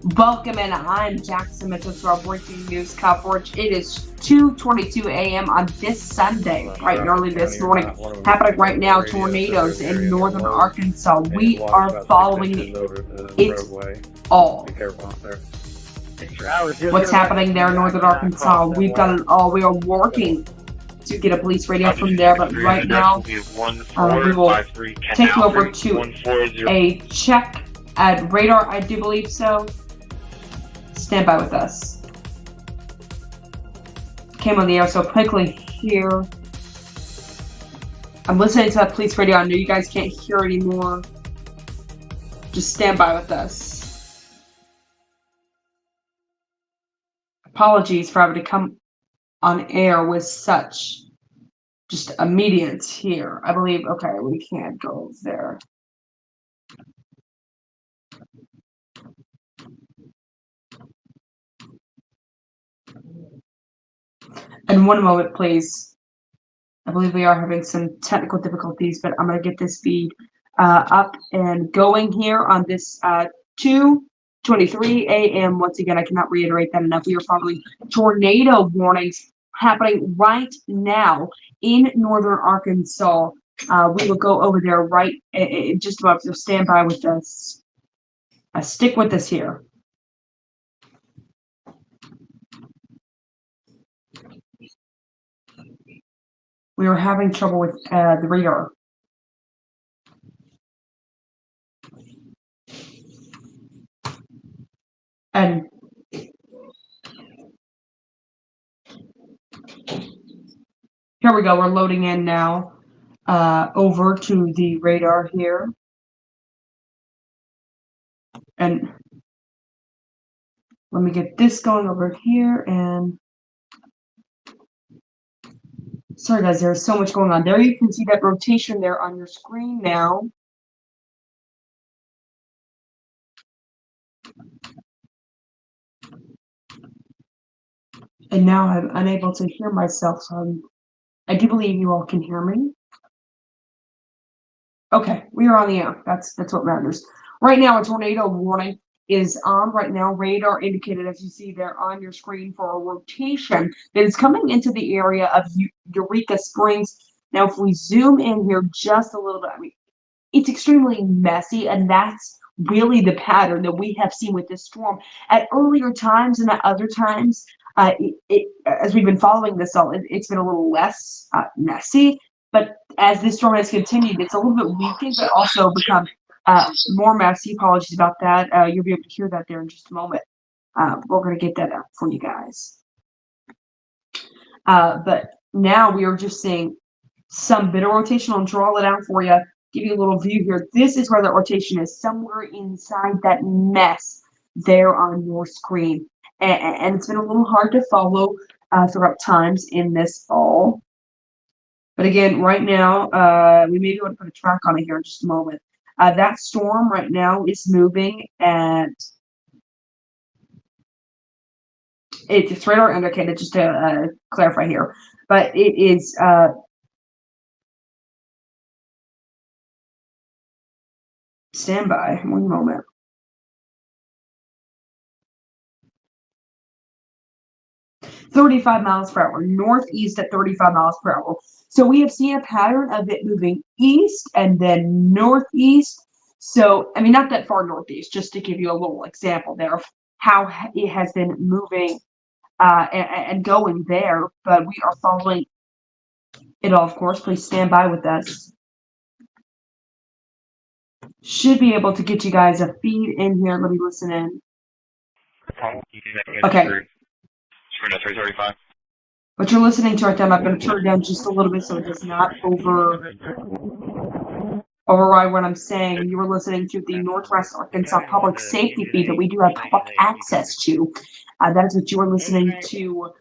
Welcome, and I'm Jackson Mitchell to our breaking news coverage. It is 2:22 a.m. on this Sunday, bright and early this morning. Happening right now, tornadoes in northern Arkansas. We are following it all. What's happening there in northern Arkansas? We've got it all. We are working to get a police radio from there, but right now we will take you over to a check at radar, I do believe so. Stand by with us. Came on the air so quickly here. I'm listening to that police radio. I know you guys can't hear anymore. Just stand by with us. Apologies for having to come on air with such just immediate here. I believe, okay, we can't go there. And one moment, please. I believe we are having some technical difficulties, but I'm going to get this feed up and going here on this 2:23 a.m. Once again, I cannot reiterate that enough. We are following tornado warnings happening right now in northern Arkansas. We will go over there right in just about, so stand by with us. Stick with us here. We are having trouble with the radar. And here we go. We're loading in now over to the radar here. And let me get this going over here. And sorry, guys, there's so much going on. There you can see that rotation there on your screen now. And now I'm unable to hear myself, so I do believe you all can hear me. Okay, we are on the air. That's what matters. Right now, a tornado warning is on right now. Radar indicated, as you see there on your screen, for a rotation that is coming into the area of Eureka Springs. Now, if we zoom in here just a little bit, I mean, it's extremely messy, and that's really the pattern that we have seen with this storm. At earlier times and at other times, as we've been following this all, it's been a little less messy. But as this storm has continued, it's a little bit weakened, but also become more messy. Apologies about that. You'll be able to hear that there in just a moment. We're going to get that up for you guys. But now we are just seeing some bit of rotation. I'll draw it out for you, give you a little view here. This is where the rotation is, somewhere inside that mess there on your screen. And it's been a little hard to follow throughout times in this fall. But again, right now, we may be able to put a track on it here in just a moment. That storm right now is moving at, it's radar indicated, just to clarify here, but it is stand by, one moment. .35 miles per hour, northeast at 35 miles per hour. So we have seen a pattern of it moving east and then northeast. So, I mean, not that far northeast, just to give you a little example there of how it has been moving and going there. But we are following it all, of course. Please stand by with us. Should be able to get you guys a feed in here. Let me listen in. Okay. What you're listening to right now, I'm going to turn it down just a little bit so it does not override what I'm saying. You were listening to the Northwest Arkansas Public Safety feed that we do have public access to. That is what you are listening to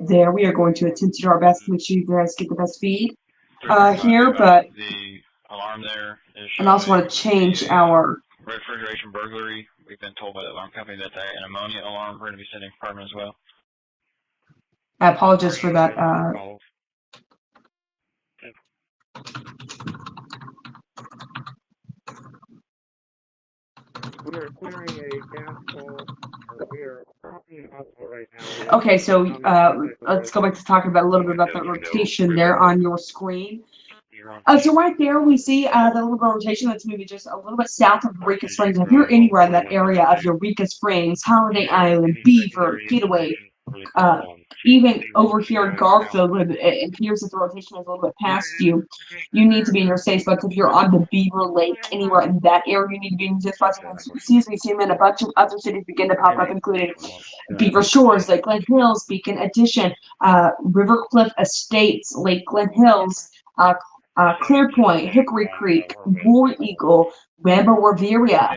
there. We are going to attempt to do our best to make sure you guys get the best feed here, but the alarm there is I also want to change our refrigeration burglary. We've been told by the alarm company that an ammonia alarm. We're going to be sending department as well. I apologize for that. We're clearing a gas pole. We are crossing an asphalt right now. Okay, so let's go back to talking about a little bit about the rotation there on your screen. So right there we see the little bit of rotation that's maybe just a little bit south of Eureka Springs. If you're anywhere in that area of Eureka Springs, Holiday Island, Beaver, Getaway, even over here in Garfield, when it appears that the rotation is a little bit past you, you need to be in your safe spots. If you're on the Beaver Lake, anywhere in that area, you need to be in your safe spots. We see them in a bunch of other cities begin to pop up, including Beaver Shores, Lake Glen Hills, Beacon Addition, River Cliff Estates, Lake Glen Hills, Clear Point, Hickory Creek, War Eagle, Rambo Riviera,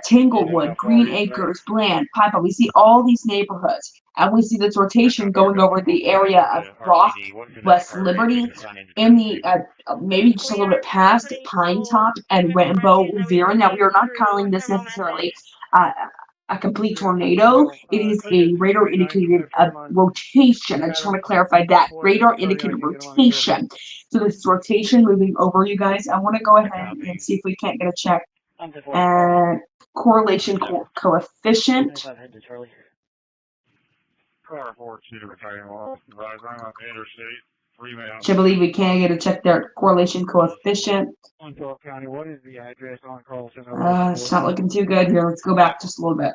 Tanglewood, Green Acres, Bland, Pipa. We see all these neighborhoods, and we see this rotation going over the area of Rock, West Liberty, in the maybe just a little bit past Pine Top and Rambo Riviera. Now we are not calling this necessarily a complete tornado. It is a radar indicated rotation. I just want to clarify that radar indicated rotation. So this is rotation moving over, you guys. I want to go ahead and see if we can't get a check and correlation coefficient. Car 42 retiring off. Rise on interstate. 3 miles. I believe we can get a check there. Correlation coefficient. Montauk County, what is the address on Carlson? It's not looking too good here. Let's go back just a little bit.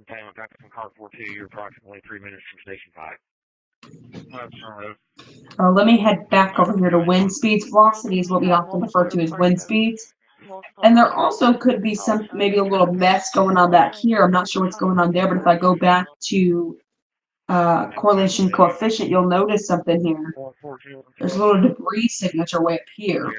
Okay, we're back from car 42. You're approximately 3 minutes from station 5. Let me head back over here to wind speeds. Velocity is what we often refer to as wind speeds. And there also could be some, maybe a little mess going on back here. I'm not sure what's going on there, but if I go back to correlation coefficient, you'll notice something here. There's a little debris signature way up here.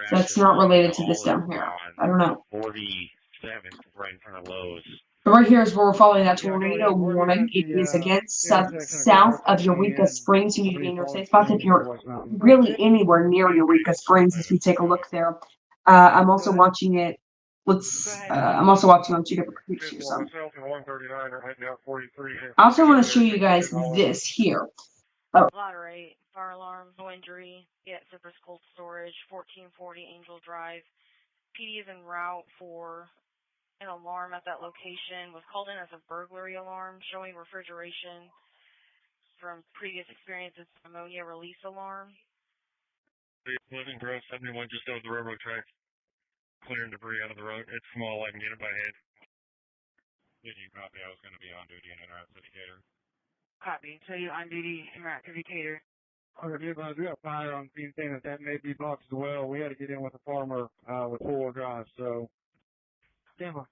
So that's not related to this down here. I don't know. 47 right in front of Lowe's. But right here is where we're following that tornado warning. It is again south of Eureka Springs. You need to be in your safe spots if you're really anywhere near Eureka Springs. As we take a look there, I'm also watching it. I'm also watching on two different computers here. So I also want to show you guys this here. Lottery, fire alarm, no injury. Get Cypress Cold Storage, 1440 Angel Drive. PD is en route for an alarm at that location. Was called in as a burglary alarm, showing refrigeration from previous experiences. Ammonia release alarm. Living Grove 71 just over the railroad track. Clearing debris out of the road. It's small. I can get it by hand. Did you copy? I was going to be on duty in Interactive Decatur. Copy. So you're on duty in Interactive Decatur. Okay, we got fire on scene saying that may be blocked as well. We had to get in with a farmer with 4-wheel drive, so. Stand by.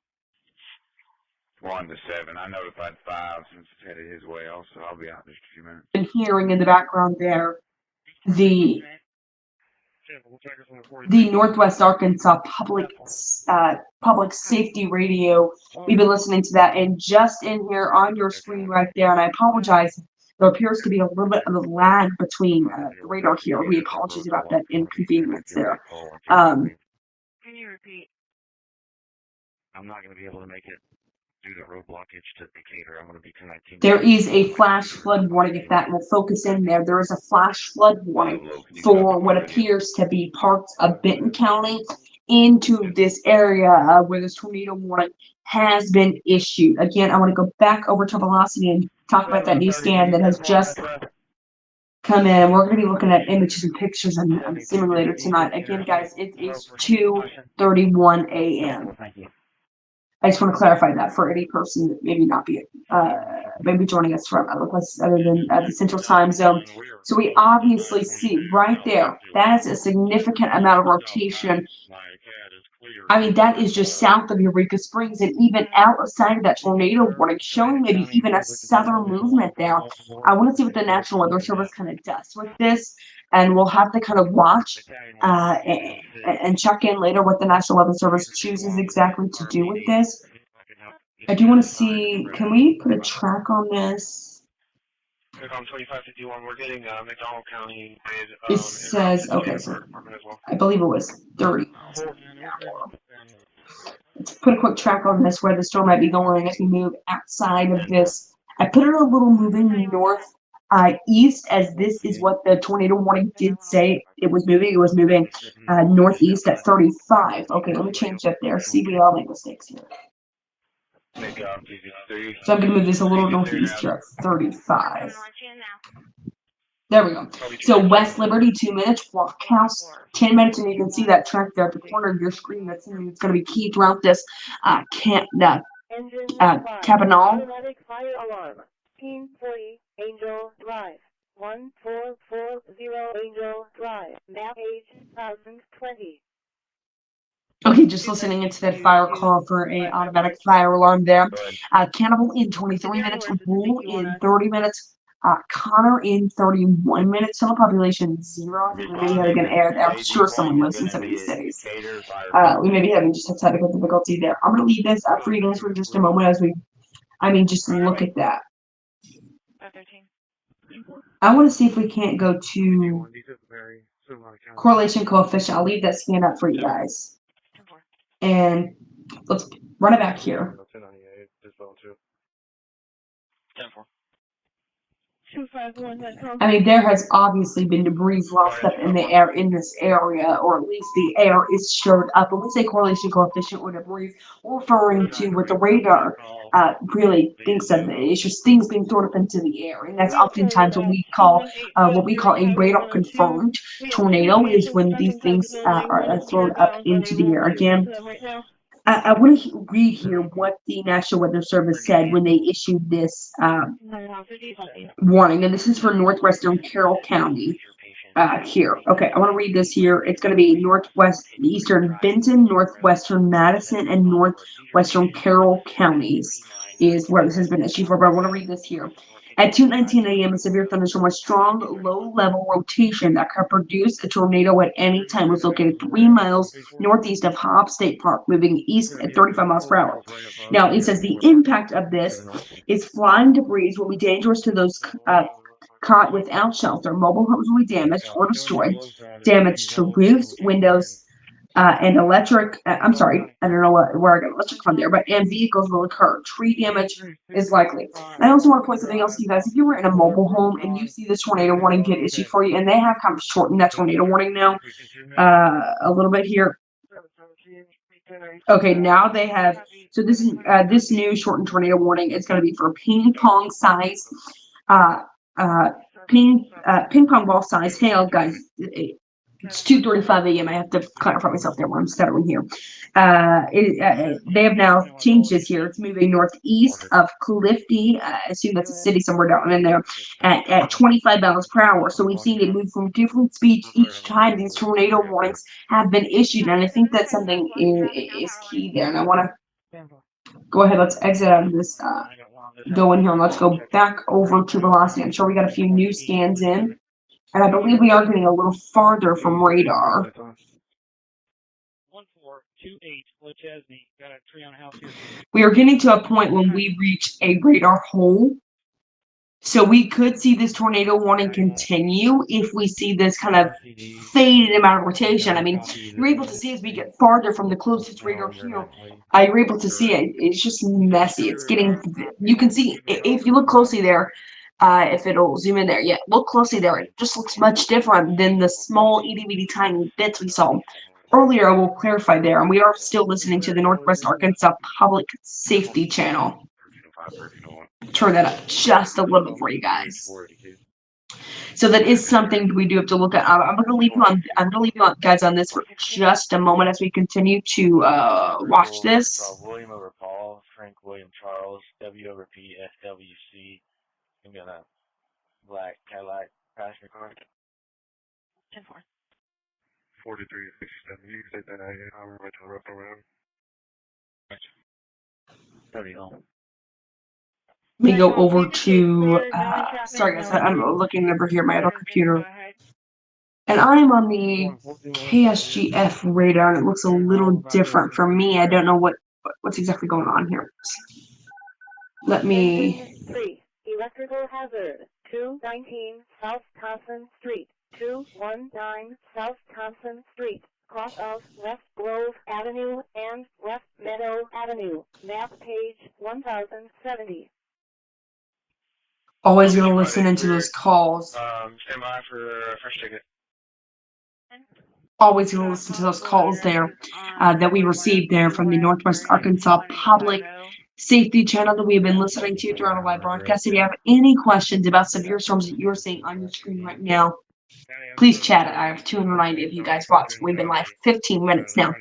1 to 7. I notified 5 since it's headed his way also. I'll be out in just a few minutes. And hearing in the background there, the Northwest Arkansas Public Safety Radio. We've been listening to that, and just in here on your screen right there, and I apologize, there appears to be a little bit of a lag between the radar here. We apologize about that inconvenience there. Can you repeat? I'm not going to be able to make it due to road blockage to Decatur. I'm going to be connecting. There is a flash flood warning. If that will focus in there, there is a flash flood warning for what appears to be parts of Benton County into this area where this tornado warning has been issued. Again, I want to go back over to Velocity and talk about that new scan that has just come in. We're going to be looking at images and pictures on the simulator tonight. Again, guys, it is 2:31 a.m. I just want to clarify that for any person that maybe not be maybe joining us from other places other than the Central Time Zone. So we obviously see right there, that is a significant amount of rotation. I mean, that is just south of Eureka Springs, and even outside of that tornado warning, showing maybe even a southern movement there. I want to see what the National Weather Service kind of does with this, and we'll have to kind of watch and check in later what the National Weather Service chooses exactly to do with this. I do want to see, can we put a track on this? 2551, we're getting McDonald County. It says, okay, so I believe it was 30 miles an hour. Let's put a quick track on this where the storm might be going as we move outside of this. I put it a little moving north east, as this is what the tornado warning did say it was moving. It was moving northeast at 35. Okay, let me change that there. See, we all make mistakes here. So I'm going to move this a little northeast here at 35. There we go. So West Liberty, 2 minutes. Walk House, 10 minutes, and you can see that track there at the corner of your screen. That's going to be key throughout this Cabanal. Automatic fire alarm. 1540 Angel Drive. 1440 Angel Drive. Map page 2020. Okay, just listening into that fire call for a automatic fire alarm there. Cannibal in 23 minutes. Rule in 30 minutes. Connor in 31 minutes. Total population 0. I think we may be having an error there. I'm sure someone lives in some of these cities. We may be having just a technical difficulty there. I'm going to leave this up for you guys for just a moment as we, just look at that. 513. I want to see if we can't go to correlation coefficient. I'll leave that scan up for you guys. 10-4. And let's run it back here. 10-4. 251.com. There has obviously been debris lost up in the air in this area, or at least the air is stirred up. When we say correlation coefficient or debris, we're referring to what the radar really thinks of. It's just things being thrown up into the air, and that's oftentimes what we call a radar confirmed tornado. Is when these things are thrown up into the air. Again, I want to read here what the National Weather Service said when they issued this warning, and this is for northwestern Carroll County here. Okay, I want to read this here. It's going to be northwestern Benton, northwestern Madison, and northwestern Carroll counties is where this has been issued for, but I want to read this here. At 2:19 a.m., a severe thunderstorm with strong low-level rotation that could produce a tornado at any time was located 3 miles northeast of Hobbs State Park, moving east at 35 miles per hour. Now, it says the impact of this is flying debris will be dangerous to those caught without shelter. Mobile homes will be damaged or destroyed. Damage to roofs, windows, and electric. I don't know where I got electric from there, and vehicles will occur. Tree damage is likely. I also want to point something else to you guys. If you were in a mobile home and you see this tornado warning get issued for you, and they have kind of shortened that tornado warning now a little bit here. Okay, now they have. So this is this new shortened tornado warning. It's going to be for ping pong size, ping pong ball size hail, guys. It's 2:35 a.m. I have to clarify myself there when I'm stuttering here. They have now changed this here. It's moving northeast of Clifty. I assume that's a city somewhere down in there at 25 miles per hour. So we've seen it move from different speeds each time these tornado warnings have been issued. And I think that's something is key there. And I want to go ahead. Let's exit out of this. Go in here and let's go back over to velocity. I'm sure we got a few new scans in. And I believe we are getting a little farther from radar. 1428 Lechesney. Got a tree on a house here. We are getting to a point when we reach a radar hole. So we could see this tornado warning continue if we see this kind of faded amount of rotation. You're able to see as we get farther from the closest radar here. You're able to see it. It's just messy. It's getting, you can see, if you look closely there, if it'll zoom in there. Yeah, look closely there. It just looks much different than the small, itty-bitty, tiny bits we saw earlier. I will clarify there. And we are still listening to the Northwest Arkansas Public Safety Channel. Turn that up just a little bit for you guys. So that is something we do have to look at. I'm going to leave you on. I'm going to leave you on, guys, on this for just a moment as we continue to watch this. William over Paul, Frank William Charles, W over P, SWC. I'm gonna black Cadillac passenger car. 10-4. 4367. You can say that I'm right to the rough around. 30 home. Let me go over to, sorry guys, I'm looking over here at my other computer. And I'm on the KSGF radar, and it looks a little different for me. I don't know what's exactly going on here. Let me... 3. Electrical hazard. 219 South Thompson Street. 219 South Thompson Street. Cross of West Grove Avenue and West Meadow Avenue. Map page 1070. Always gonna listen into those calls. Stand by for fresh ticket. Always gonna listen to those calls there that we received there from the Northwest Arkansas Public Safety Channel that we have been listening to throughout our live broadcast. If you have any questions about severe storms that you're seeing on your screen right now, please chat it. I have 290 of you guys watching. We've been live 15 minutes now.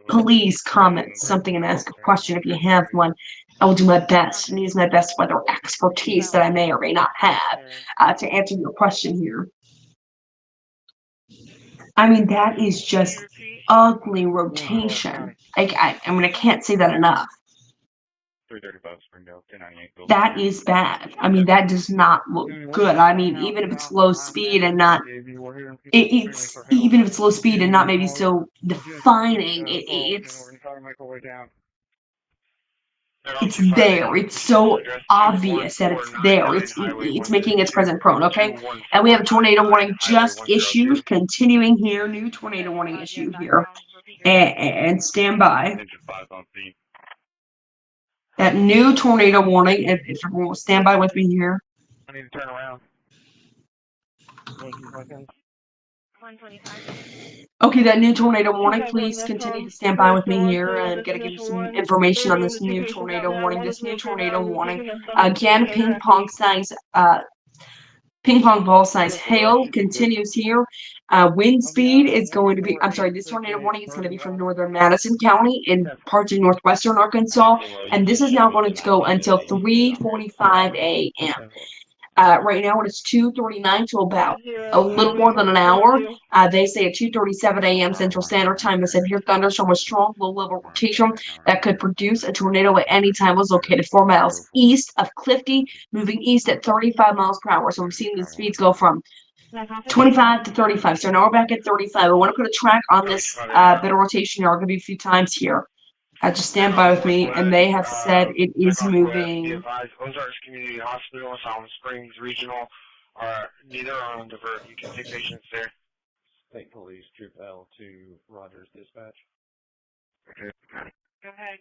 Please comment something and ask a question if you have one. I will do my best and use my best weather expertise that I may or may not have to answer your question here. I mean, that is just ugly rotation. I mean, I can't say that enough. 335 Springdale, 1098. That is bad. I mean, that does not look good. I mean, even if it's low speed and not, it's even if it's low speed and not maybe so defining, it's there. It's so obvious that it's there. It's making its presence prone. Okay, and we have a tornado warning just issued. Continuing here, new tornado warning issued here, and stand by. That new tornado warning. If everyone will stand by with me here. I need to turn around. 125. Okay, that new tornado warning, please continue to stand by with me here. I'm going to give you some information on this new tornado warning. This new tornado warning, again, ping pong ball size hail continues here. Wind speed is going to be, I'm sorry, this tornado warning is going to be from northern Madison County in parts of northwestern Arkansas. And this is now going to go until 3:45 a.m. Right now it's 2:39, so about a little more than an hour. They say at 2:37 a.m. Central Standard Time, a severe thunderstorm with strong low-level rotation that could produce a tornado at any time was located 4 miles east of Clifty, moving east at 35 miles per hour. So we've seen the speeds go from 25 to 35. So now we're back at 35. I want to put a track on this bit of rotation here. I'll give you a few times here. Just stand by with me, and they have said it is moving. Ozarks Community Hospital, Solomon Springs Regional, neither are on divert. You can take patients there. State Police, Troop L to Rogers Dispatch. Okay. Go ahead.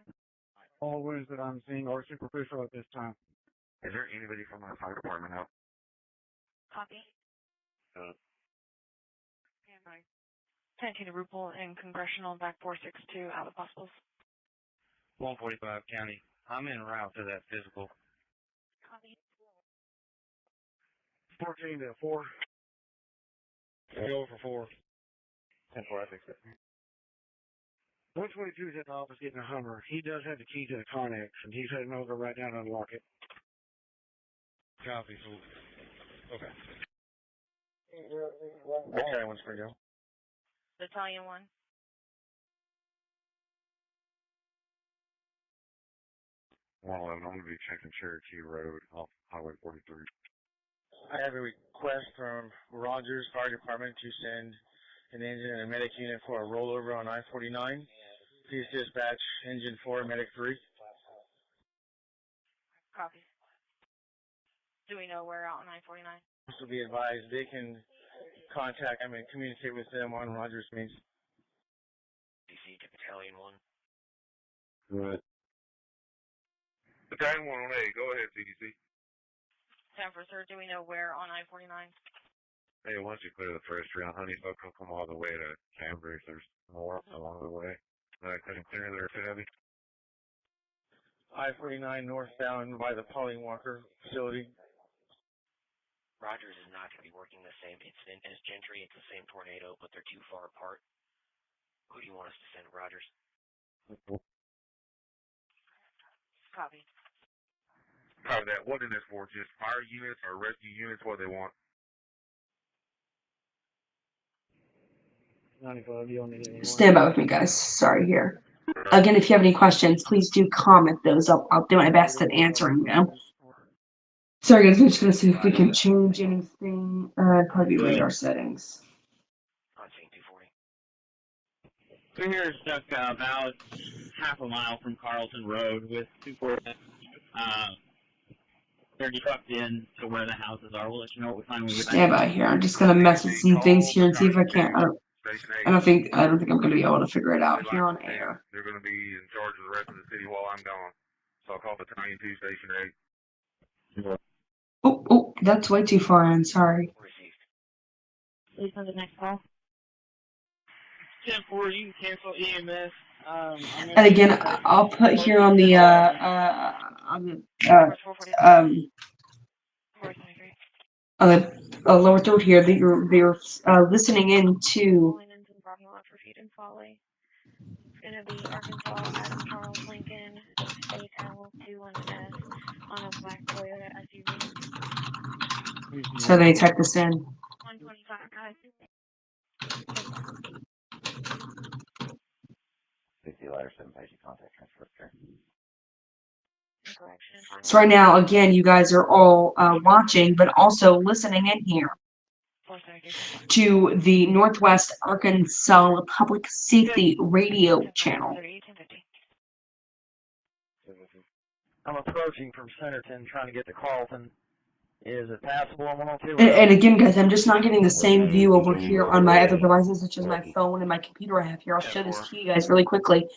All winds that I'm seeing are superficial at this time. Is there anybody from our fire department out? Copy. Stand by. 10 to Rupel and Congressional back 462 out of hospitals. 145 County. I'm en route to that physical. Copy. 14 to 4. Go for 4. 10-4, I fix it. 122 is in the office getting a Hummer. He does have the key to the Connex, and he's heading over right now to unlock it. Copy. Okay. Okay, one's for you. Battalion 1. I'm going to be checking Cherokee Road off Highway 43. I have a request from Rogers Fire Department to send an engine and a medic unit for a rollover on I-49. Please dispatch engine 4, medic 3. Copy. Do we know where out on I-49? Also be advised they can communicate with them on Rogers Means. DC to Battalion 1. Good. Battalion 1 on A. Go ahead, CDC. 10 for sir, do we know where on I-49? Hey, once you clear the first round, Honeysuckle will come all the way to Cambridge. There's more along the way. I couldn't clear there too heavy. I-49 northbound by the Pauline Walker facility. Rogers is not going to be working the same incident as Gentry. It's the same tornado, but they're too far apart. Who do you want us to send, Rogers? Copy. Copy that. What is this for? Just fire units or rescue units? What they want? 95, you don't need any more. Stand by with me, guys. Sorry here. Again, if you have any questions, please do comment those. I'll do my best at answering them. Sorry, guys. We're just going to see if we can change anything. Probably radar settings. I'm seeing 240. We're here stuck about half a mile from Carlton Road with 240. They're trucked in to where the houses are. We'll let you know what we find when we get back. Stand by here. I'm just going to mess with some things here and see if I can't. I don't think I'm going to be able to figure it out here on air. They're going to be in charge of the rest of the city while I'm gone. So I'll call Battalion 2, Station 8. Oh, that's way too far in. Sorry. Received. Please on the next call. 10-4, you can cancel EMS. And again, I'll put here on the Numbers 443. on the lower third here that you're listening in to. Calling into the parking lot for Feed and Folly. It's gonna be Arkansas, Adam Charles Lincoln, SayTel 21S on a black Toyota SUV. So they type this in. 125 guys. 60 letter 7 page contact transfer. Correction. So right now, again, you guys are all watching, but also listening in here to the Northwest Arkansas Public Safety Radio channel. I'm approaching from Centerton trying to get to Carlton. Is it passable on 102? And again, guys, I'm just not getting the same view over here on my other devices, such as my phone and my computer I have here. I'll show this to you guys really quickly.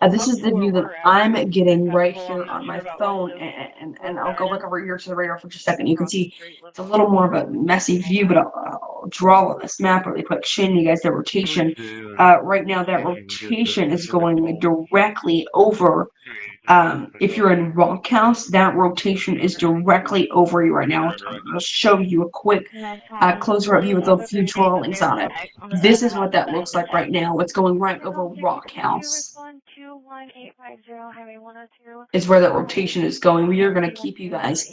This is the view that I'm getting right here on my phone, and I'll go back over here to the radar for just a second. You can see it's a little more of a messy view, but I'll draw on this map really quick, showing you guys the rotation. Right now, that rotation is going directly over. If you're in Rock House, that rotation is directly over you right now. I'll show you a quick closer up view with a few drawings on it. This is what that looks like right now. It's going right over Rock House. Is where that rotation is going. We are going to keep you guys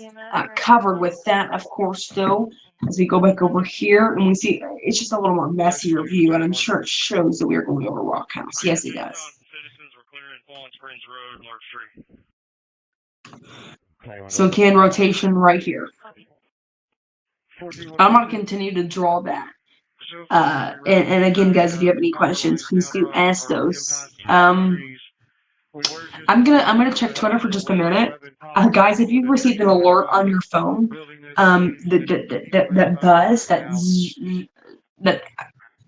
covered with that, of course, though, as we go back over here and we see it's just a little more messier view, and I'm sure it shows that we are going over Rock House. Yes, it does. Citizens were clearing Fallen Springs Road, Lark Street. So again, rotation right here. I'm going to continue to draw that. And again, guys, if you have any questions, please do ask those. I'm gonna check Twitter for just a minute, guys. If you've received an alert on your phone, that buzz, that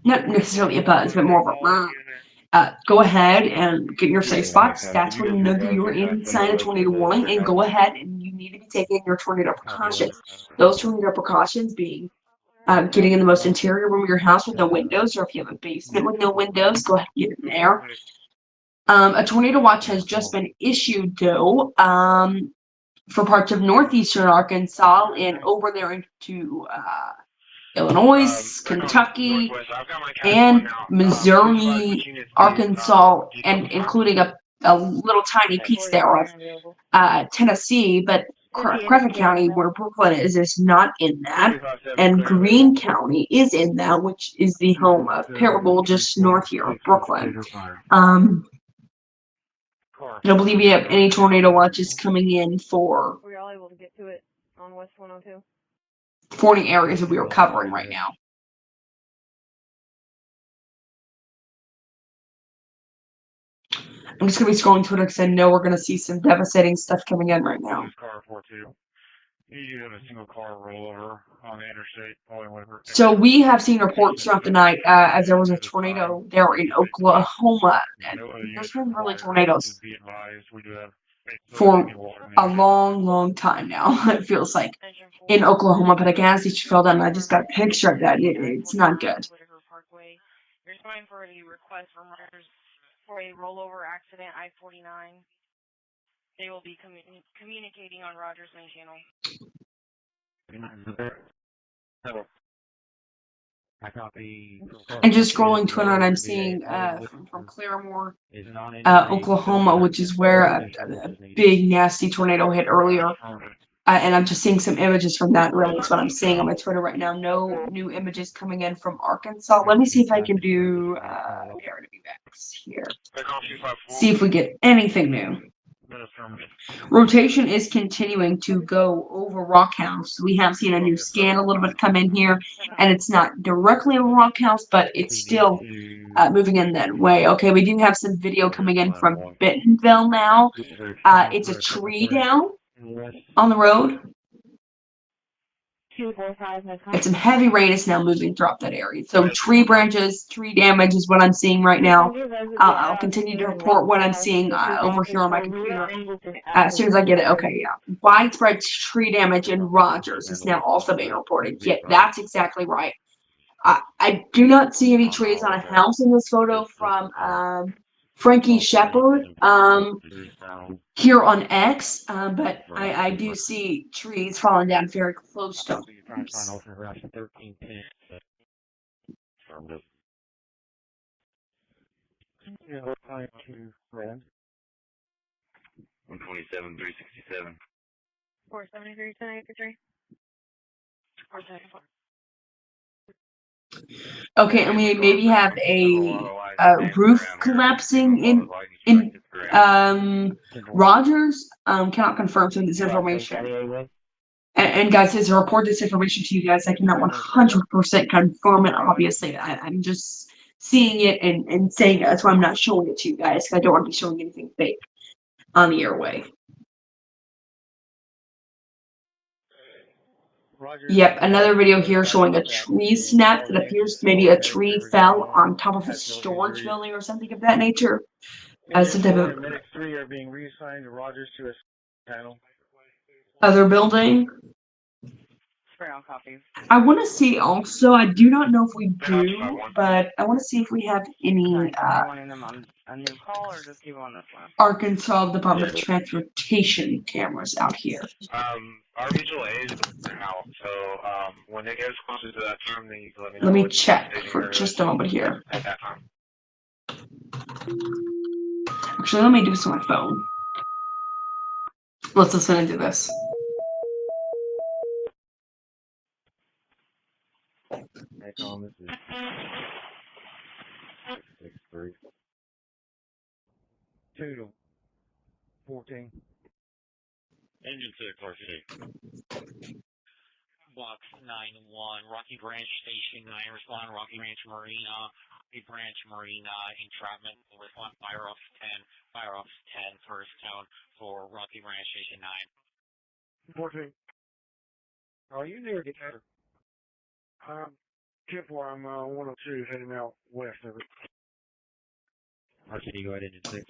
not necessarily a buzz, but more of a go ahead and get your safe spots. That's when you know that you're inside a tornado warning, and go ahead and you need to be taking your tornado precautions. Those tornado precautions being getting in the most interior room of your house with no windows, or if you have a basement with no windows, go ahead and get in there. A tornado watch has just been issued, though, for parts of northeastern Arkansas and over there into Illinois, Kentucky, and Missouri, Arkansas, and including a little tiny piece there of Tennessee, but Crawford County, where Brooklyn is not in that, and Greene County is in that, which is the home of Parable, just north here of Brooklyn. I don't believe we have any tornado watches coming in for Were y'all able to get to it on West 102? 40 areas that we are covering right now. I'm just going to be scrolling Twitter because I know we're going to see some devastating stuff coming in right now. Car 42. You have a single car rollover on the interstate. So we have seen reports throughout the night as there was a tornado there in Oklahoma. And there's been really tornadoes for a long time now, it feels like, in Oklahoma. But again, as each fell down, I just got a picture of that. It's not good. You're going for a request from riders for a rollover accident I-49. They will be communicating on Rogers Main Channel. And just scrolling Twitter, and I'm seeing from Claremore, Oklahoma, which is where a big nasty tornado hit earlier. And I'm just seeing some images from that. Really, that's what I'm seeing on my Twitter right now. No new images coming in from Arkansas. Let me see if I can do narrative events here. See if we get anything new. Rotation is continuing to go over Rock House. We have seen a new scan a little bit come in here, and it's not directly over Rock House, but it's still moving in that way. Okay, we do have some video coming in from Bentonville now. It's a tree down on the road. 245 Got some heavy rain is now moving throughout that area. So tree branches, tree damage is what I'm seeing right now. I'll continue to report what I'm seeing over here on my computer as soon as I get it. Okay, yeah. Widespread tree damage in Rogers is now also being reported. Yeah, that's exactly right. I do not see any trees on a house in this photo from Frankie Shepard here on X, but I do see trees falling down very close to homes. Yeah, time to friend. 127, 367. 473, 1083. 474. Okay, and we maybe have a roof collapsing in Rogers. Cannot confirm some of this information. And guys, as I report this information to you guys, I cannot 100% confirm it. Obviously, I'm just seeing it and saying it. That's why I'm not showing it to you guys, because I don't want to be showing anything fake on the airway. Yep, another video here showing a tree snap that appears maybe a tree fell on top of a storage building or something of that nature. Some type of Medic 3 are being reassigned to Rogers to a panel. other building. Ground copies. I want to see also, I do not know if we do, but I want to see if we have any Wanting them on a new call or just keep on this one? Arkansas Department of Transportation cameras out here. Our regional A is out, so when it gets closer to that time, then you can let me know. Let me what check staging for area just is a moment here. at that time. Actually, let me do this on my phone. Let's listen into this. Hey, Tom, this is 663. 2 to 14. Engine 6, RCD. Box 9-1, Rocky Branch Station 9, respond Rocky Ranch Marina, Rocky Branch Marina, entrapment, respond fire off 10, first tone for Rocky Branch Station 9. 14. Are you near Decatur? 10-4, I'm 102 heading out west of it. RCD, go ahead, engine 6.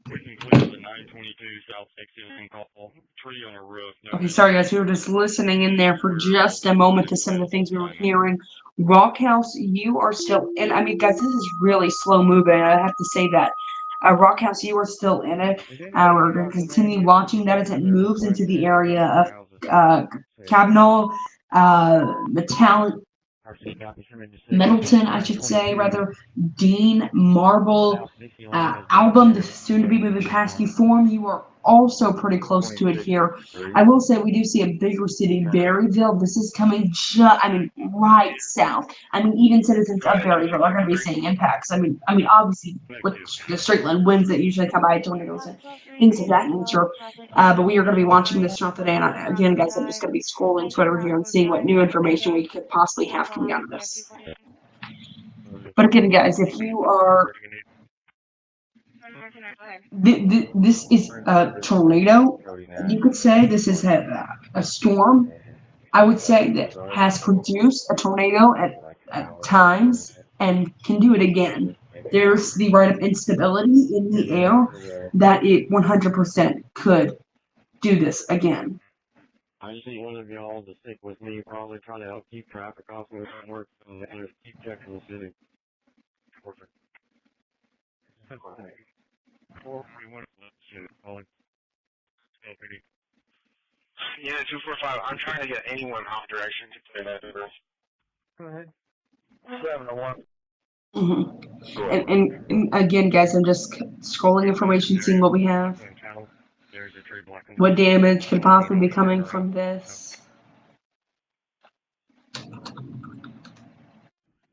We can clear the 922 South 60 call. Tree on a roof. No Okay, sorry guys, we were just listening in there for just a moment to some of the things we were hearing. Rock House, you are still in. I mean, guys, this is really slow moving. I have to say that. Rock House, you are still in it. We're going to continue watching that as it moves into the area of Cabinal, Middleton, I should say, rather, Dean, Marble, Album, the soon to be moving past you, Form. You are also pretty close to it here. I will say we do see a bigger city, Berryville. This is coming right south. I mean, even citizens of Berryville are going to be seeing impacts. I mean, obviously, with the straight line winds that usually come by, tornadoes and things of that nature. But we are going to be watching this throughout the day. And again, guys, I'm just going to be scrolling Twitter here and seeing what new information we could possibly have coming out of this. But again, guys, if you are this is a tornado, you could say. This is a storm, I would say, that has produced a tornado at times and can do it again. There's the right of instability in the air that it 100% could do this again. I just need one of y'all to stick with me, probably try to help keep traffic off of the work and keep checking the city. Perfect. 441, calling. Yeah, 245. I'm trying to get anyone off direction to clear that river. Go ahead. 701. And again, guys, I'm just scrolling information, seeing what we have. What damage could possibly be coming from this?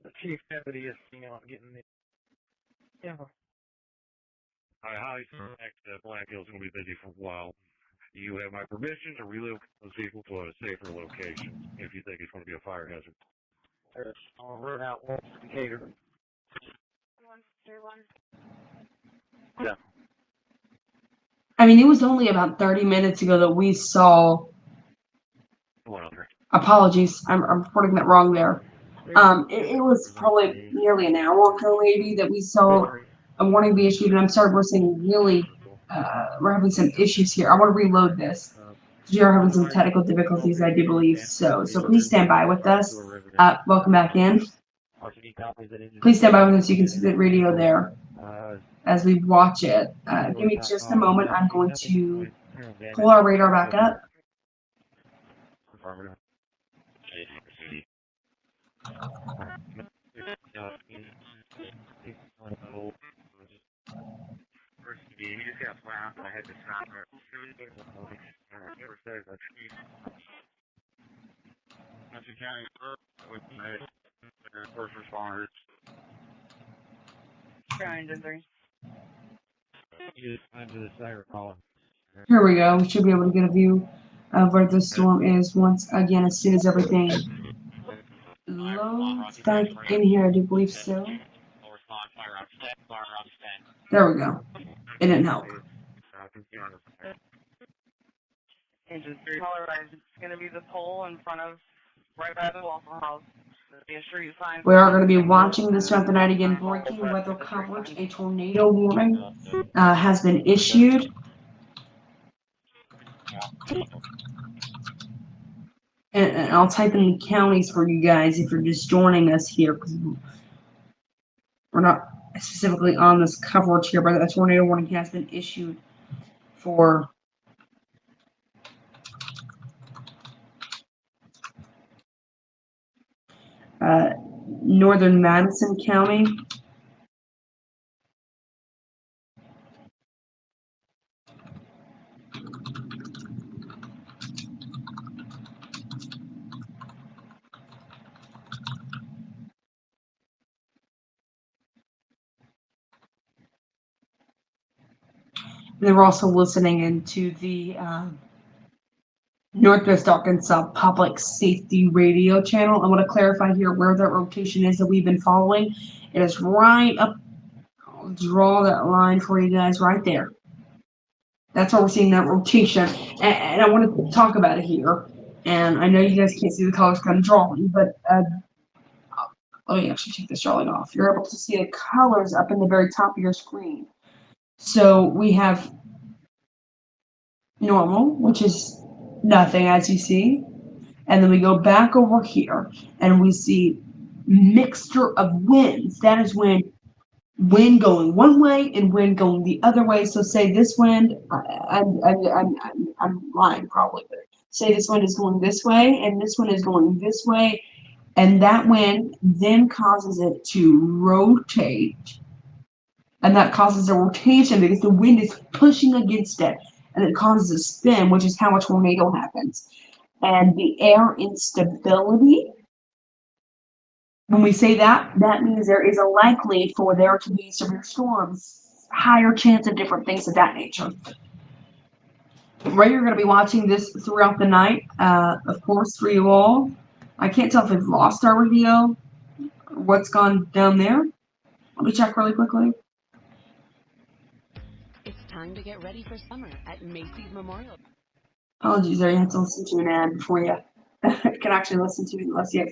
The chief deputy is getting the. Yeah. I highly suspect that Black Hill's going to be busy for a while. You have my permission to relocate those people to a safer location if you think it's going to be a fire hazard. I'll run out one Decatur. 131. Yeah. I mean, it was only about 30 minutes ago that we saw Apologies, I'm reporting that wrong there. It was probably nearly an hour ago, maybe, that we saw a warning be issued, and I'm sorry we're seeing we're having some issues here. I want to reload this. We are having some technical difficulties, I do believe, so please stand by with us. Welcome back in. Please stand by with us so you can see the radio there as we watch it. Give me just a moment. I'm going to pull our radar back up. First responders. Here we go. We should be able to get a view of where the storm is once again as soon as everything loads back in here. I do believe so. There we go. It didn't help. Engine 3 polarized. It's going to be the pole in front of, right by the Waffle House. We are going to be watching this throughout the night again. Breaking weather coverage. A tornado warning has been issued. And I'll type in the counties for you guys if you're just joining us here, because we're not specifically on this coverage here, but a tornado warning has been issued for northern Madison County. And they're also listening into the Northwest Arkansas Public Safety Radio channel. I want to clarify here where that rotation is that we've been following. It is right up. I'll draw that line for you guys right there. That's where we're seeing that rotation. And I want to talk about it here. And I know you guys can't see the colors kind of drawing, but let me actually take this drawing off. You're able to see the colors up in the very top of your screen. So we have normal, which is nothing, as you see. And then we go back over here and we see mixture of winds. That is when wind going one way and wind going the other way. So say this wind, I'm lying probably, but say this wind is going this way and this one is going this way, and that wind then causes it to rotate, and that causes a rotation because the wind is pushing against it, and it causes a spin, which is how a tornado happens. And the air instability, when we say that, that means there is a likely for there to be severe storms, higher chance of different things of that nature. Right, you're going to be watching this throughout the night, of course, for you all. I can't tell if we've lost our radio or what's gone down there. Let me check really quickly. It's time to get ready for summer at Macy's Memorial. Apologies there, you have to listen to an ad before you can actually listen to it, unless you have,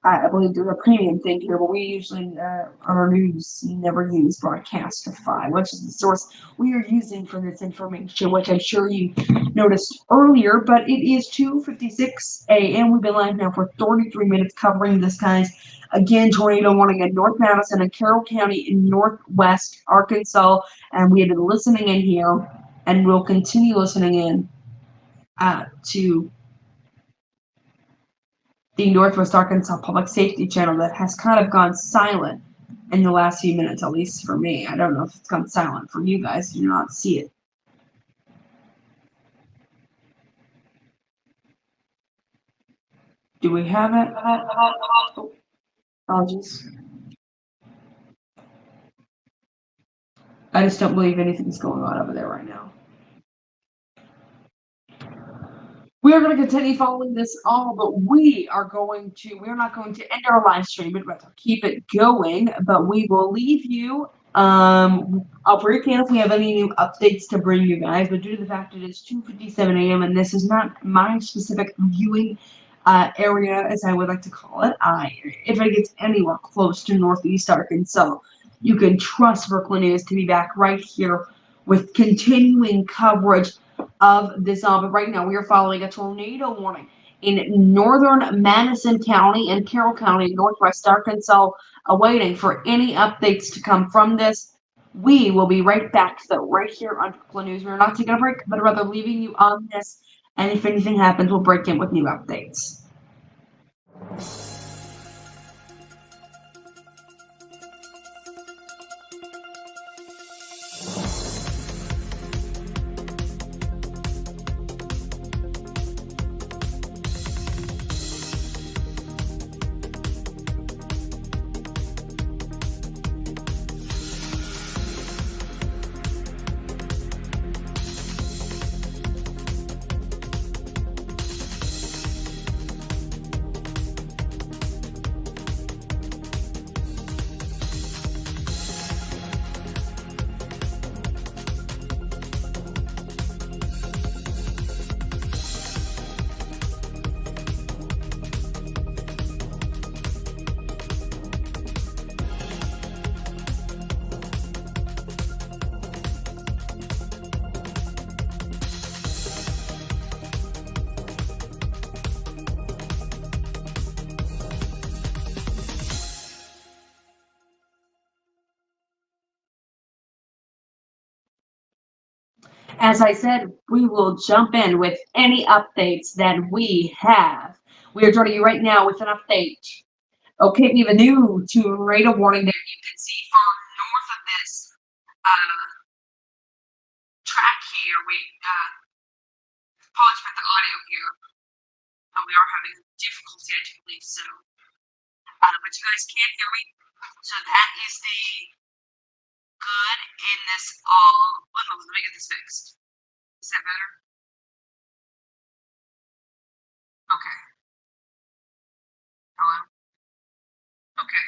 I believe there's a premium thing here, but we usually, on our news, never use Broadcastify, which is the source we are using for this information, which I'm sure you noticed earlier, but it is 2:56 a.m. We've been live now for 33 minutes covering this, guys. Again, tornado warning in North Madison and Carroll County in northwest Arkansas, and we have been listening in here, and we'll continue listening in to the Northwest Arkansas Public Safety Channel that has kind of gone silent in the last few minutes, at least for me. I don't know if it's gone silent for you guys. You do not see it. Do we have it? Oh, apologies. I just don't believe anything's going on over there right now. We are going to continue following this all, but we're not going to end our live stream, but rather keep it going. But we will leave you. I'll break in if we have any new updates to bring you guys, but due to the fact it is 2:57 a.m. and this is not my specific viewing area, as I would like to call it. If it gets anywhere close to northeast Arkansas, you can trust Brooklyn News to be back right here with continuing coverage of this. But right now, we are following a tornado warning in northern Madison County and Carroll County, northwest Arkansas, awaiting for any updates to come from this. We will be right back, though, right here on Brooklyn News. We're not taking a break, but rather leaving you on this. And if anything happens, we'll break in with new updates. As I said, we will jump in with any updates that we have. We are joining you right now with an update. Okay, we have a new tornado warning that you can see far north of this track here. We apologize for the audio here. We are having difficulty, I do believe so. But you guys can't hear me. So that is the good in this all. One moment, let me get this fixed. Is that better? Okay. Hello? Okay.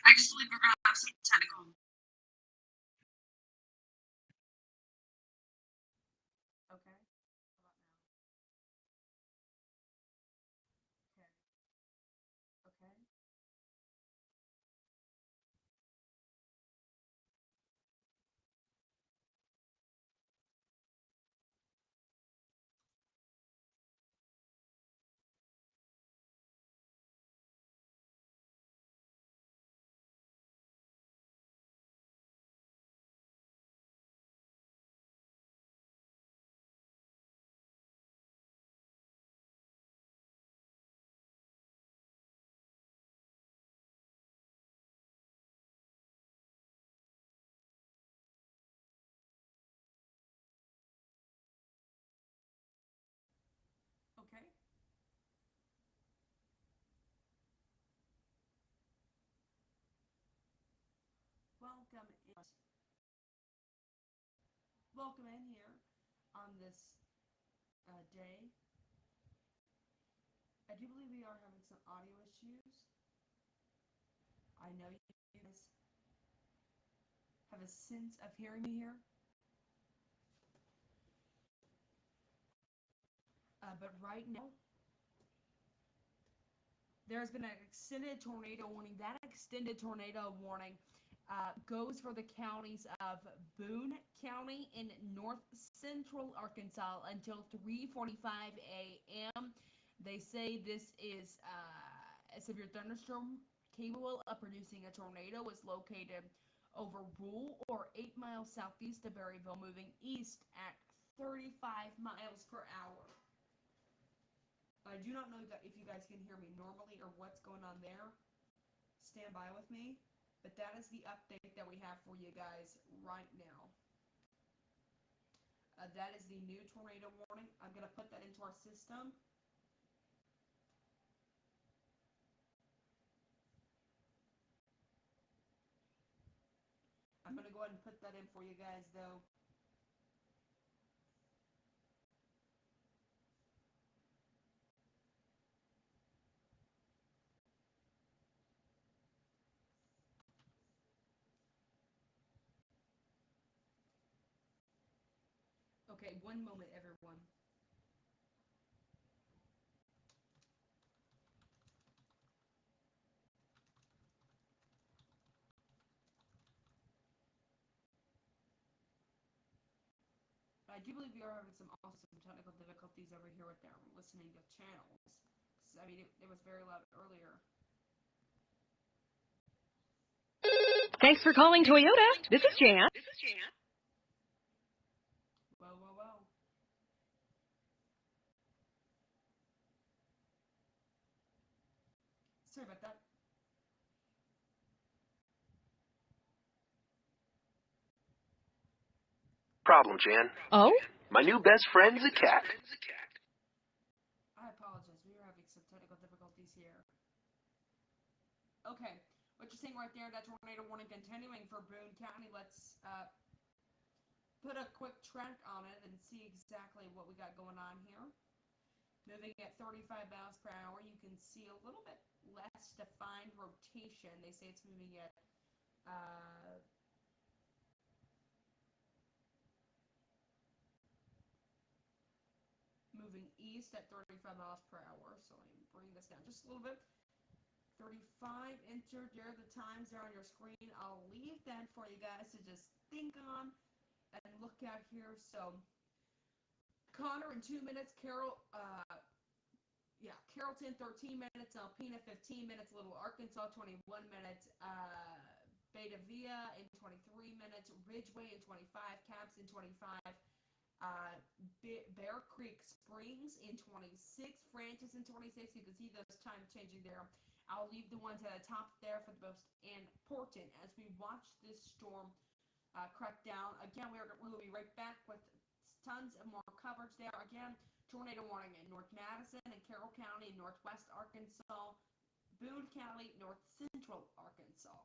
I just believe we're gonna have some technical. Okay. Okay. Okay. Welcome in. Welcome in here on this day. I do believe we are having some audio issues. I know you guys have a sense of hearing me here. But right now, there's been an extended tornado warning. That extended tornado warning goes for the counties of Boone County in north central Arkansas until 3:45 a.m. They say this is a severe thunderstorm capable of producing a tornado was located over Rule or 8 miles southeast of Berryville, moving east at 35 miles per hour. I do not know that if you guys can hear me normally or what's going on there. Stand by with me. But that is the update that we have for you guys right now. That is the new tornado warning. I'm going to put that into our system. I'm going to go ahead and put that in for you guys, though. Okay, one moment, everyone. I do believe we are having some technical difficulties over here with their listening to channels. I mean, it was very loud earlier. Thanks for calling Toyota. This is Jan. Whoa, whoa, whoa. Sorry about that. Problem, Jan. Oh? My new best friend's a cat. I apologize. We are having some technical difficulties here. Okay. What you're seeing right there, that tornado warning continuing for Boone County. Let's put a quick track on it and see exactly what we got going on here. Moving at 35 miles per hour, you can see a little bit less defined rotation. They say it's moving at moving east at 35 miles per hour. So let me bring this down just a little bit. 35 entered. There are the times there on your screen. I'll leave that for you guys to just think on and look at here. So Connor in 2 minutes, Carrollton 13 minutes, Alpena 15 minutes, Little Arkansas 21 minutes, Beta Villa in 23 minutes, Ridgeway in 25, Caps in 25, Bear Creek Springs in 26, Francis in 26. You can see those times changing there. I'll leave the ones at the top there for the most important as we watch this storm crack down. Again, we'll be right back with tons of more coverage there. Again, tornado warning in North Madison and Carroll County, Northwest Arkansas, Boone County, North Central Arkansas.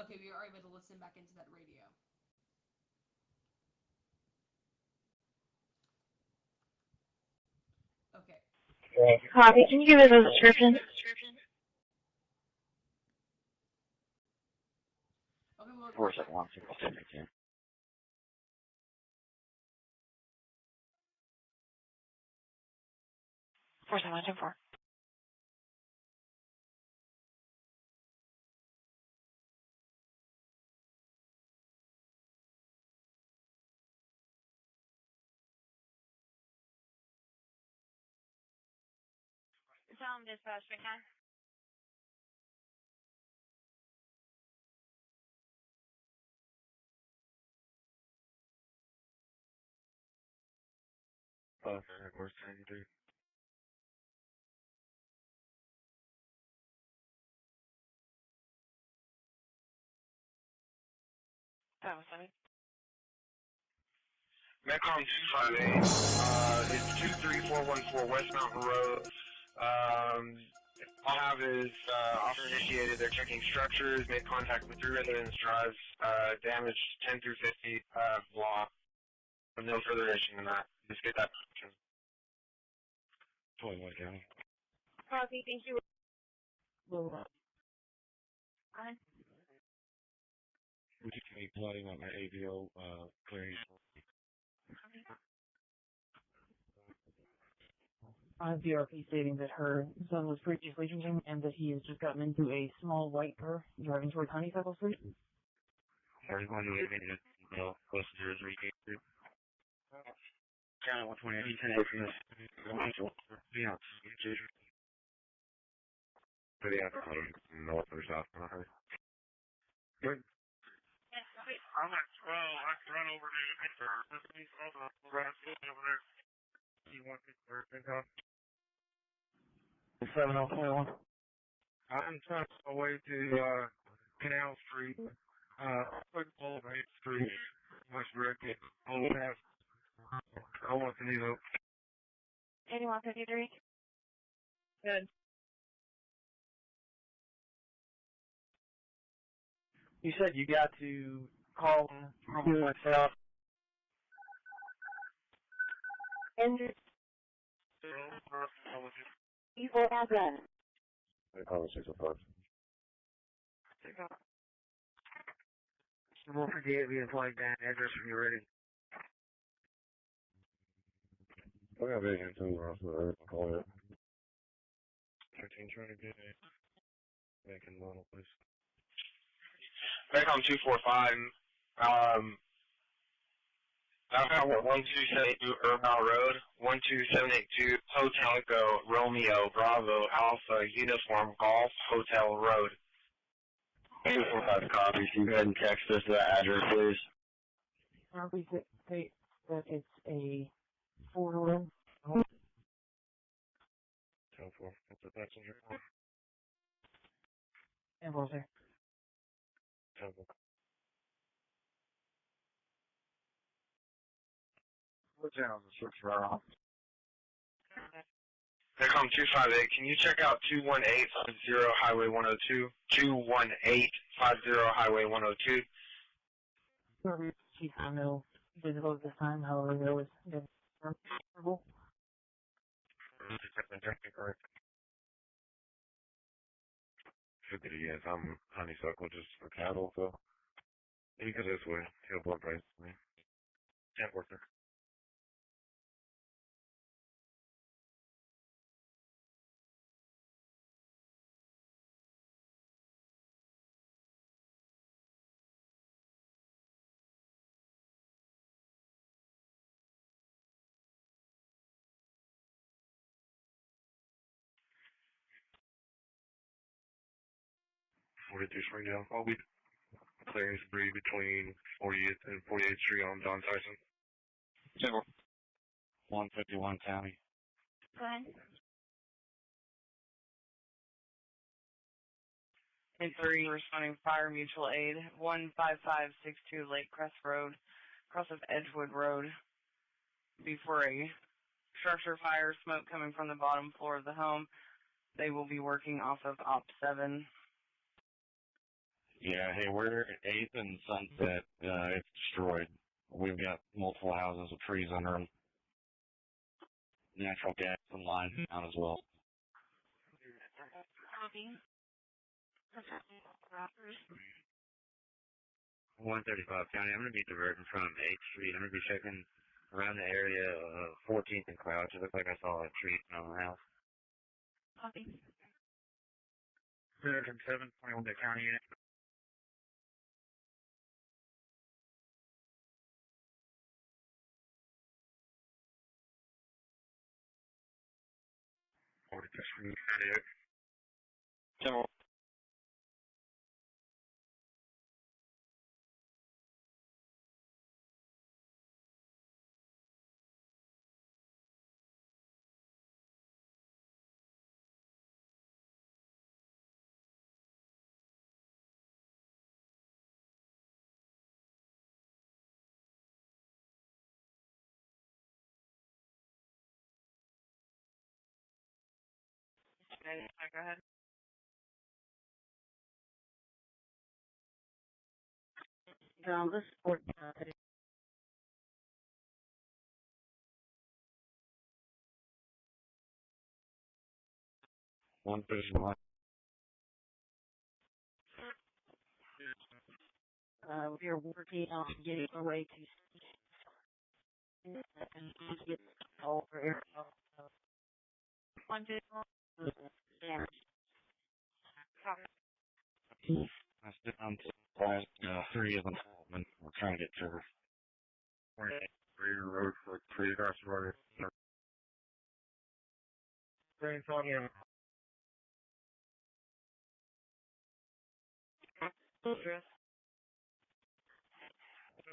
Okay, we are able to listen back into that radio. Okay. Copy. Can you give us a description? Okay, well, 471 again. 47124. Sound dispatch, McCann. Where's 93? That was funny. Metcom 258, it's 23414 West Mountain Road. All I have is officer initiated. They're checking structures, made contact with 3 residents, drives damaged 10 through 50 block. No further issue than that. Just get that position. 21 County. Copy. Thank you. Fine. Would you be plotting on my AVO clearing? DRP stating that her son was previously drinking and that he has just gotten into a small white car driving toward Honeysuckle Street. Are you going to get into passengers recaptured? Channel 120, I need 10 from this. Yeah. For the outside, north or south. Good. I'm at 12. I can run over to the over there. You want to go? 7021. I'm trying to go away to Canal Street, quick pull of 8th Street, West Rickett. I want to need a 8153. Good. You said you got to call from myself. Enter evil address. I call it 605. Don't forget me and flag that address when you're ready. I got vision too, bro, so I can call it. 13 trying to get it. Back in model, please. Back on 245, I've got 12782 Urbal Road, 12782 Hotel Echo Romeo Bravo Alpha Uniform Golf Hotel Road. 245 copies. You go ahead and text us that address, please. We could state that it's a four-door. 10-4. What's the passenger for? And we'll say 10-4. What channel is the switch right off? Back on 258, can you check out 21850 Highway 102? 21850 Highway 102. Chief, I know visible at this time, however, there was visible. Correct. Should be, yes, I'm honeysuckle just for cattle, so you go this way. He'll blood price me. Can't work there. Springdale. I'll be clearing spree between 40th and 48th Street on Don Tyson. 151 County. Go ahead. And 3, responding fire mutual aid, 15562 Lake Crest Road, cross of Edgewood Road. Before a structure fire, smoke coming from the bottom floor of the home. They will be working off of Op 7. Yeah, hey, we're at 8th and Sunset. It's destroyed. We've got multiple houses with trees under them. Natural gas and lines down as well. Copy. 135 County. I'm going to be diverting from 8th Street. I'm going to be checking around the area of 14th and Crouch. It looks like I saw a tree on the house. Copy. 107, 21 Day County unit. Go ahead. This sport, 151. we are working on getting a way to get all for air. 151. That's down to class 3 of them. We're trying to get to her. Rear road for 3 across the road. Thanks on you. Address.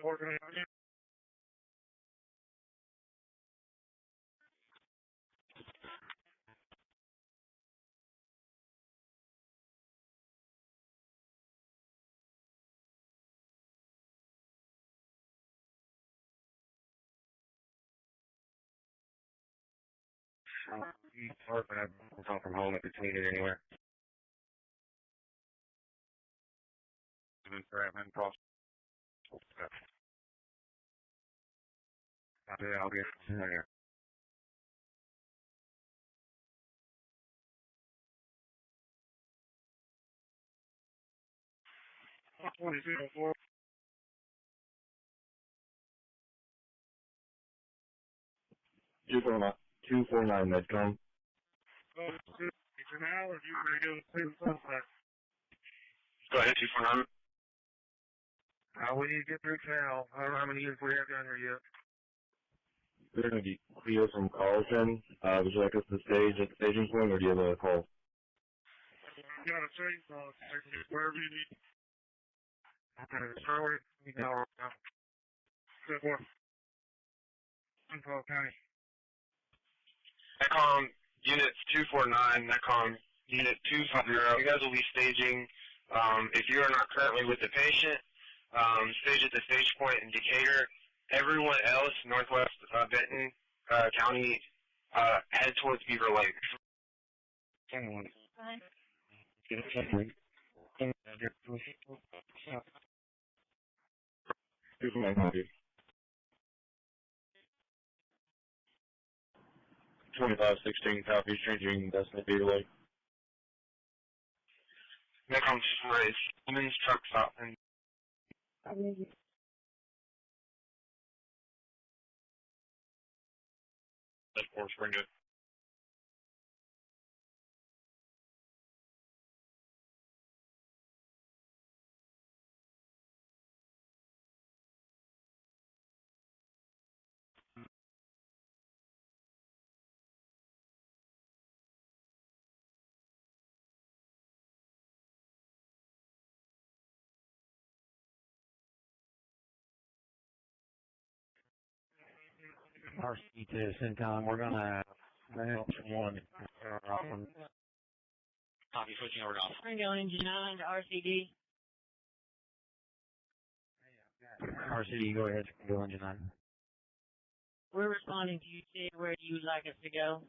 Working on you. We'll talk from home if it's needed anywhere. Cross. I'll get there. 2204. 249 Medcom. Oh, good. It's an hour. You radio to the suspect. Go ahead, 249. We need to get through town. I don't know how many units we have down here yet. They're going to be Cleo from Carlton. Would you like us to stage at the staging point, or do you have a call? You got a change on wherever you need. Okay, Charlotte, you know, good one. Info County. Necom Unit 249, Necom Unit 250. You guys will be staging. If you are not currently with the patient, stage at the stage point in Decatur. Everyone else, Northwest Benton County, head towards Beaver Lake. Anyone. Fine. Get a check. 2516 Southeast changing destination Beaver Lake. Necom 4 is Siemens truck stop and Fort Springfield. RC to CENTCOM, we're going to help one. Copy, switching over to Alpha. Springdale Engine 9 to RCD. RCD, go ahead. Go Engine 9. We're responding to you, Sid. Where do you like us to go?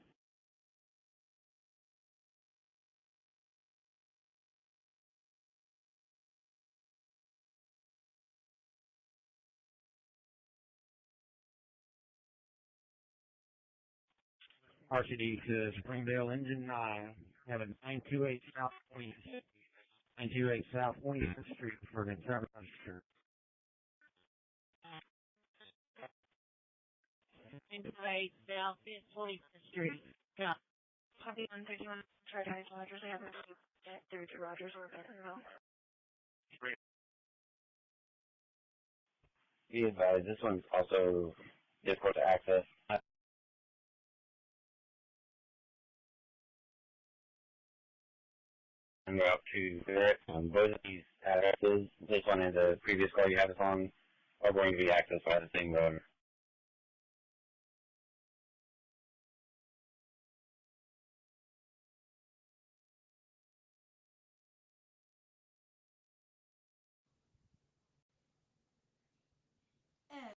RCD to Springdale Engine 9. Have a 928 South 20. 928 South 20th Street for the Travis Street. 928 South 20th Street. Yeah. Copy 131. Try to Rogers. I haven't get through to Rogers or better now. Be advised, this one's also difficult to access. And go out to both of these addresses, this one and the previous call you had us on, are going to be accessed by the same road.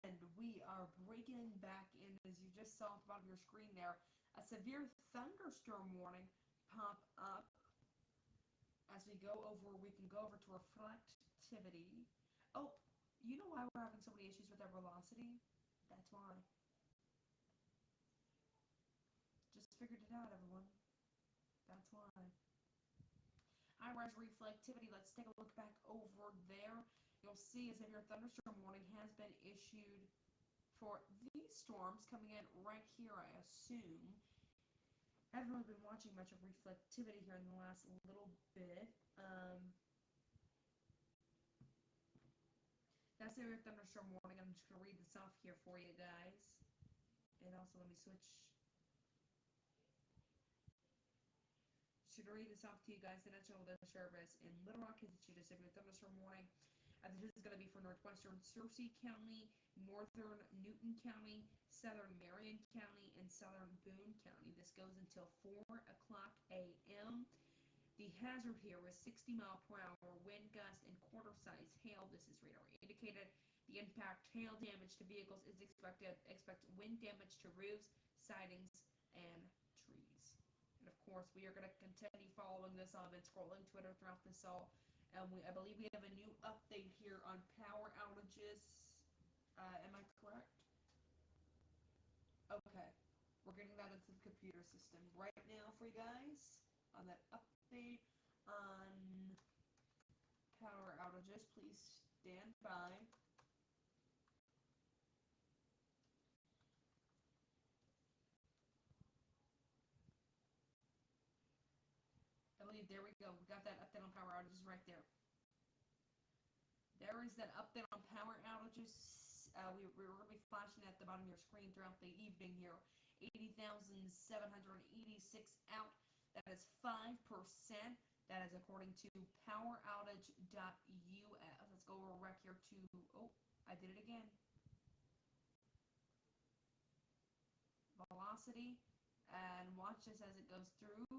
And we are breaking back in, as you just saw at the bottom of your screen there, a severe thunderstorm warning pop up. As we can go over to reflectivity. Oh, you know why we're having so many issues with our velocity? That's why. Just figured it out, everyone. That's why. High-rise reflectivity. Let's take a look back over there. You'll see a severe thunderstorm warning has been issued for these storms coming in right here, I assume. I haven't really been watching much of reflectivity here in the last little bit. That's the thunderstorm warning. I'm just going to read this off here for you guys. And also let me switch. Should read this off to you guys. The National Weather Service in Little Rock has issued a severe thunderstorm warning. This is going to be for northwestern Searcy County, northern Newton County, southern Marion County, and southern Boone County. This goes until 4 o'clock a.m. The hazard here is 60-mile-per-hour wind gust and quarter-size hail. This is radar indicated. The impact hail damage to vehicles is expected. Expect wind damage to roofs, sidings, and trees. And of course, we are going to continue following this. I've been scrolling Twitter throughout this all. I believe we have a new update here on power outages. Am I correct? Okay. We're getting that into the computer system right now for you guys on that update on power outages. Please stand by. there we go. We got that update on power outages right there. There is that update on power outages. We're going to be flashing at the bottom of your screen throughout the evening here. 80,786 out. That is 5%. That is according to poweroutage.us. Let's go over rec here to, oh, I did it again. Velocity, and watch this as it goes through.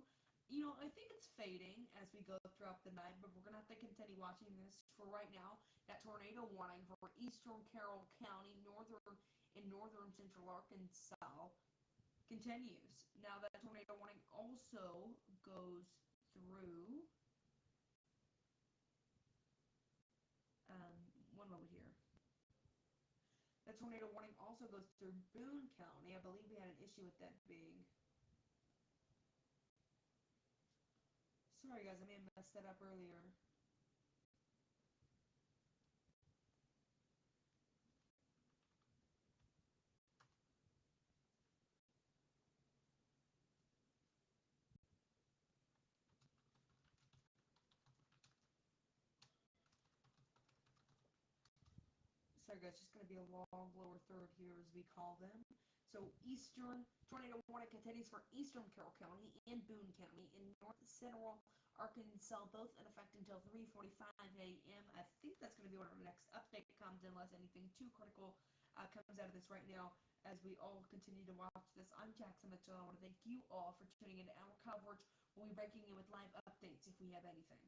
You know, I think it's fading as we go throughout the night, but we're going to have to continue watching this. For right now, that tornado warning for eastern Carroll County, northern central Arkansas continues. Now that tornado warning also goes through, one moment here. That tornado warning also goes through Boone County. I believe we had an issue with that being. Sorry guys, I may have messed that up earlier. Sorry guys, just going to be a long lower third here as we call them. So eastern tornado warning continues for eastern Carroll County and Boone County in north central Arkansas, both in effect until 3:45 a.m. I think that's going to be when our next update comes, unless anything too critical comes out of this right now. As we all continue to watch this, I'm Jackson Mitchell. I want to thank you all for tuning into our coverage. We'll be breaking in with live updates if we have anything.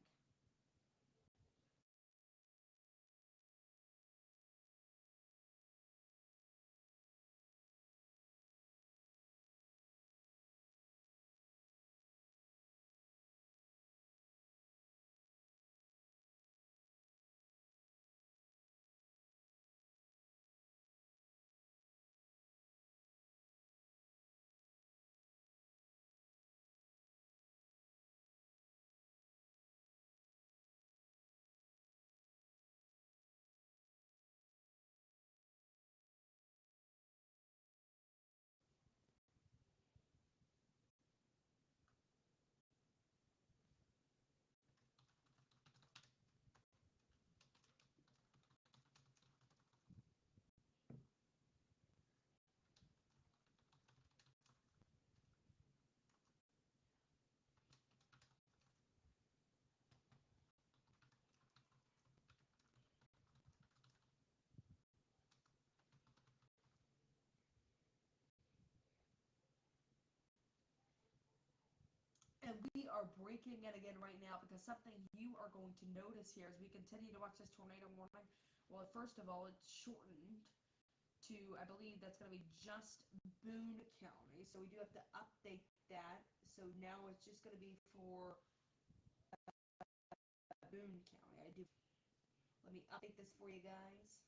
And we are breaking in again right now because something you are going to notice here as we continue to watch this tornado warning. Well, first of all, it's shortened to, I believe that's going to be just Boone County. So we do have to update that. So now it's just going to be for Boone County. Let me update this for you guys.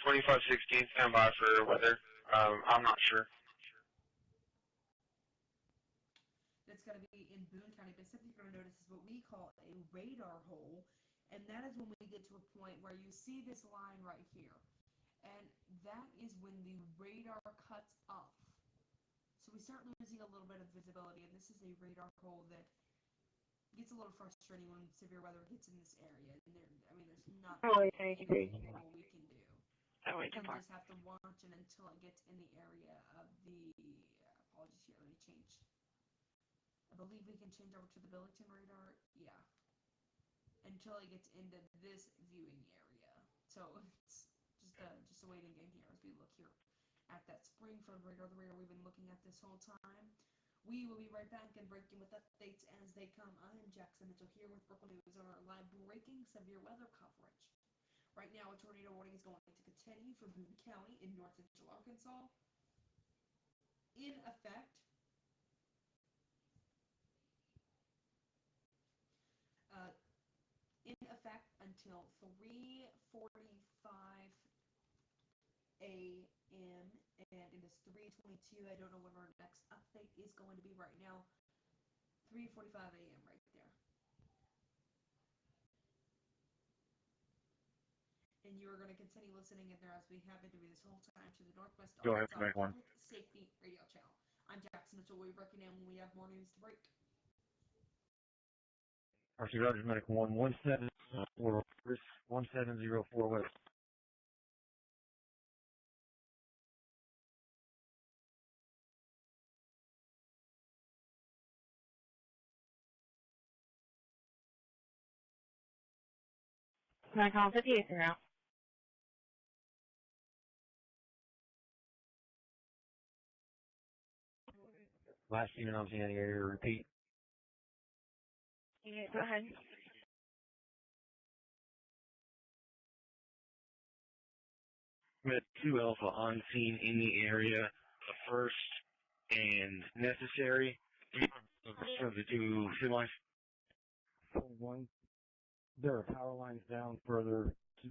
$25.16, stand by for weather. I'm not sure. That's going to be in Boone County, but something you're going to notice is what we call a radar hole, and that is when we get to a point where you see this line right here, and that is when the radar cuts off. So we start losing a little bit of visibility, and this is a radar hole that gets a little frustrating when severe weather hits in this area. And there's not anything more we can do. We just have to watch it until it gets in the area of the, apologies here, let me change. I believe we can change over to the Billington radar, yeah. Until it gets into this viewing area. So it's just a waiting game here as we look here at that Springfield radar, the radar we've been looking at this whole time. We will be right back and breaking with updates as they come. I am Jackson Mitchell here with Brooklyn News on our live breaking severe weather coverage. Right now, a tornado warning is going to continue for Boone County in north central Arkansas. In effect, until 3:45 a.m. and it is 3:22. I don't know when our next update is going to be right now. 3:45 a.m. right there. And you are going to continue listening in there as we have been doing this whole time to the Northwest Go ahead, Arkansas Connect One. Public Safety Radio Channel. I'm Jackson Mitchell. We'll be breaking down when we have more news to break. RC Rogers Medical 11704 1704 West. Can I call 58 now? Last unit I'm seeing in the area, repeat. Yeah, go ahead. Med 2 Alpha on scene in the area, first and necessary for the two semis. 1. There are power lines down further to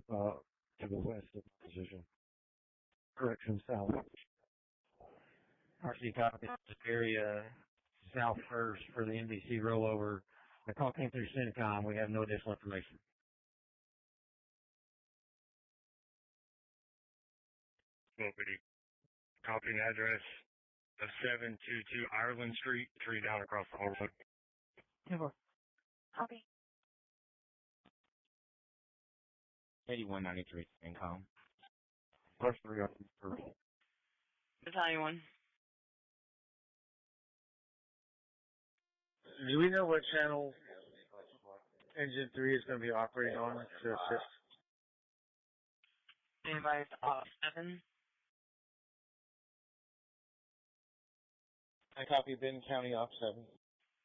the west of the position. Correction, south. RC copy. Area south first for the NBC rollover. The call came through CENTCOM. We have no additional information. Copy address of 722 Ireland Street, tree down across the whole road. Over. Copy. 8193 CENTCOM. Plus 3 up first. Battalion 1. Do we know what channel Engine 3 is going to be operating on to assist? Advised off 7. I copy Benton County Op 7.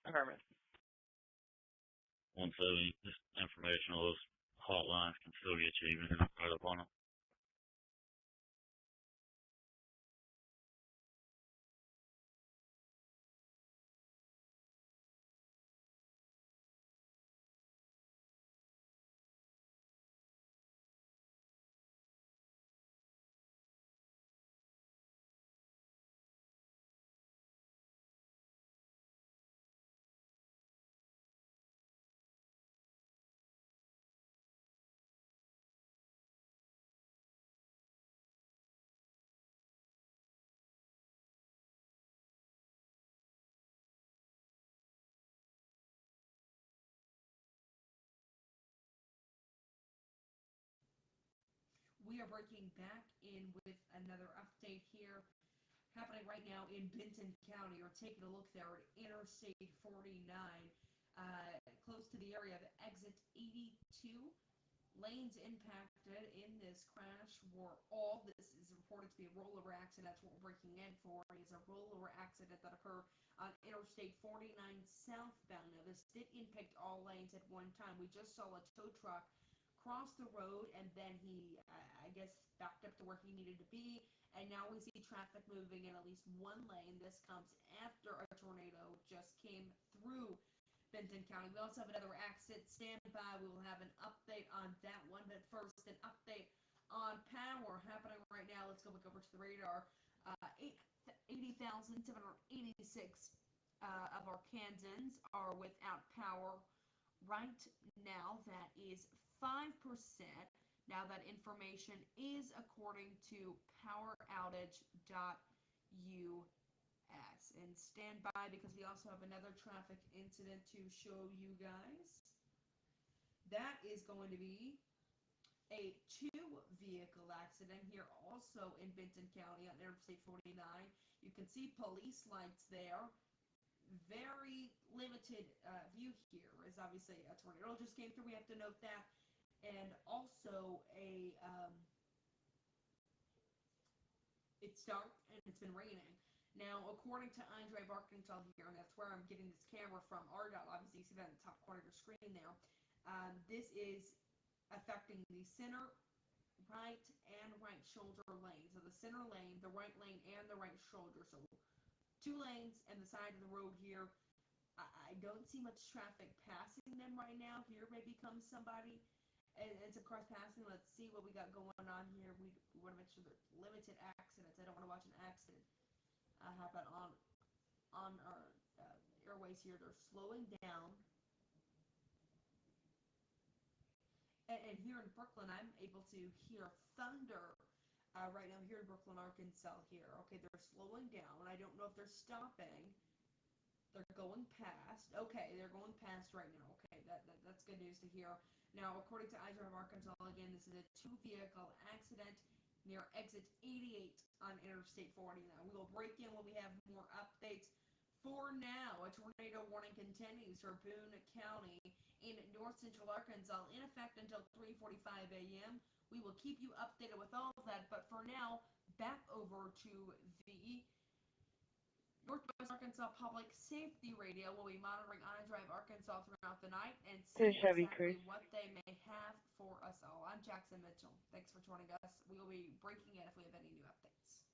Affirmative. 170, just informational, those hotlines can still get you even if you're not right up on them. We are breaking back in with another update here happening right now in Benton County. We're taking a look there at Interstate 49, close to the area of exit 82. Lanes impacted in this crash were all. This is reported to be a rollover accident. That's what we're breaking in for. Is a rollover accident that occurred on Interstate 49 southbound. Now, this did impact all lanes at one time. We just saw a tow truck cross the road, and then he, I guess, backed up to where he needed to be. And now we see traffic moving in at least one lane. This comes after a tornado just came through Benton County. We also have another accident. Stand by. We will have an update on that one. But first, an update on power happening right now. Let's go back over to the radar. 80,786 of our Kansans are without power right now. That is 5%. Now that information is according to poweroutage.us. And stand by because we also have another traffic incident to show you guys. That is going to be a 2-vehicle accident here also in Benton County on Interstate 49. You can see police lights there. Very limited view here, as obviously a tornado just came through. We have to note that. And also it's dark and it's been raining. Now, according to iDrive Arkansas here, and that's where I'm getting this camera from, RDOT, obviously you see that in the top corner of your screen there. This is affecting the center, right, and right shoulder lane. So the center lane, the right lane, and the right shoulder. So 2 lanes and the side of the road here. I don't see much traffic passing them right now. Here maybe comes somebody and some cars passing. Let's see what we got going on here. We want to make sure there's limited accidents. I don't want to watch an accident happen on our airways here. They're slowing down. And here in Brooklyn, I'm able to hear thunder right now here in Brooklyn, Arkansas. Here, okay, they're slowing down. I don't know if they're stopping. They're going past. Okay, they're going past right now. Okay, that's good news to hear. Now, according to iDrive Arkansas, again, this is a two-vehicle accident near exit 88 on Interstate 49. We will break in when we have more updates. For now, a tornado warning continues for Boone County in north central Arkansas in effect until 3:45 a.m. We will keep you updated with all of that, but for now, back over to the Northwest Arkansas Public Safety Radio. Will be monitoring iDrive Arkansas throughout the night and see exactly what they may have for us all. I'm Jackson Mitchell. Thanks for joining us. We will be breaking in if we have any new updates.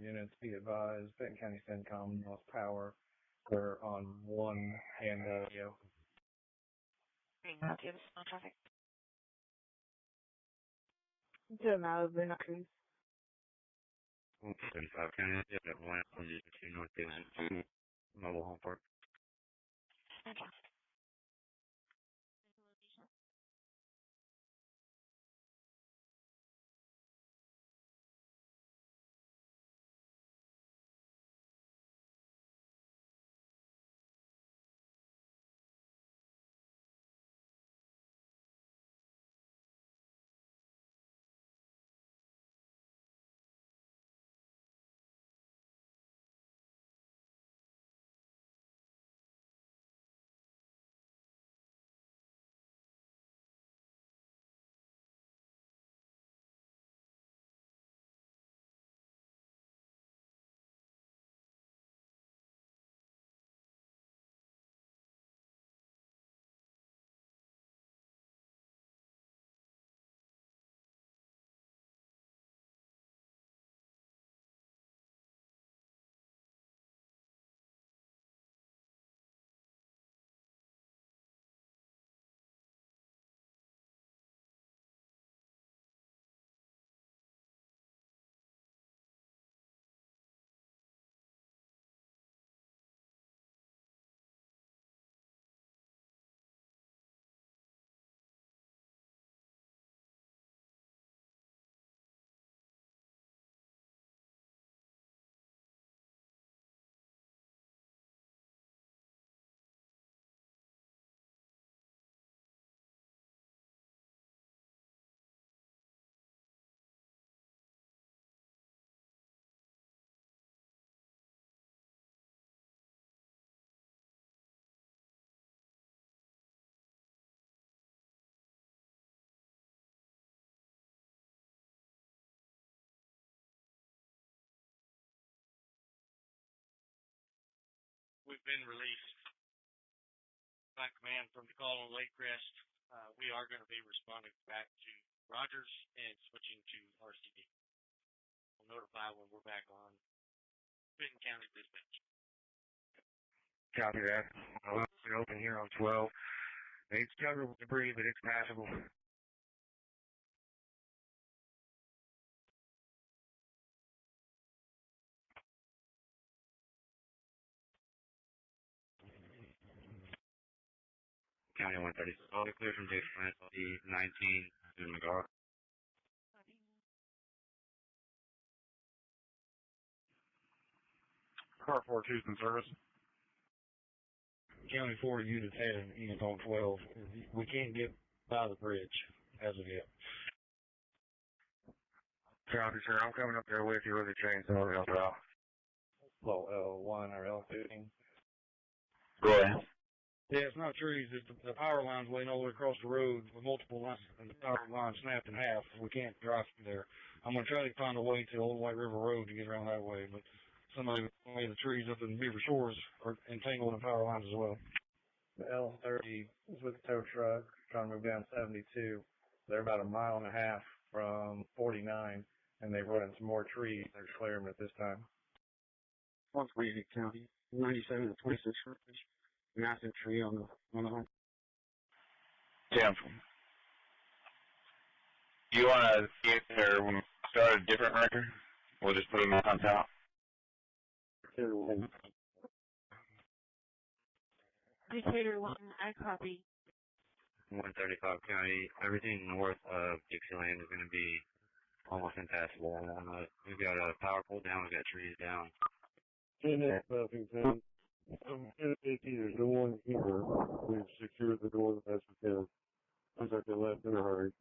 Units, be advised, Benton County CENTCOM lost power. They're on one hand radio. On traffic. To Malibu, Cruz. 35 County, Atlanta, to North Davidson, Mobile Home Park. We've been released by command from the call on Lake Crest. We are going to be responding back to Rogers and switching to RCD. We'll notify when we're back on Benton County Dispatch. Copy that. We're open here on 12. It's covered with debris, but it's passable. County 130. All clear from Dave Plant, the 19 in McGraw. Car 42's in service. County 4 unit had units on 12. We can't get by the bridge as of yet. Copy, sir. I'm coming up there with you with a chainsaw to help out. Low L1 or L15. Go ahead. Yeah, it's not trees. It's the power line's laying all the way across the road with multiple lines, and the power line snapped in half. We can't drive through there. I'm going to try to find a way to Old White River Road to get around that way, but somebody way the trees up in Beaver Shores are entangled in power lines as well. The L30 is with the tow truck trying to move down 72. They're about a mile and a half from 49, and they've run into some more trees. They're clearing them at this time. 148 County, 97 to 26 frontage. Massive tree on the home. Tim, you want to see if they're start a different record? We'll just put them on top. Decatur 1, I copy. 135 County, everything north of Dixieland is going to be almost impassable. We've got a power pole down, we've got trees down. Phoenix, Buffington. There's no one here. We've secured the door the best we can. Looks like they left in a hurry.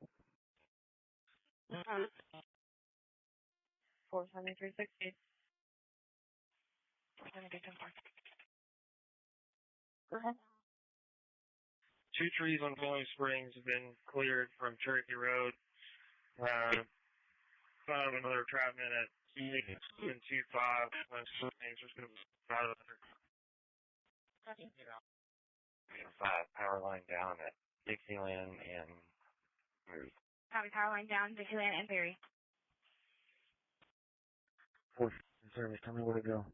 47368. Go ahead. 2 trees on Flowing Springs have been cleared from Cherokee Road. Found another entrapment at 225 West Springs. There's going to be 5 power line down at Dixieland and Perry. Copy, power line down, Dixieland and Perry. Force service, tell me where to go.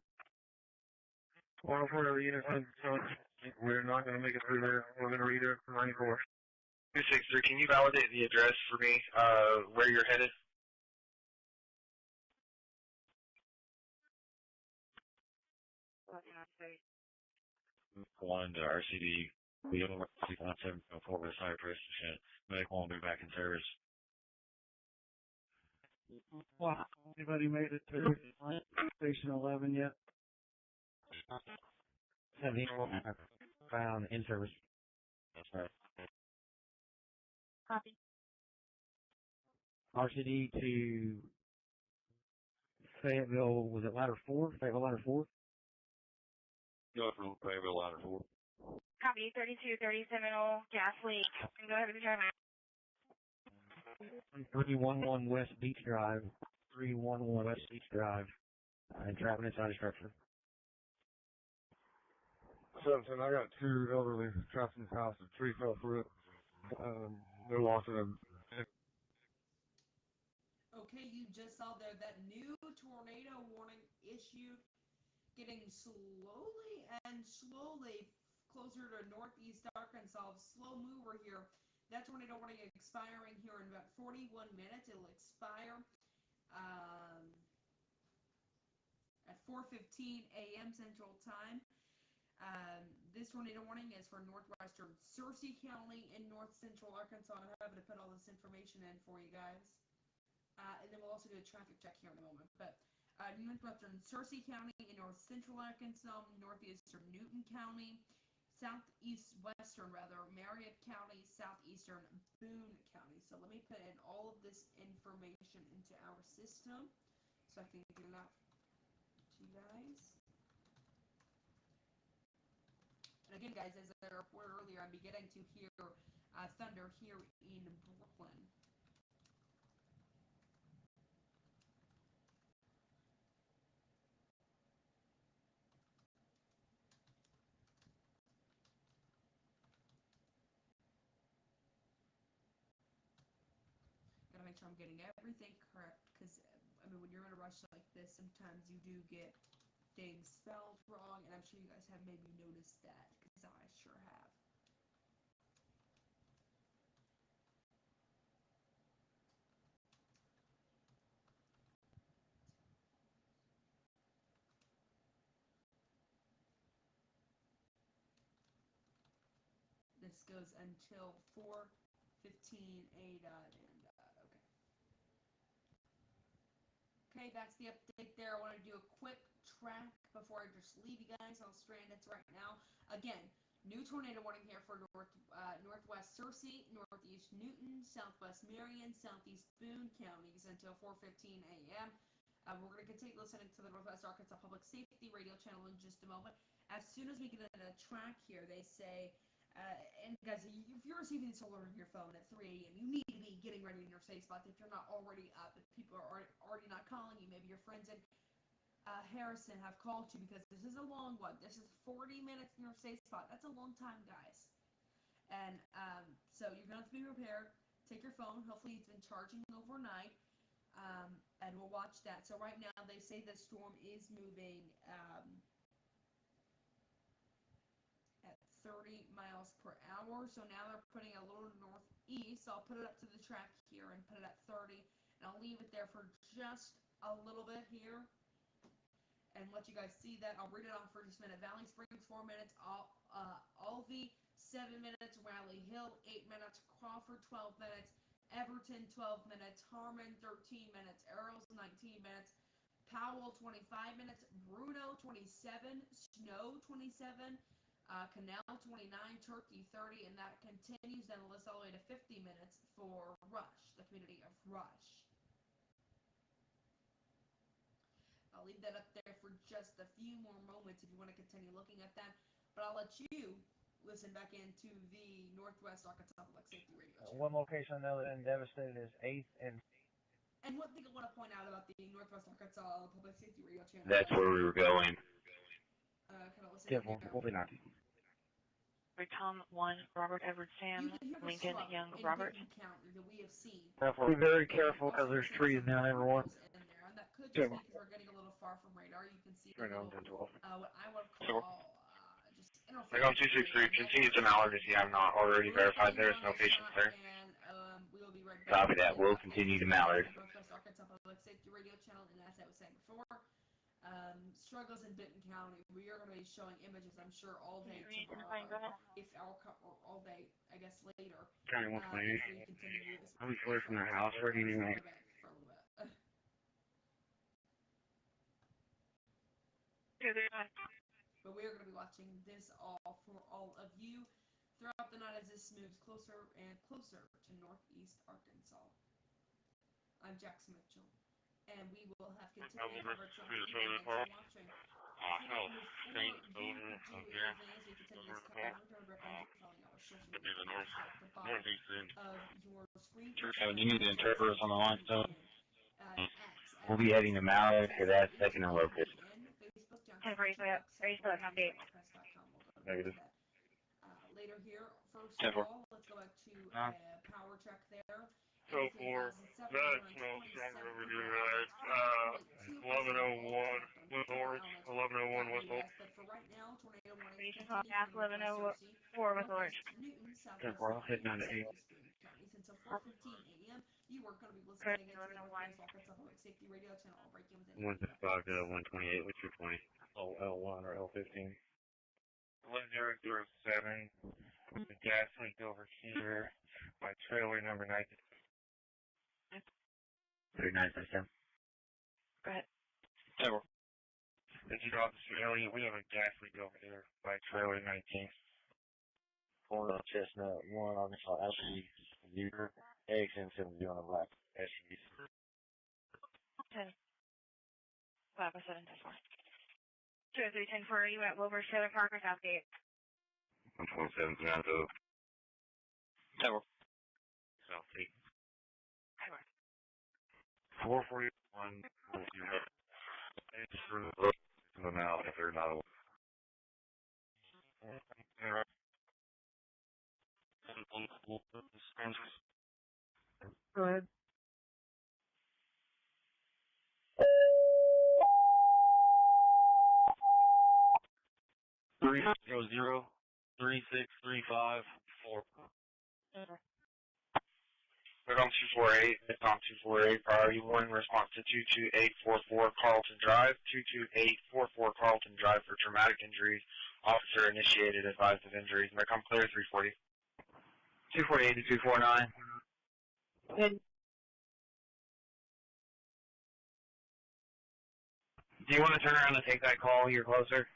104 unit, we're not going to make it through there. We're going to read it for 94. 263, can you validate the address for me, where you're headed? One to RCD, we have 1704 West Cypress, medical will be back in service. Wow. Anybody made it to Station 11 yet? 74 found in service. That's right. Copy. RCD to Fayetteville, was it ladder 4? Fayetteville ladder 4? Go from Fayetteville ladder 4. Copy, 3230 Seminole, gas leak. Go ahead with the driver. 311 West Beach Drive. 311 West Beach Drive. Entrapment inside the structure. Simpson, I got 2 elderly trapped in this house. A tree fell through it. They're lost in a... Okay, you just saw there that new tornado warning issued, getting slowly closer to northeast Arkansas. Slow mover here. That tornado warning expiring here in about 41 minutes. It'll expire at 4:15 a.m. Central Time. This tornado warning is for northwestern Searcy County in north central Arkansas. I'm happy to put all this information in for you guys. And then we'll also do a traffic check here in a moment. But northwestern Searcy County in north central Arkansas, northeastern Newton County, southeastwestern Marion County, southeastern Boone County. So let me put in all of this information into our system so I can get it out to you guys. And again, guys, as I reported earlier, I'm beginning to hear thunder here in Brooklyn. Gotta make sure I'm getting everything correct, because I mean, when you're in a rush like this, sometimes you do get things spelled wrong, and I'm sure you guys have maybe noticed that, because I sure have. This goes until 4:15 a.m. Okay. Okay, that's the update there. I want to do a quick track before I just leave you guys on stranded right now. Again, new tornado warning here for northwest Searcy, northeast Newton, southwest Marion, southeast Boone counties until 4:15 a.m. We're going to continue listening to the Northwest Arkansas Public Safety radio channel in just a moment. As soon as we get in a track here, they say, and guys, if you're receiving this alert on your phone at 3 a.m., you need to be getting ready in your safe spot. If you're not already up, if people are already not calling you, maybe your friends in Harrison have called you, because this is a long one. This is 40 minutes in your safe spot. That's a long time, guys. And so you're going to have to be prepared. Take your phone. Hopefully it's been charging overnight. And we'll watch that. So right now they say the storm is moving at 30 miles per hour. So now they're putting a little northeast. So I'll put it up to the track here and put it at 30. And I'll leave it there for just a little bit here. and let you guys see that. I'll read it off for just a minute. Valley Springs 4 minutes, Alvey 7 minutes, Rally Hill 8 minutes, Crawford 12 minutes, Everton 12 minutes, Harmon 13 minutes, Arrows 19 minutes, Powell 25 minutes, Bruno 27, Snow 27, Canal 29, Turkey 30, and that continues down the list all the way to 50 minutes for Rush, the community of Rush. I'll leave that up there for just a few more moments if you want to continue looking at that, but I'll let you listen back into the Northwest Arkansas Public Safety Radio channel. One location I know that been devastated is 8th And one thing I want to point out about the Northwest Arkansas Public Safety Radio channel. That's where we were going. Kind of listen We'll be not. Tom 1, Robert Edward Sam, Lincoln Young Robert. That we have seen. Be very careful because there's trees down everyone. In there, and that could just be because we're getting a little far from radar. You can see Right a on little, 10-12. what I would call just interference. Recon 263, continue to Mallard if you have not already verified there is no patients there. And we will be right back. Copy that. We'll continue to Mallard. Northwest Arkansas Public Safety Radio channel, and as I was saying before, struggles in Benton County. We are going to be showing images, I'm sure, all day tomorrow. If or all day, I guess later. County 128. So you continue this. I'm away from their house. Where do you need me? For a little bit. But we are going to be watching this all for all of you throughout the night as this moves closer and closer to Northeast Arkansas. I'm Jax Mitchell, and we will have continued coverage of the evening. Thanks for watching. You need the interpreters on the line still? We'll be heading to Mallard for that second and locus. Negative. Later here, first of all, let's go back to power check there. So for that snow stronger over here, guys, 1101 with Orange, 1101 with Orange. But for right now, tornado warning. You can call past 1104 with Orange. We're heading on to 8. Until 4:15 a.m., you are going to be listening to the Northwest Arkansas Public Safety Radio channel. I'll break you within 155 to 128, what's your 20? Oh, L1 or L15. 1007, the gas leak over here by trailer number 90. 39%. Go ahead. This is Officer Elliott. We have a gas leak over there by trailer 19. Pulling up Chestnut 1, Arkansas, Ashley 0, AXN 70 on a black SUV. 10. 507 to 4. 20310 for you at Wilbur Taylor Park or Southgate. 127 Fernando. Tower. Southgate. Highway. 441, you have it's for the road to them out if they're not aware. Go ahead. Three 3635 4. Recon 248, Recon 248, priority 1, response to 22844 Carlton Drive, 22844 Carlton Drive for traumatic injuries. Officer initiated, advised of injuries. Recon clear 340. 248 to 249. Good. Do you want to turn around and take that call? You're closer.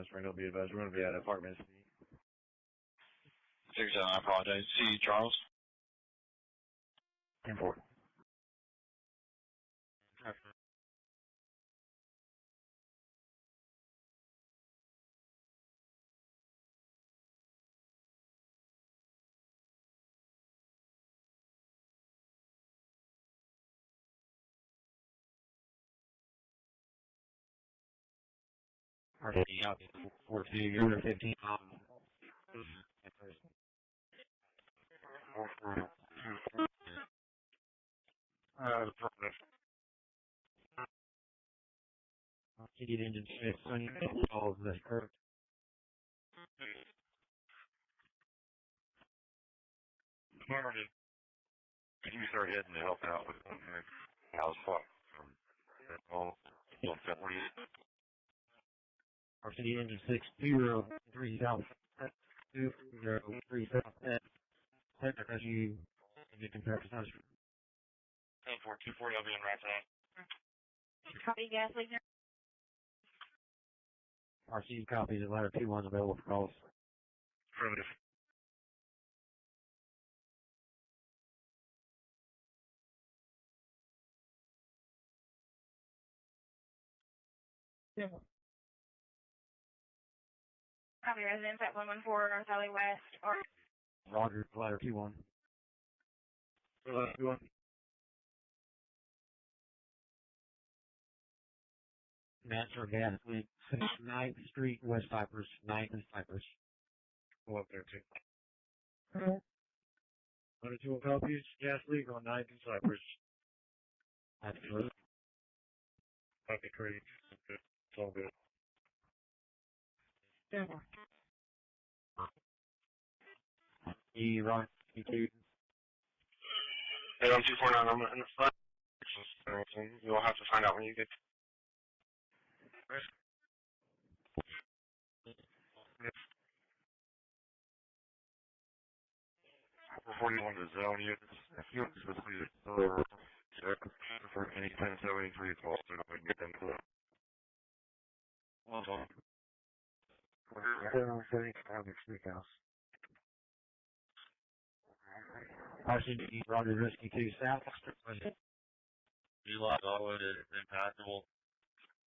Spring will be advised. We're going to be at apartment C. 67, I apologize. See Charles. 10-4. Out 14, you're 15. Affirmative. Immediate engine 6 on your all of this correct. Affirmative. Can you start heading to help out with house fuck from all on 40? RCD engine 6, 03 south, 203 south, as you get compared to South Street. 14240, I'll be in right side. Copy, gas leak there. RCD copies of ladder 2-1 available for calls. Affirmative. Yeah. Copy, residents at 114 North Alley West, or Roger, ladder 2-1. Ladder 2-1. Natural gas leak, 9th Street, West Cypress, 9th and Cypress. Go up there too. Okay. Ladder 2-1 copies, gas leak on 9th and Cypress. Absolutely. Copy, Craig. It's all good. Yeah. E, Ron, E2. Hey, on 249, I'm in the front. You'll have to find out when you get. 41 to zone units. If you specifically check for any 1073 calls, so I can get them to it. Well done. 75 Steakhouse. RCD, Roger, Risky 2 south. July Dogwood is impassable.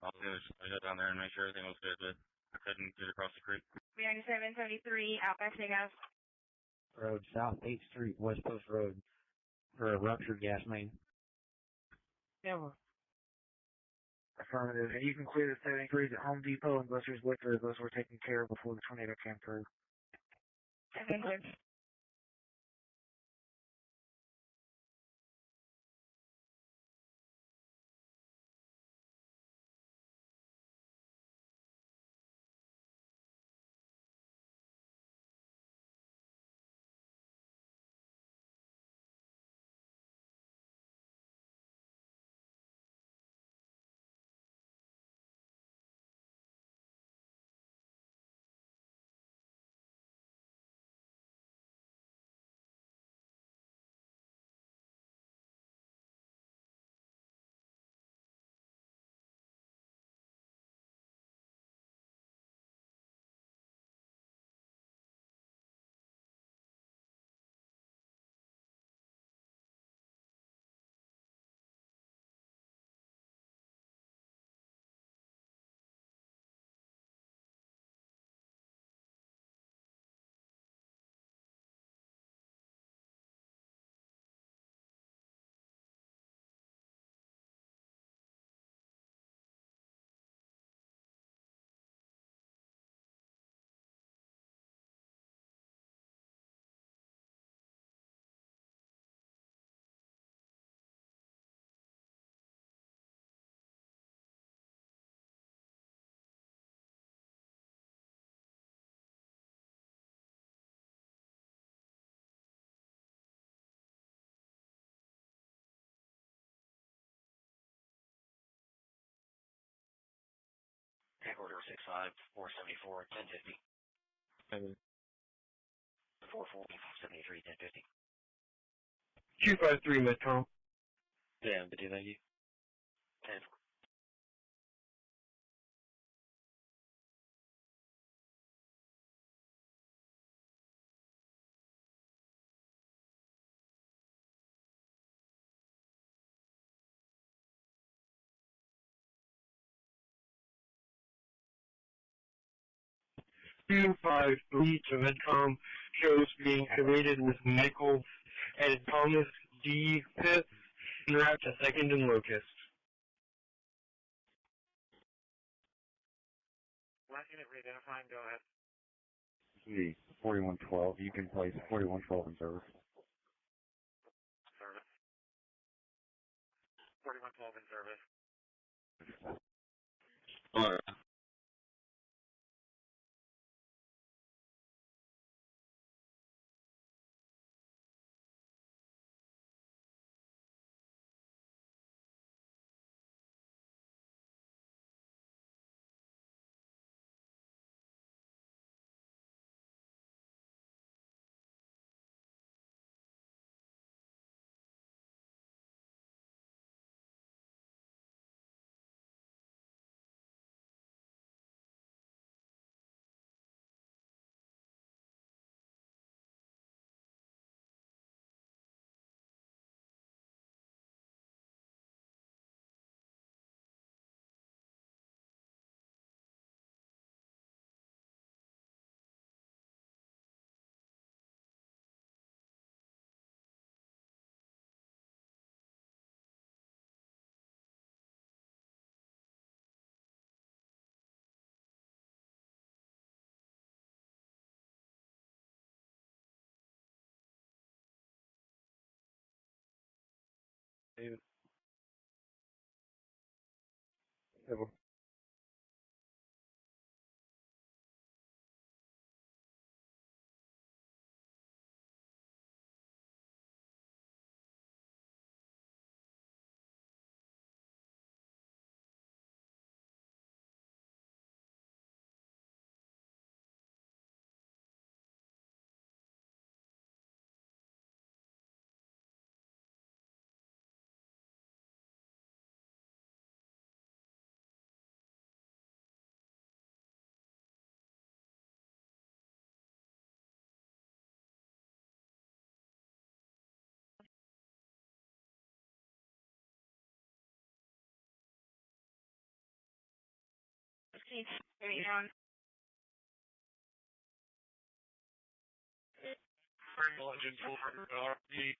I go down there and make sure everything was good, but I couldn't get across the creek. 39773, Outback Steakhouse. Road, South 8th Street, West Post Road, for a ruptured gas main. Yeah. Affirmative. And you can clear the 73s at Home Depot and Buster's Liquor. Those were taken care of before the tornado came through. Okay, clear. Tank order 65, 474, 1050. 440, 73, 1050. 253 Midcom. Yeah, but thank you. 10. Two five three to Midcom shows being evaded with Michael and Thomas D. Pitt en route to Second and Locust. Last unit re-identifying, go ahead. The 4112, you can place 4112 in service. service. Alright. David. Ever. On. Engine 4, RP.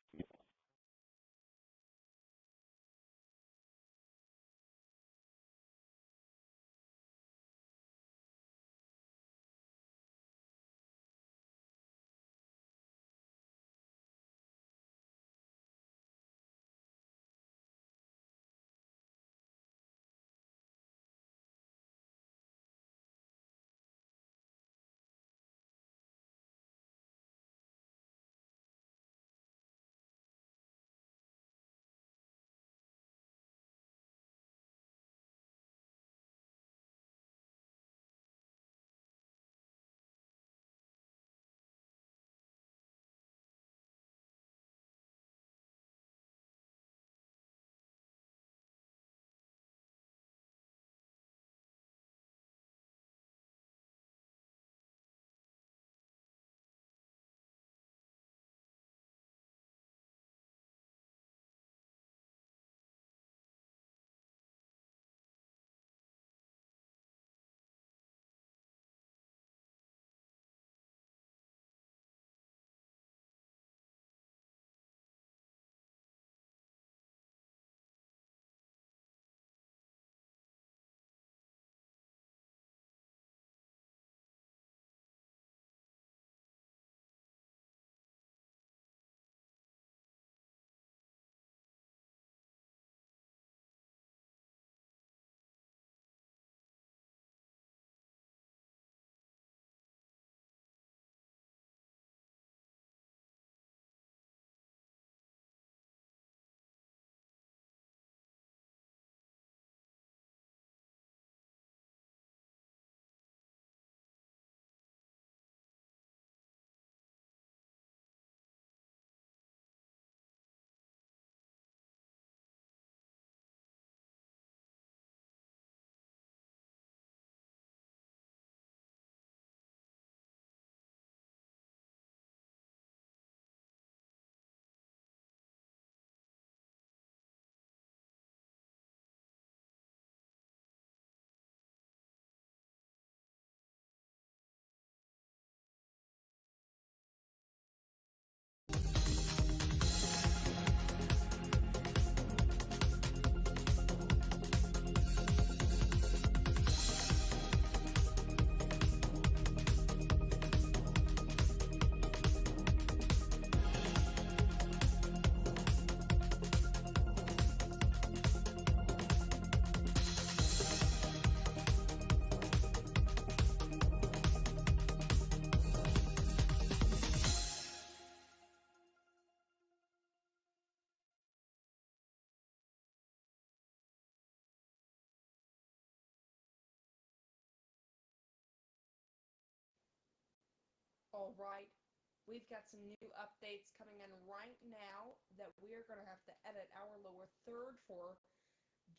All right, we've got some new updates coming in right now that we're going to have to edit our lower third for.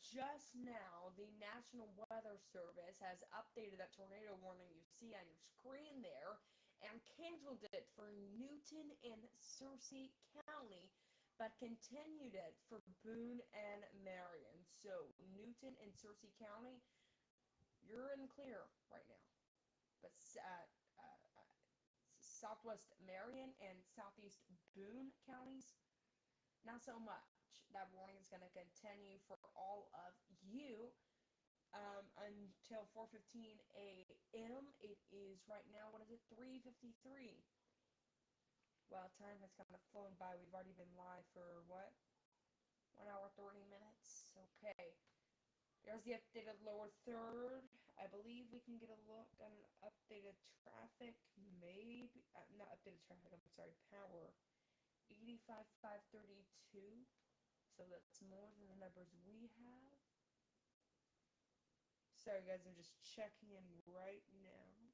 Just now, the National Weather Service has updated that tornado warning you see on your screen there and canceled it for Newton and Searcy County, but continued it for Boone and Marion. So, Newton and Searcy County, you're in the clear right now. But Southwest Marion and Southeast Boone counties, not so much. That warning is going to continue for all of you until 4:15 a.m. It is right now, what is it, 3:53. Well, time has kind of flown by. We've already been live for, what, 1 hour, 30 minutes? Okay. There's the updated lower third. I believe we can get a look on updated traffic. Maybe, not updated traffic, I'm sorry, power. 85,532. So that's more than the numbers we have. Sorry guys, I'm just checking in right now.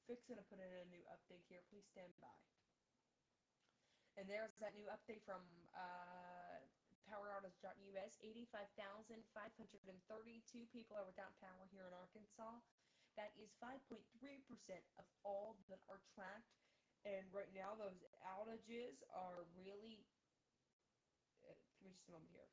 Fixing to put in a new update here. Please stand by. And there's that new update from PowerOutage.us. 85,532 people are without power here in Arkansas. That is 5.3% of all that are tracked. And right now, those outages are really... give me just a moment here.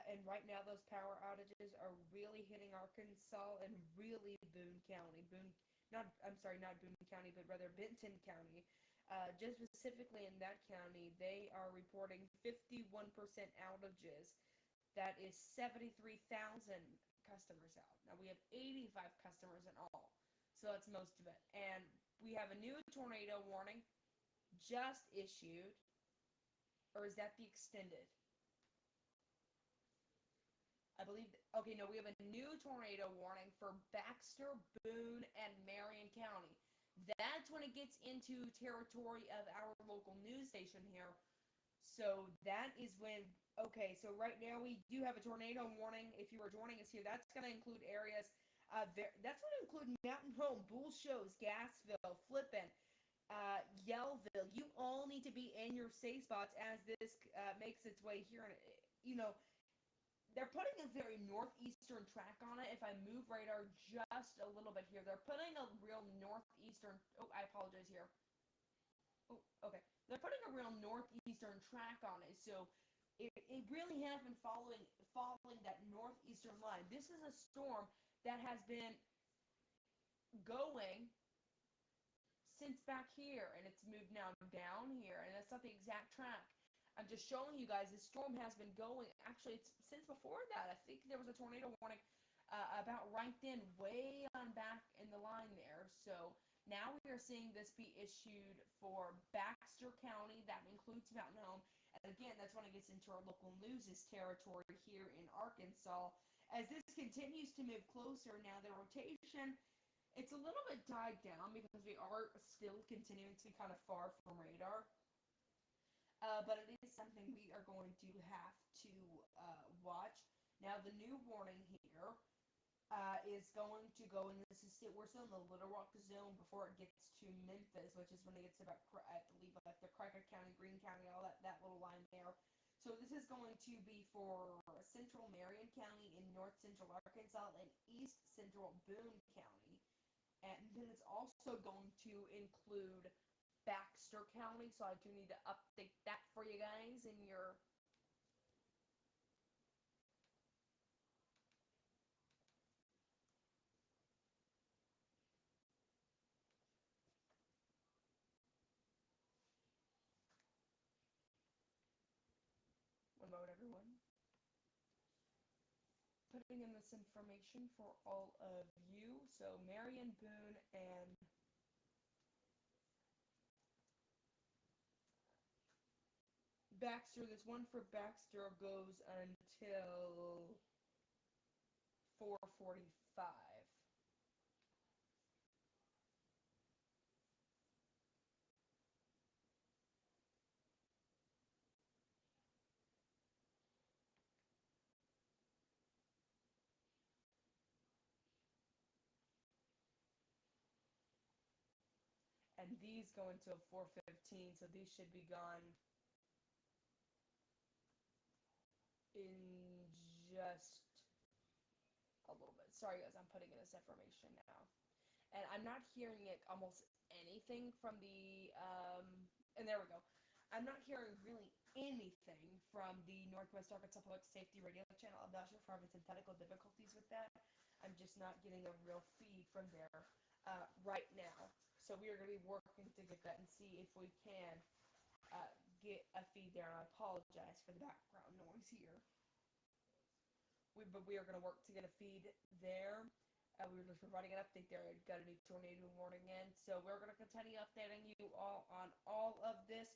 And right now, those power outages are really hitting Arkansas and really Boone County. Not Boone County, but rather Benton County. Just specifically in that county, they are reporting 51% outages. That is 73,000 customers out. Now, we have 85 customers in all, so that's most of it. And we have a new tornado warning just issued, or is that the extended? I believe, okay, no, we have a new tornado warning for Baxter, Boone, and Marion County. That's when it gets into territory of our local news station here. So that is when, okay, so right now we do have a tornado warning. If you are joining us here, that's going to include areas, that's going to include Mountain Home, Bull Shows, Gassville, Flippin, Yellville. You all need to be in your safe spots as this makes its way here. And, you know, they're putting a very northeastern track on it. If I move radar just a little bit here, they're putting a real northeastern, oh, I apologize here. Oh, okay. They're putting a real northeastern track on it, so it really has been following that northeastern line. This is a storm that has been going since back here, and it's moved now down here, and that's not the exact track. I'm just showing you guys this storm has been going, actually, it's since before that. I think there was a tornado warning about right then, way on back in the line there. So now we are seeing this be issued for Baxter County. That includes Mountain Home. And again, that's when it gets into our local news' territory here in Arkansas. As this continues to move closer, now the rotation, it's a little bit died down because we are still continuing to be kind of far from radar. But it is something we are going to have to watch. Now, the new warning here is going to go, and this is we're still in the Little Rock zone before it gets to Memphis, which is when it gets about, I believe, like the Crockett County, Greene County, all that little line there. So this is going to be for central Marion County in north central Arkansas and east central Boone County. And then it's also going to include Baxter County, so I do need to update that for you guys in your one moment, everyone. Putting in this information for all of you. So Marion, Boone, and Baxter, this one for Baxter goes until 4:45. and these go into a 415, so these should be gone in just a little bit. Sorry guys, I'm putting in this information now. And I'm not hearing it almost anything from the, and there we go. I'm not hearing really anything from the Northwest Arkansas Public Safety radio channel. I'm not sure if we're having some technical difficulties with that. I'm just not getting a real feed from there right now. So we are going to be working to get that and see if we can get a feed there. And I apologize for the background noise here. But we are going to work to get a feed there. We were just providing an update there. It got a new tornado warning in. So we're going to continue updating you all on all of this.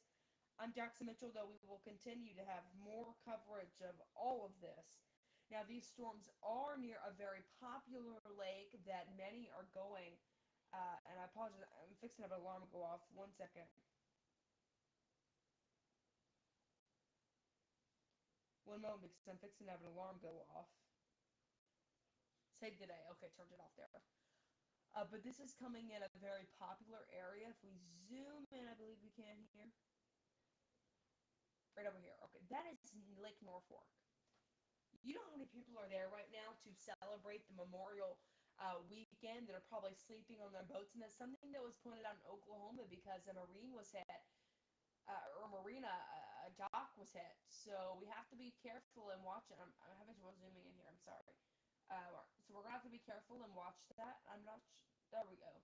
I'm Jackson Mitchell, though we will continue to have more coverage of all of this. Now, these storms are near a very popular lake that many are going, and I apologize, I'm fixing to have an alarm go off. 1 second. 1 moment, because I'm fixing to have an alarm go off. Save the day. Okay, turned it off there. But this is coming in a very popular area. If we zoom in, I believe we can here. Right over here. Okay, that is Lake Norfolk. You know how many people are there right now to celebrate the Memorial weekend that are probably sleeping on their boats? And that's something that was pointed out in Oklahoma because a marine was hit, or a dock was hit. So we have to be careful and watch it. I'm having trouble zooming in here. I'm sorry. So we're going to have to be careful and watch that. There we go.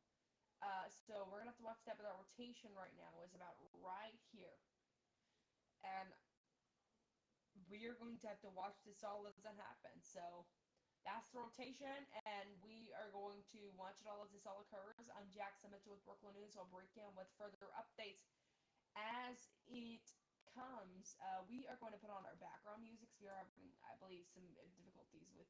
So we're going to have to watch that, but our rotation right now is about right here. And we are going to have to watch this all as it happens. So that's the rotation, and we are going to watch it all as this all occurs. I'm Jackson Mitchell with Brooklyn News. I'll break in with further updates as it comes. We are going to put on our background music. So we are having, I believe, some difficulties with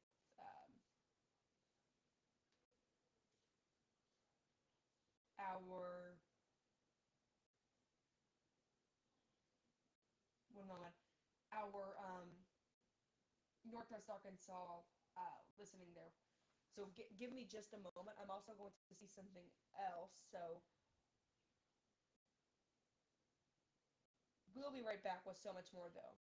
our 1 moment. Our Northwest Arkansas listening there. So give me just a moment. I'm also going to see something else. So we'll be right back with so much more though.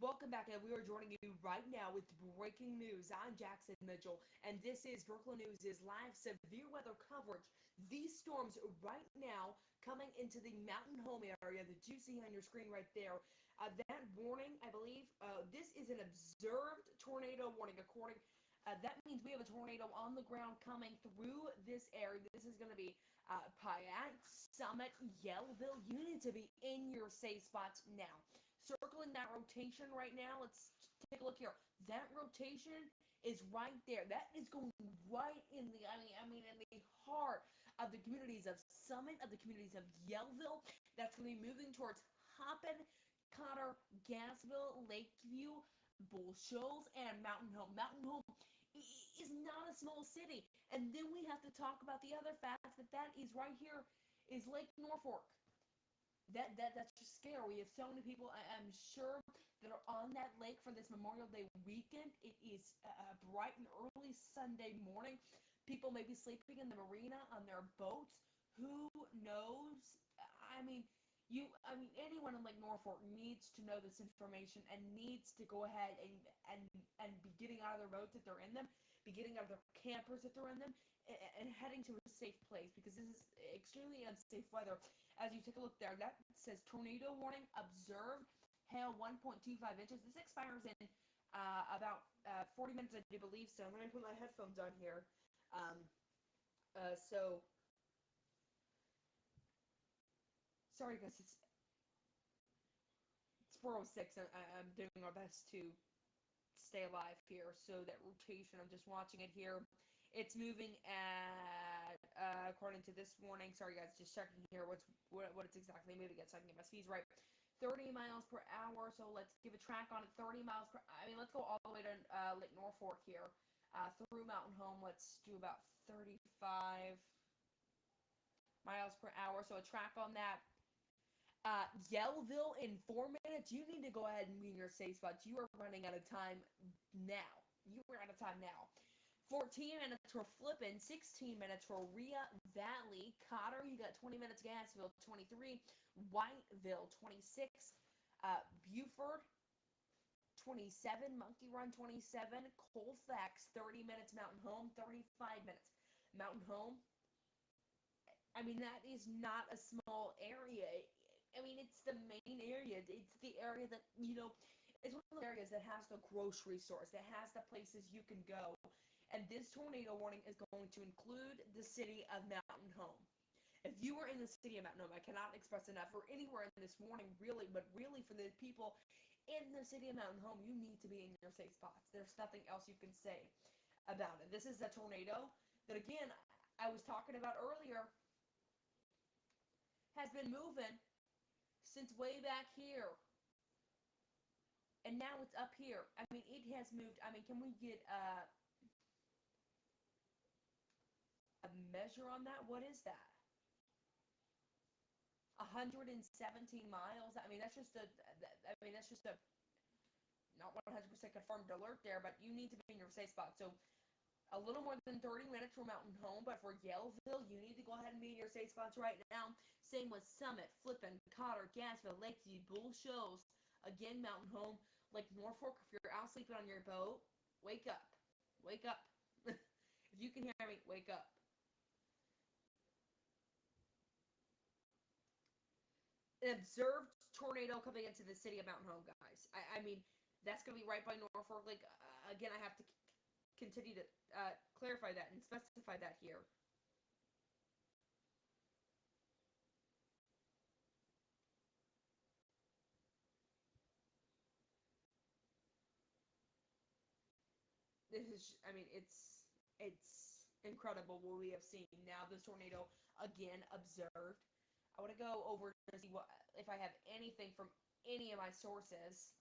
Welcome back, and we are joining you right now with breaking news. I'm Jackson Mitchell, and this is Brooklyn News' live severe weather coverage. These storms right now coming into the Mountain Home area that you see on your screen right there. That warning, I believe, this is an observed tornado warning. According, that means we have a tornado on the ground coming through this area. This is going to be Piatt, Summit, Yellville. You need to be in your safe spots now. Circling that rotation right now, let's take a look here. That rotation is right there. That is going right in the, in the heart of the communities of Summit, of the communities of Yellville. That's going to be moving towards Hoppin, Cotter, Gassville, Lakeview, Bull Shoals, and Mountain Home. Mountain Home is not a small city. And then we have to talk about the other fact that is right here is Lake Norfolk. That's just scary. We have so many people, I'm sure, that are on that lake for this Memorial Day weekend. It is bright and early Sunday morning. People may be sleeping in the marina on their boats. Who knows? Anyone in Lake Norfolk needs to know this information and needs to go ahead and be getting out of their boats if they're in them, be getting out of their campers if they're in them, and heading to a safe place, because this is extremely unsafe weather. As you take a look there, that says tornado warning observed, hail 1.25 inches. This expires in about 40 minutes, I do believe. So I'm going to put my headphones on here. Sorry guys, it's 4:06. I'm doing our best to stay alive here. So that rotation, I'm just watching it here. It's moving at, according to this warning, sorry guys, just checking here what it's exactly moving at so I can get my speeds right. 30 miles per hour, so let's give a track on it. 30 miles per, let's go all the way to Lake Norfolk here. Through Mountain Home, let's do about 35 miles per hour, so a track on that. Yellville in 4 minutes. You need to go ahead and be in your safe spots. You are running out of time now. You are out of time now. 14 minutes for Flippin, 16 minutes for Rhea Valley. Cotter, you got 20 minutes. Gassville, 23. Whiteville, 26. Buford, 27. Monkey Run, 27. Colfax, 30 minutes. Mountain Home, 35 minutes. Mountain Home, that is not a small area. It's the main area. It's the area that, it's one of the areas that has the grocery stores, that has the places you can go. And this tornado warning is going to include the city of Mountain Home. If you are in the city of Mountain Home, I cannot express enough, or anywhere in this warning, really, but really for the people in the city of Mountain Home, you need to be in your safe spots. There's nothing else you can say about it. This is a tornado that, again, I was talking about earlier, has been moving since way back here. And now it's up here. It has moved. Can we get a measure on that? What is that? 117 miles. That's just a not 100% confirmed alert there, but you need to be in your safe spot. So a little more than 30 minutes for Mountain Home, but for Yellville, you need to go ahead and be in your safe spots right now. Same with Summit, Flippin, Cotter, Gassville, Lakeview, Bull Shoals. Again, Mountain Home, Lake Norfolk. If you're out sleeping on your boat, wake up. Wake up. If you can hear me, wake up. An observed tornado coming into the city of Mountain Home, guys. I mean, that's going to be right by Norfolk Lake. Again, I have to continue to clarify that and specify that here. This is, I mean, it's incredible what we have seen. Now this tornado, again, observed. I want to go over to see what if I have anything from any of my sources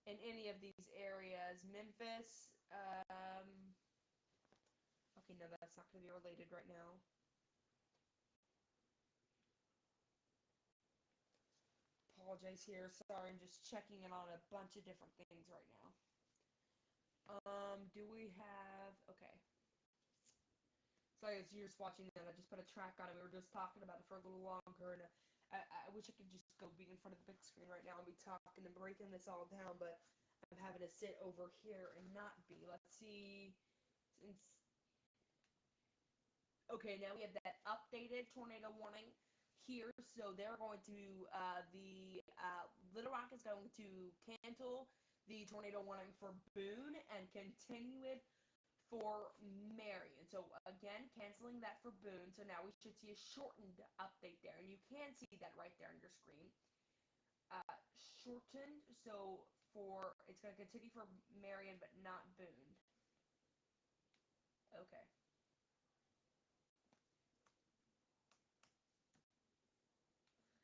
in any of these areas. Memphis, okay, no, that's not going to be related right now. Apologize here, sorry, I'm just checking in on a bunch of different things right now. Do we have, okay. Sorry, as you're just watching that, I just put a track on it. We were just talking about it for a little longer, and I wish I could just go be in front of the big screen right now and be talking and breaking this all down, but I'm having to sit over here and not be. Let's see. Okay, now we have that updated tornado warning here, so they're going to, Little Rock is going to cancel the tornado warning for Boone and continue it for Marion. So again, canceling that for Boone. So now we should see a shortened update there, and you can see that right there on your screen. Shortened. So it's going to continue for Marion, but not Boone. Okay.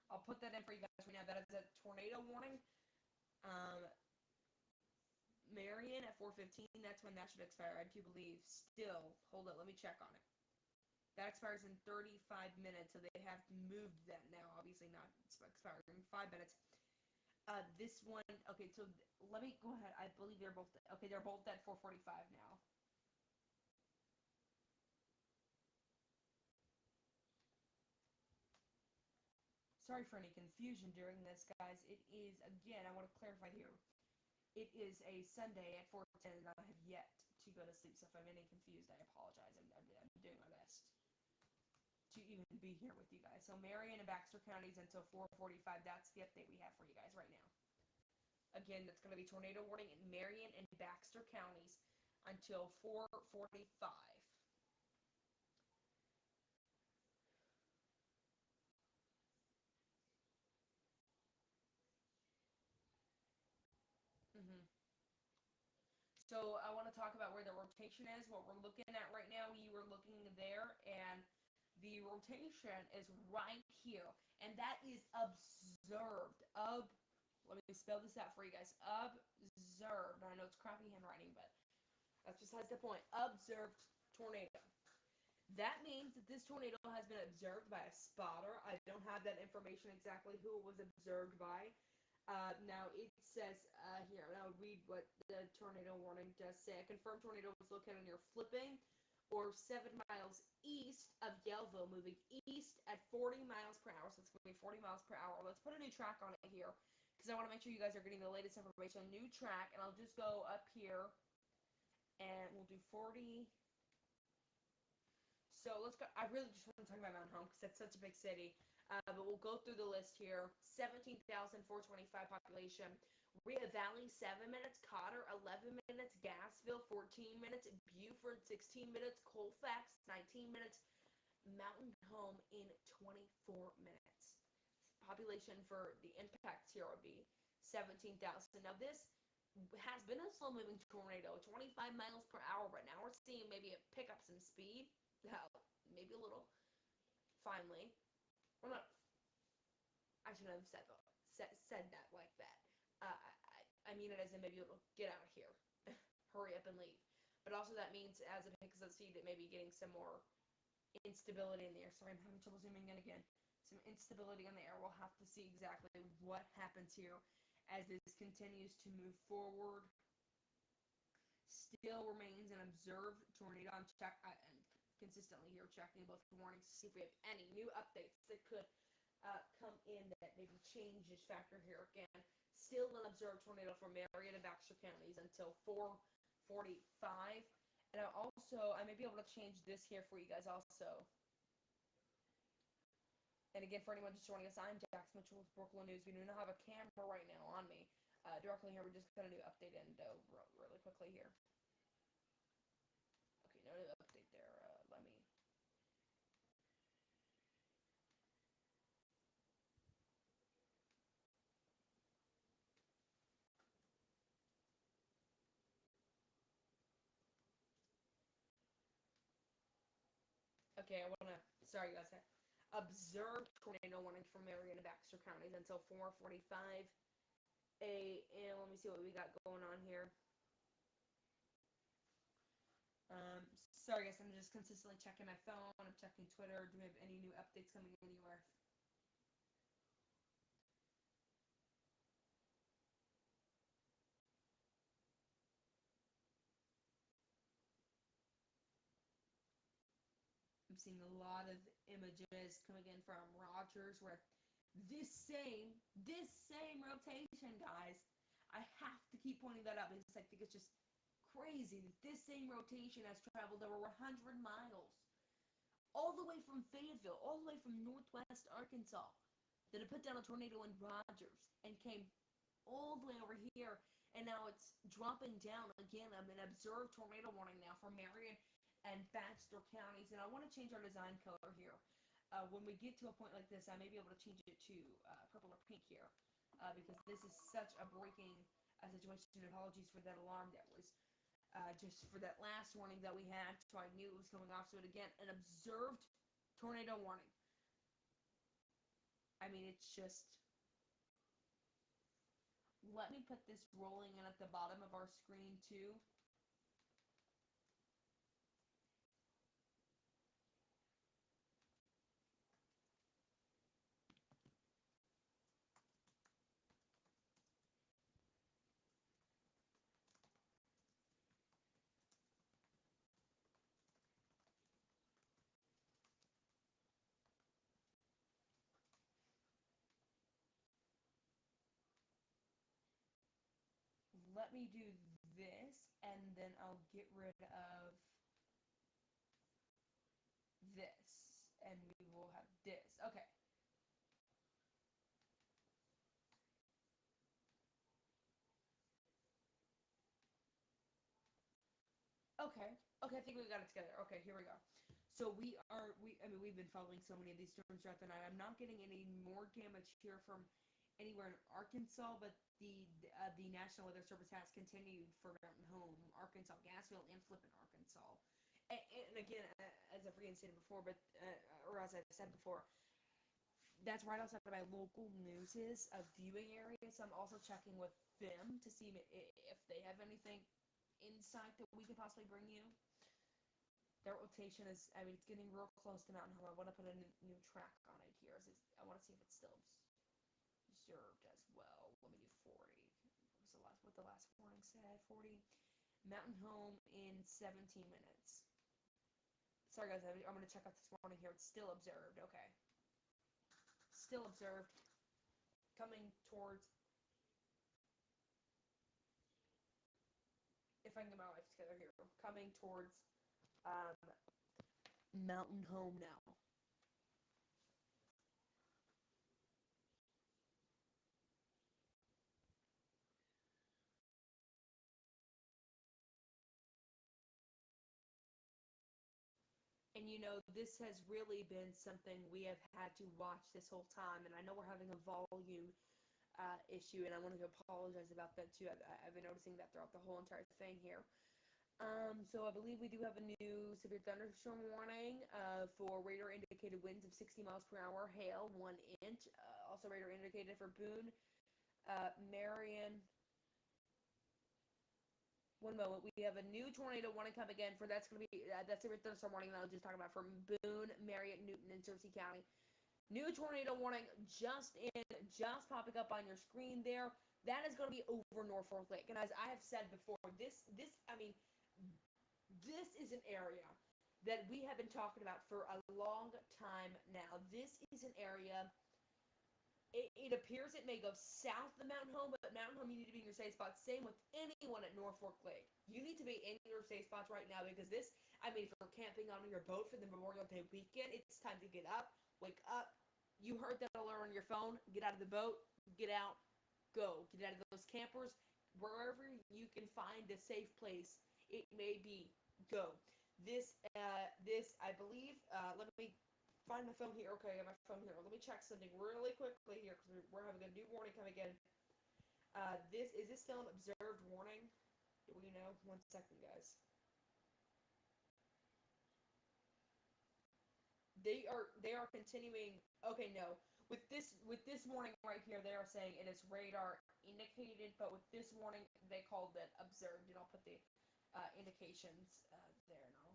I'll put that in for you guys right now. That is a tornado warning. Marion at 4:15, that's when that should expire, I do believe. Still, hold it, let me check on it. That expires in 35 minutes, so they have moved that now. Obviously not expiring in 5 minutes. This one, okay, so let me go ahead. I believe they're both, okay, they're both at 4:45 now. Sorry for any confusion during this, guys. It is, again, I want to clarify here. It is a Sunday at 4:10, and I have yet to go to sleep, so if I'm any confused, I apologize. I'm doing my best to even be here with you guys. So Marion and Baxter counties until 4:45, that's the update we have for you guys right now. Again, that's going to be tornado warning in Marion and Baxter counties until 4:45. So I want to talk about where the rotation is, what we're looking at right now. You were looking there, and the rotation is right here, and that is observed. Let me spell this out for you guys. Observed. I know it's crappy handwriting, but that's besides the point. Observed tornado. That means that this tornado has been observed by a spotter. I don't have that information exactly who it was observed by. Now it says here, and I'll read what the tornado warning does say. A confirmed tornado was located near Flipping or 7 miles east of Yellville, moving east at 40 miles per hour. So it's going to be 40 miles per hour. Let's put a new track on it here because I want to make sure you guys are getting the latest information. New track, and I'll just go up here and we'll do 40. So let's go. I really just want to talk about Mountain Home because that's such a big city. But we'll go through the list here. 17,425 population. Rhea Valley, 7 minutes. Cotter, 11 minutes. Gassville, 14 minutes. Buford, 16 minutes. Colfax, 19 minutes. Mountain Home in 24 minutes. Population for the impacts here would be 17,000. Now this has been a slow-moving tornado, 25 miles per hour, but now we're seeing maybe it pick up some speed. Maybe a little. Finally. Well, not. I shouldn't have said that like that. I mean it as in maybe it'll get out of here. Hurry up and leave. But also that means as it picks up speed, it may be getting some more instability in the air. Sorry, I'm having trouble zooming in again. Some instability in the air. We'll have to see exactly what happens here as this continues to move forward. Still remains an observed tornado. I'm consistently here checking both warnings to see if we have any new updates that could come in that maybe change this factor here again. Still an observed tornado for Marion and Baxter counties until 4:45. And I may be able to change this here for you guys also. And again, for anyone just joining us, I'm Jax Mitchell with Brooklyn News. We do not have a camera right now on me. Directly here, we're just going to do update endo really quickly here. Okay, no new update there. Let me. Okay, sorry guys, observed tornado warning for Marion and Baxter counties until 4:45 a.m. Let me see what we got going on here. Sorry guys, I'm just consistently checking my phone. I'm checking Twitter. Do we have any new updates coming anywhere? I'm seeing a lot of images coming in from Rogers where this same rotation, guys. I have to keep pointing that out because I think it's just crazy that this same rotation has traveled over 100 miles. All the way from Fayetteville, all the way from northwest Arkansas, that it put down a tornado in Rogers and came all the way over here, and now it's dropping down again. I'm an observed tornado warning now for Marion and Baxter counties, and I want to change our design color here. When we get to a point like this, I may be able to change it to purple or pink here, because this is such a breaking situation. Apologies for that alarm that was just for that last warning that we had, so I knew it was coming off. So again, an observed tornado warning. I mean, it's just... Let me put this rolling in at the bottom of our screen too. Let me do this, and then I'll get rid of this, and we will have this. Okay. Okay, I think we got it together. Okay, here we go. So we've been following so many of these storms throughout the night. I'm not getting any more damage here from anywhere in Arkansas, but the National Weather Service has continued for Mountain Home, Arkansas, Gassville, and Flippin, Arkansas. And again, as I've reinstated before, or as I've said before, that's right outside of my local news's viewing area. So I'm also checking with them to see if they have anything insight that we could possibly bring you. Their rotation is, it's getting real close to Mountain Home. I want to put a new track on it here. I want to see if it's still observed as well. Let me do 40. What the last warning said? 40. Mountain Home in 17 minutes. Sorry guys, I'm going to check out this warning here. It's still observed. Okay. Still observed. Coming towards... If I can get my life together here. Coming towards Mountain Home now. And this has really been something we have had to watch this whole time, and I know we're having a volume issue, and I wanted to apologize about that too. I've been noticing that throughout the whole entire thing here. So I believe we do have a new severe thunderstorm warning for radar indicated winds of 60 miles per hour, hail 1 inch. Also radar indicated for Boone, Marion. One moment, we have a new tornado warning coming in for that's severe thunderstorm warning that I was just talking about from Boone, Marion, Newton, and Searcy County. New tornado warning just popping up on your screen there. that is going to be over Norfolk Lake. And as I have said before, this is an area that we have been talking about for a long time now. This is an area, it appears it may go south of Mountain Home, but Mountain Home, you need to be in your safe spot. Same with anyone at Norfolk Lake. You need to be in your safe spots right now, because this, if you're camping on your boat for the Memorial Day weekend, it's time to get up, wake up. You heard that alert on your phone. Get out of the boat, get out, go. Get out of those campers. Wherever you can find a safe place, it may be, go. This, I believe, let me find my phone here. Okay, I got my phone here. Let me check something really quickly here, because we're having a new warning coming in. Is this still an observed warning? Do we know? 1 second, guys. They are continuing. Okay, no. With this warning right here, they are saying it is radar indicated, but with this warning, they called it observed. And I'll put the indications there now.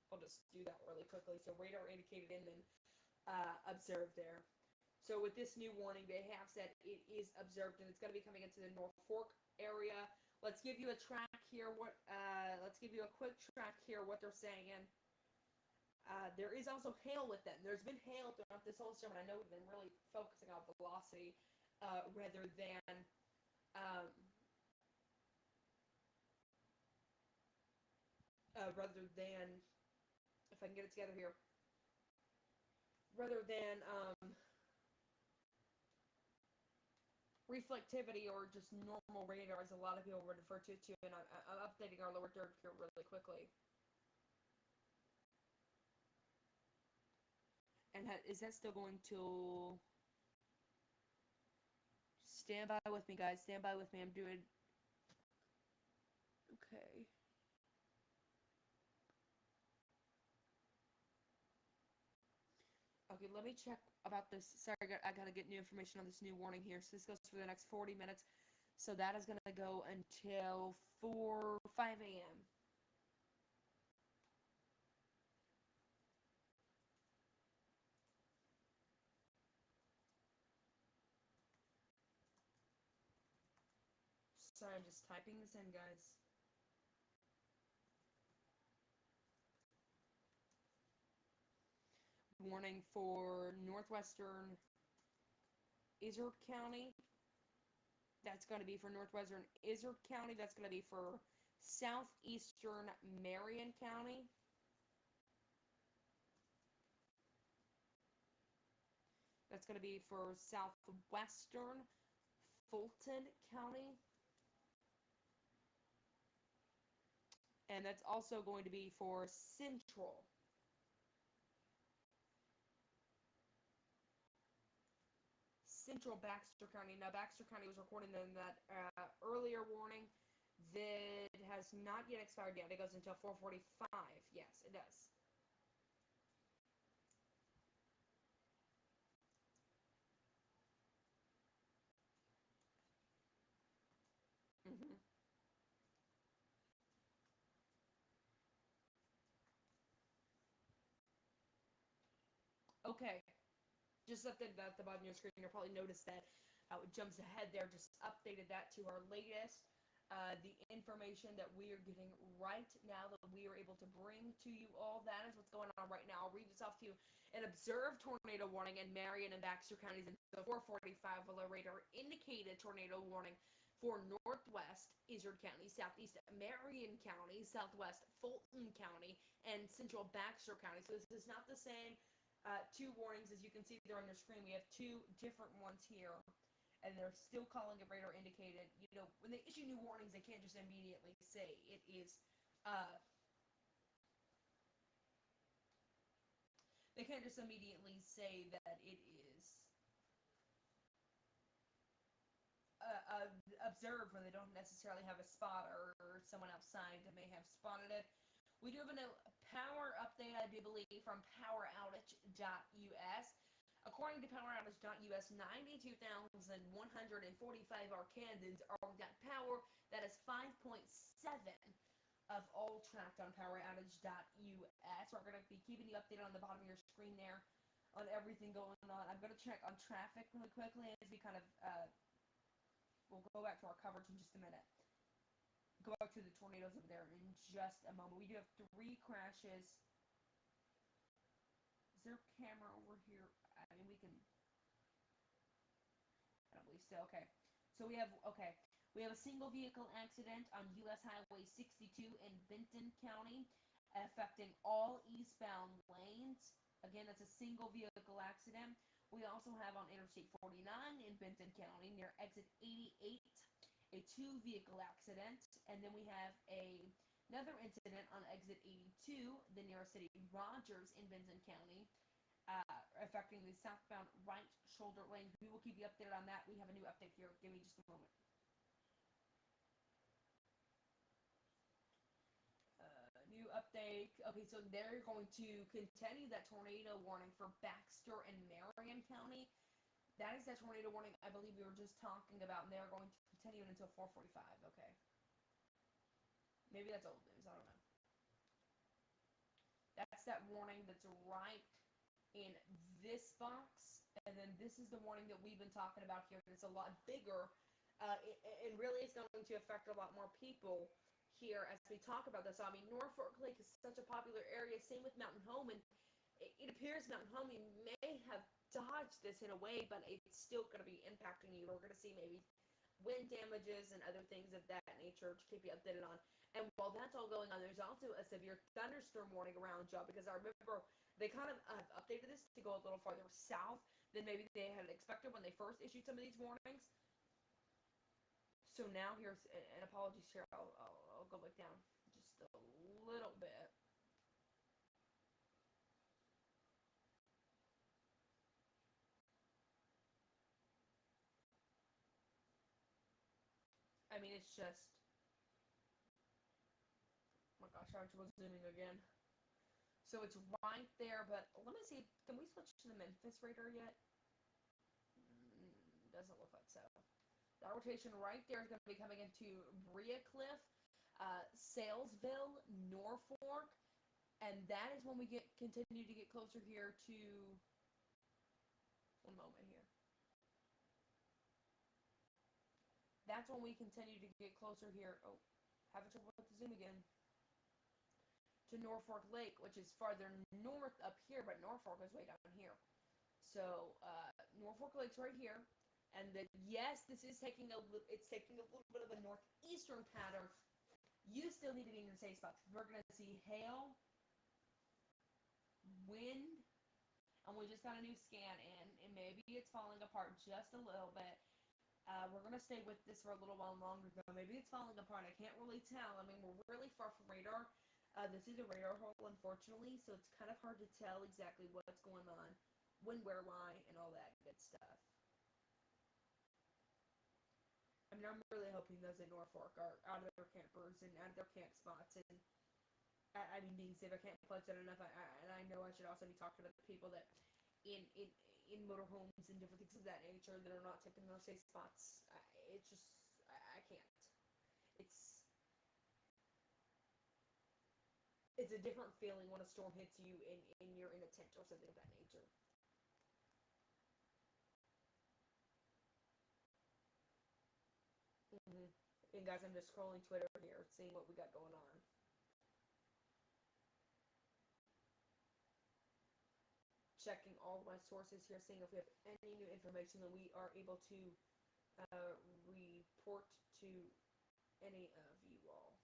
I'll just do that really quickly. So radar indicated and then observed there. So with this new warning, they have said it is observed, and it's going to be coming into the Norfolk area. Let's give you a track here. Let's give you a quick track here. What they're saying. There is also hail with them. There's been hail throughout this whole summer. I know we've been really focusing on velocity rather than if I can get it together here. Rather than reflectivity or just normal radar, as a lot of people would refer to it to, and I'm updating our lower third here really quickly. And is that still going to... Stand by with me, guys. Stand by with me. I'm doing... Okay. Okay, let me check about this. Sorry, I gotta get new information on this new warning here. So this goes for the next 40 minutes. So that is gonna go until 5 a.m. Sorry, I'm just typing this in, guys. Warning for northwestern Izard County. That's going to be for northwestern Izard County. That's going to be for southeastern Marion County. That's going to be for southwestern Fulton County. And that's also going to be for central Baxter County. Now, Baxter County was recording in that earlier warning that has not yet expired yet. It goes until 4:45. Yes, it does. Okay. Just updated that at the bottom of your screen. You'll probably notice that how it jumps ahead there. Just updated that to our latest. The information that we are getting right now that we are able to bring to you all. That is what's going on right now. I'll read this off to you. An observed tornado warning in Marion and Baxter counties until 4:45. Below radar indicated tornado warning for northwest Izard County, southeast Marion County, southwest Fulton County, and central Baxter County. So this is not the same two warnings. As you can see there on your screen, we have two different ones here. And they're still calling it radar indicated. You know, when they issue new warnings, they can't just immediately say it is, they can't just immediately say that it is observed when they don't necessarily have a spotter or someone outside that may have spotted it. We do have a power update, I do believe, from poweroutage.us. According to poweroutage.us, 92,145 Arkansans are without power. That is 5.7 of all tracked on poweroutage.us. We're going to be keeping you updated on the bottom of your screen there. on everything going on. I'm going to check on traffic really quickly as we kind of, we'll go back to our coverage in just a minute. Go back to the tornadoes over there in just a moment. We do have 3 crashes. Is there a camera over here? I mean, we can... I don't believe so. Okay. So we have a single vehicle accident on U.S. Highway 62 in Benton County, affecting all eastbound lanes. Again, that's a single vehicle accident. We also have on Interstate 49 in Benton County near exit 88 a 2-vehicle accident, and then we have another incident on exit 82, the nearest city, Rogers in Benton County, affecting the southbound right shoulder lane. We will keep you updated on that. We have a new update here. Give me just a moment. New update. Okay, so they're going to continue that tornado warning for Baxter and Marion County. That is that tornado warning I believe we were just talking about, and they're going to continue it until 4:45. Okay. Maybe that's old news. I don't know. That's that warning that's right in this box, and then this is the warning that we've been talking about here. It's a lot bigger. It really is going to affect a lot more people here as we talk about this. I mean, Norfolk Lake is such a popular area. Same with Mountain Home, and it appears Mountain Home, you may have dodged this in a way, but it's still going to be impacting you. We're going to see maybe wind damages and other things of that nature to keep you updated on. And while that's all going on, there's also a severe thunderstorm warning around y'all, because I remember they kind of updated this to go a little farther south than maybe they had expected when they first issued some of these warnings. So now here's an apology here. I'll go back down just a little bit. I mean, it's just... Oh my gosh, I was zooming again. So it's right there, but let me see. Can we switch to the Memphis radar yet? Doesn't look like so. That rotation right there is going to be coming into Brea Cliff, Salesville, Norfolk, and that is when we continue to get closer here to... One moment here. That's when we continue to get closer here. Oh, having trouble with the zoom again. To Norfolk Lake, which is farther north up here, but Norfolk is way down here. So Norfolk Lake's right here, and then yes, this is taking a little bit of a northeastern pattern. You still need to be in your safe spots. We're gonna see hail, wind, and we just got a new scan in, and maybe it's falling apart just a little bit. We're going to stay with this for a little while longer, though. Maybe it's falling apart. I can't really tell. I mean, we're really far from radar. This is a radar hole, unfortunately, so it's kind of hard to tell exactly what's going on, when, where, why, and all that good stuff. I mean, I'm really hoping those in Norfolk are out of their campers and out of their camp spots, and I mean, being safe. I can't plug that enough. And I know I should also be talking to the people that in motorhomes and different things of that nature that are not taking those safe spots. It's just, I can't. It's a different feeling when a storm hits you and you're in a tent or something of that nature. And guys, I'm just scrolling Twitter here, seeing what we got going on. Checking all of my sources here, seeing if we have any new information that we are able to report to any of you all.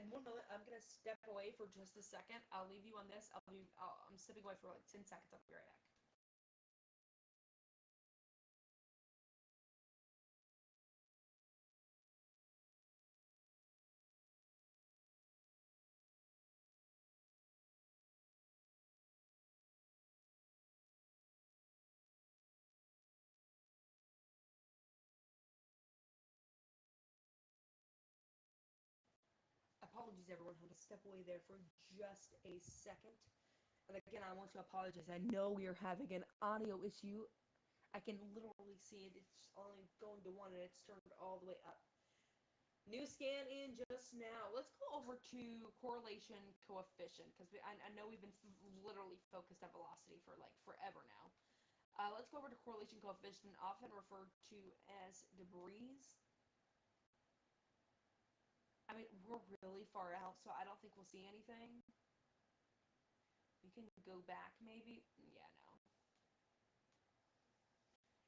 In one moment, I'm going to step away for just a second. I'll leave you on this. I'm stepping away for like 10 seconds. I'll be right back. Apologies, everyone. I had to step away there for just a second. And again, I want to apologize. I know we are having an audio issue. I can literally see it. It's only going to 1 and it's turned all the way up. New scan in just now. Let's go over to correlation coefficient because I know we've been literally focused on velocity for like forever now. Let's go over to correlation coefficient, often referred to as debris. I mean, we're really far out, so I don't think we'll see anything. We can go back maybe. Yeah, no.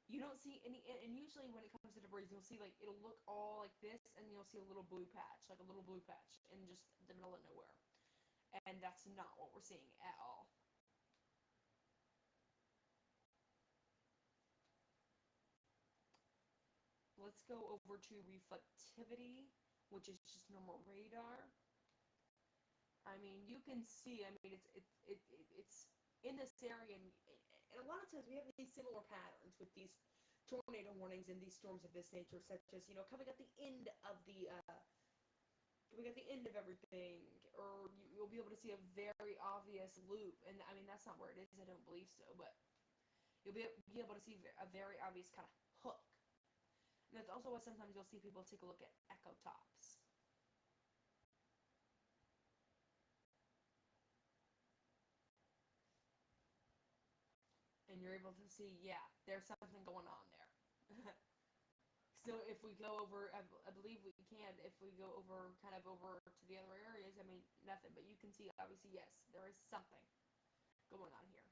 You don't see any, and usually when it comes to debris, you'll see like, it'll look all like this, and you'll see a little blue patch, like a little blue patch in just the middle of nowhere. And that's not what we're seeing at all. Let's go over to reflectivity, which is just normal radar. I mean, you can see, I mean, it's in this area, and a lot of times we have these similar patterns with these tornado warnings and these storms of this nature, such as, you know, coming at the end of everything, or you'll be able to see a very obvious loop, and I mean, that's not where it is, I don't believe so, but you'll be able to see a very obvious kind of hook. And that's also why sometimes you'll see people take a look at echo tops. And you're able to see, yeah, there's something going on there. So if we go over, I believe we can, if we go over, kind of over to the other areas, I mean, nothing, but you can see, obviously, yes, there is something going on here.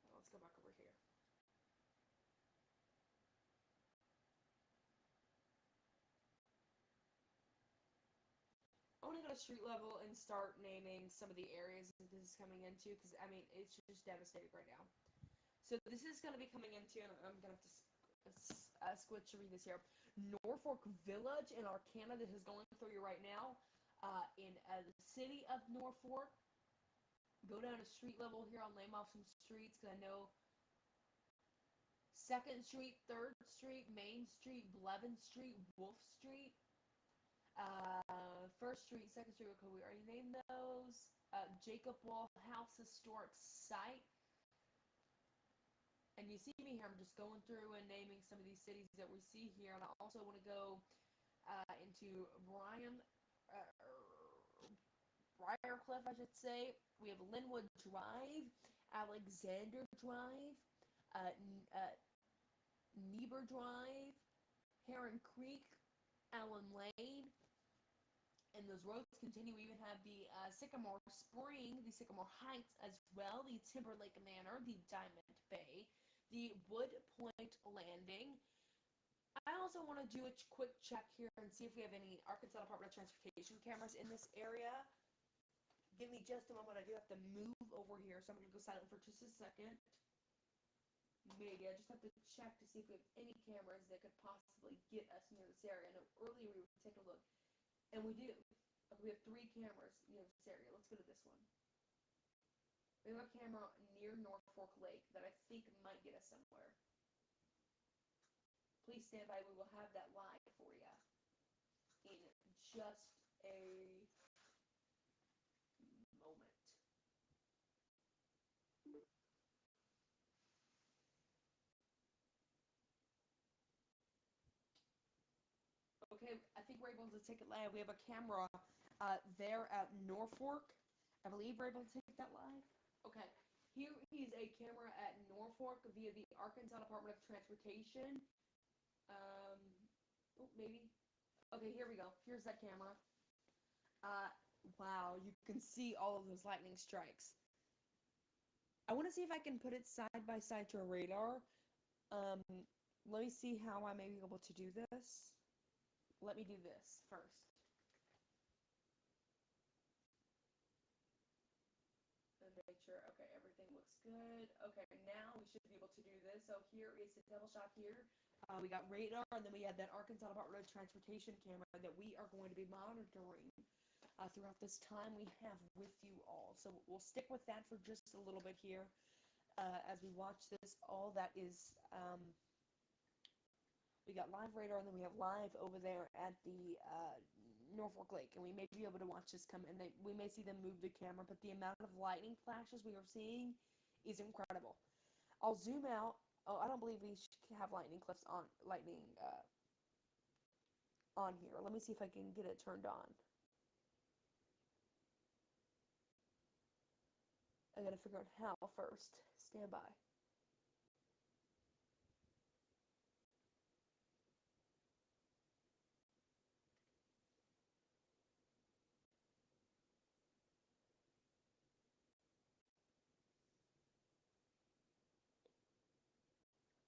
Well, let's go back over here. I want to go to street level and start naming some of the areas that this is coming into, because, I mean, it's just devastating right now. So this is going to be coming into, and I'm going to have to switch to read this here. Norfolk Village in Arcana, this is going through you right now. In the city of Norfolk, go down to street level here. I'll name off some streets, because I know 2nd Street, 3rd Street, Main Street, Blevin Street, Wolf Street. 1st Street, 2nd Street, okay, we already named those. Jacob Wall House Historic Site. And you see me here, I'm just going through and naming some of these cities that we see here. And I also want to go into Briarcliff, I should say. We have Linwood Drive, Alexander Drive, Niebuhr Drive, Heron Creek, Allen Lane. And those roads continue. We even have the Sycamore Spring, the Sycamore Heights as well, the Timberlake Manor, the Diamond Bay, the Wood Point Landing. I also want to do a quick check here and see if we have any Arkansas Department of Transportation cameras in this area. Give me just a moment. I do have to move over here, so I'm going to go silent for just a second. Maybe. I just have to check to see if we have any cameras that could possibly get us near this area. I know earlier we were taking a look. And we do. We have 3 cameras near this area. Let's go to this one. We have a camera near Norfolk Lake that I think might get us somewhere. Please stand by. We will have that live for you in just a moment. Okay, I think we're able to take it live. We have a camera there at Norfolk. I believe we're able to take that live. Okay, here is a camera at Norfolk via the Arkansas Department of Transportation. Oh, maybe. Okay, here we go. Here's that camera. Wow, you can see all of those lightning strikes. I want to see if I can put it side by side to a radar. Let me see how I may be able to do this. Let me do this first. And make sure, okay, everything looks good. Okay, now we should be able to do this. So here is the double shot here. We got radar, and then we have that Arkansas Department of Transportation camera that we are going to be monitoring throughout this time we have with you all. So we'll stick with that for just a little bit here as we watch this. All that is... we got live radar, and then we have live over there at the Norfolk Lake, and we may be able to watch this come, and we may see them move the camera, but the amount of lightning flashes we are seeing is incredible. I'll zoom out. Oh, I don't believe we should have lightning clips on, on here. Let me see if I can get it turned on. I gotta figure out how first. Stand by.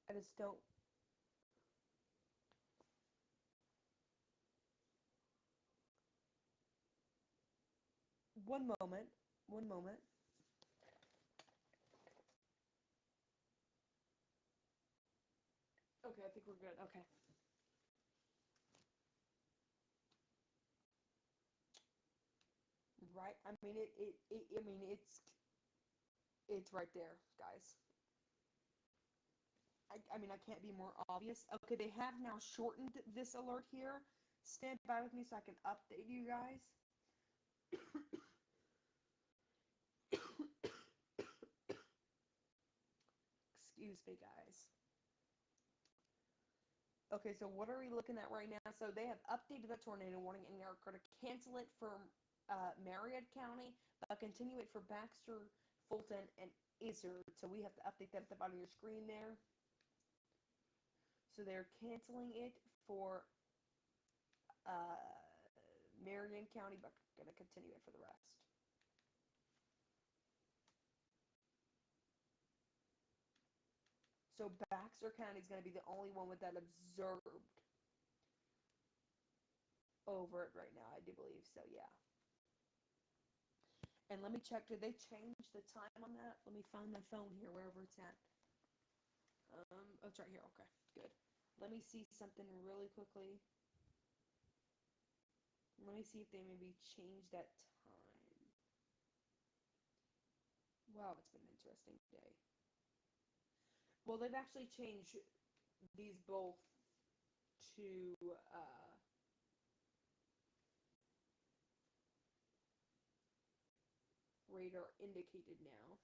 I just don't. One moment. One moment. Okay, I think we're good. Okay. Right. I mean, it's right there, guys. I mean, I can't be more obvious. Okay, they have now shortened this alert here. Stand by with me so I can update you guys. Excuse me, guys. Okay, so what are we looking at right now? So they have updated the tornado warning and they're going to cancel it for Marion County, but continue it for Baxter, Fulton, and Izzard. So we have to update that at the bottom of your screen there. So they're canceling it for Marion County, but going to continue it for the rest. So Baxter County is going to be the only one with that observed over it right now, I do believe. So, yeah. And let me check, did they change the time on that? Let me find my phone here, wherever it's at. Oh, it's right here. Okay, good. Let me see something really quickly. Let me see if they maybe changed that time. Wow, it's been an interesting day. Well, they've actually changed these both to radar indicated now.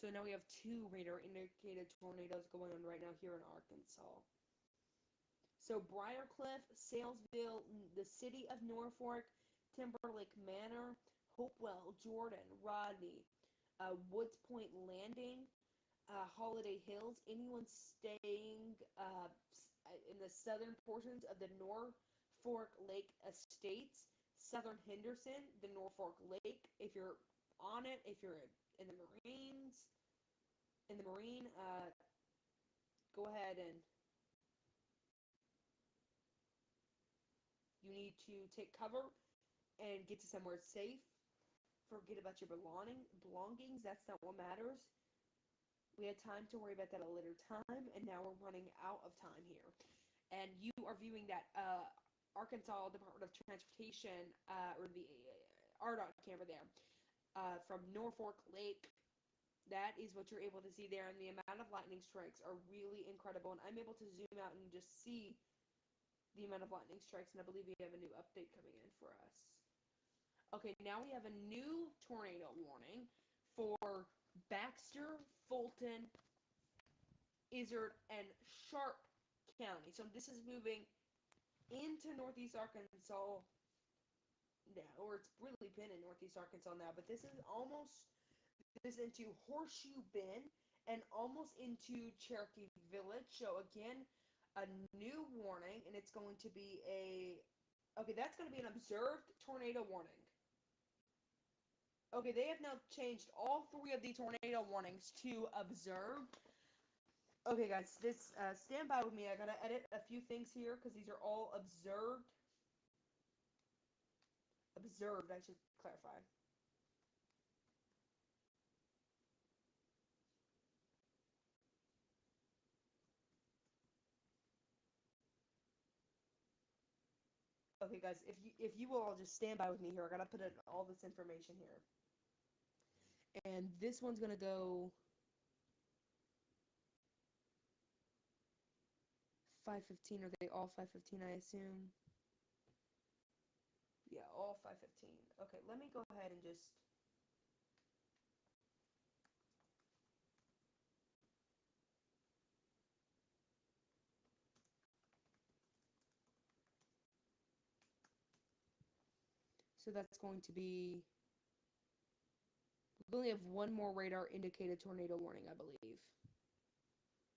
So now we have 2 radar indicated tornadoes going on right now here in Arkansas. So Briarcliff, Salesville, the city of Norfolk, Timberlake Manor, Hopewell, Jordan, Rodney, Woods Point Landing, Holiday Hills, anyone staying in the southern portions of the Norfolk Lake Estates, Southern Henderson, the Norfolk Lake, if you're on it, if you're in the Marine, go ahead and you need to take cover and get to somewhere safe. Forget about your belongings. That's not what matters. We had time to worry about that at a later time, and now we're running out of time here. And you are viewing that Arkansas Department of Transportation, or the RDOT camera there, from Norfolk Lake. That is what you're able to see there, and the amount of lightning strikes are really incredible. And I'm able to zoom out and just see the amount of lightning strikes, and I believe we have a new update coming in for us. Okay, now we have a new tornado warning for Baxter, Fulton, Izzard, and Sharp County. So this is moving into northeast Arkansas now, or it's really been in northeast Arkansas now, but this is into Horseshoe Bend and almost into Cherokee Village. So again, a new warning, and it's going to be that's going to be an observed tornado warning. Okay, they have now changed all 3 of the tornado warnings to observed. Okay, guys, this stand by with me. I gotta edit a few things here because these are all observed. Observed, I should clarify. Okay, guys, if you will all just stand by with me here, I gotta put in all this information here. And this one's gonna go 5:15. Are they all 5:15? I assume. Yeah, all 5:15. Okay, let me go ahead and just So that's going to be, we only have one more radar indicated tornado warning, I believe.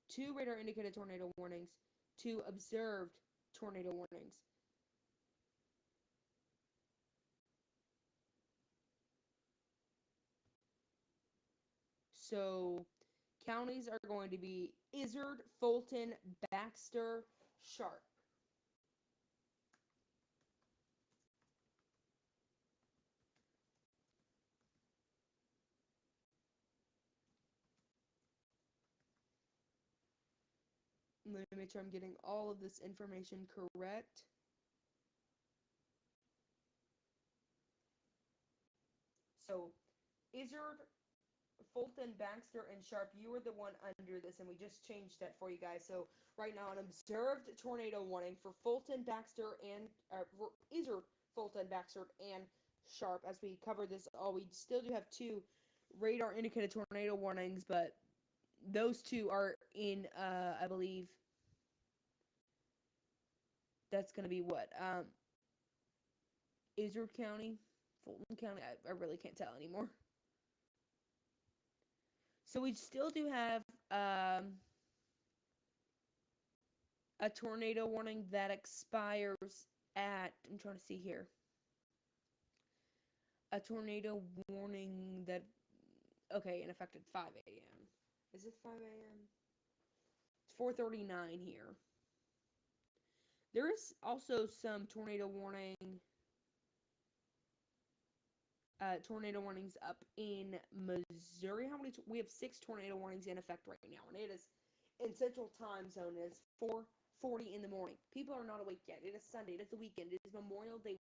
2 radar indicated tornado warnings, 2 observed tornado warnings. So counties are going to be Izard, Fulton, Baxter, Sharp. Let me make sure I'm getting all of this information correct. So Izard, Fulton, Baxter, and Sharp, you were the one under this, and we just changed that for you guys. So right now, an observed tornado warning for Fulton, Baxter, and for Izard, Fulton, Baxter, and Sharp. As we cover this all, we still do have 2 radar indicated tornado warnings, but those 2 are in, I believe, that's going to be what? Izard County, Fulton County. I really can't tell anymore. So we still do have a tornado warning that expires at, I'm trying to see here. A tornado warning that, okay, in effect at 5 a.m. Is it 5 a.m.? It's 4:39 here. There is also some tornado warnings up in Missouri. How many? We have 6 tornado warnings in effect right now, and it is in Central Time Zone. It is 4:40 in the morning. People are not awake yet. It is Sunday. It is the weekend. It is Memorial Day.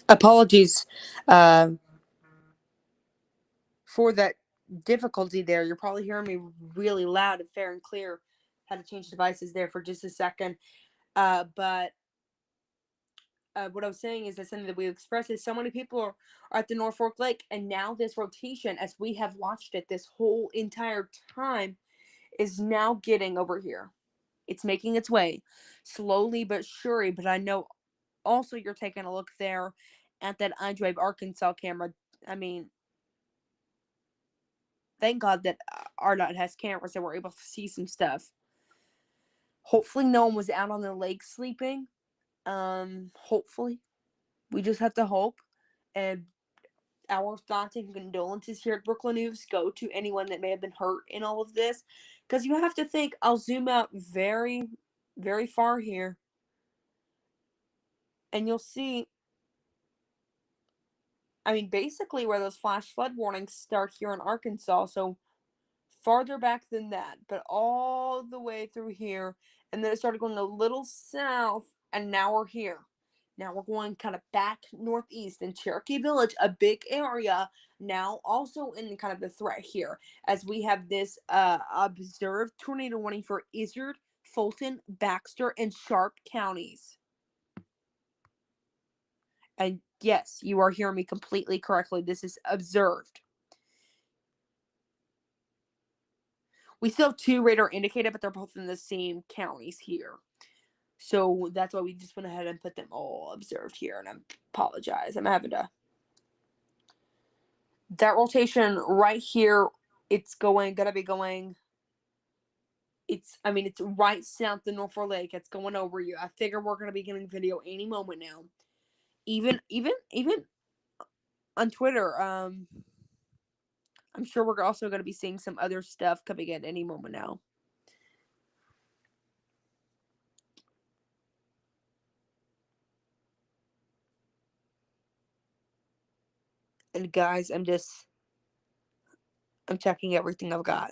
Apologies for that difficulty there. You're probably hearing me really loud and fair and clear. Had to change devices there for just a second. But what I was saying is that something that we expressed is so many people are at the North Fork Lake, and now this rotation, as we have watched it this whole entire time, is now getting over here. It's making its way slowly but surely. But I know also you're taking a look there at that iDrive Arkansas camera. I mean, thank God that RDOT has cameras and we're able to see some stuff. Hopefully no one was out on the lake sleeping. Hopefully. We just have to hope. And our thoughts and condolences here at Brooklyn News go to anyone that may have been hurt in all of this. Because you have to think, I'll zoom out very, very far here. And you'll see, I mean, basically where those flash flood warnings start here in Arkansas. So farther back than that, but all the way through here. And then it started going a little south, and now we're here. Now we're going kind of back northeast in Cherokee Village, a big area, now also in kind of the threat here, as we have this observed tornado warning for Izard, Fulton, Baxter, and Sharp counties. And yes, you are hearing me completely correctly. This is observed. We still have 2 radar indicated, but they're both in the same counties here. So that's why we just went ahead and put them all observed here. And I apologize. I'm having to. That rotation right here, it's gonna be going. It's right south of Norfolk Lake. It's going over you. I figure we're gonna be getting video any moment now. Even on Twitter, I'm sure we're also gonna be seeing some other stuff coming in any moment now. And guys, I'm checking everything I've got.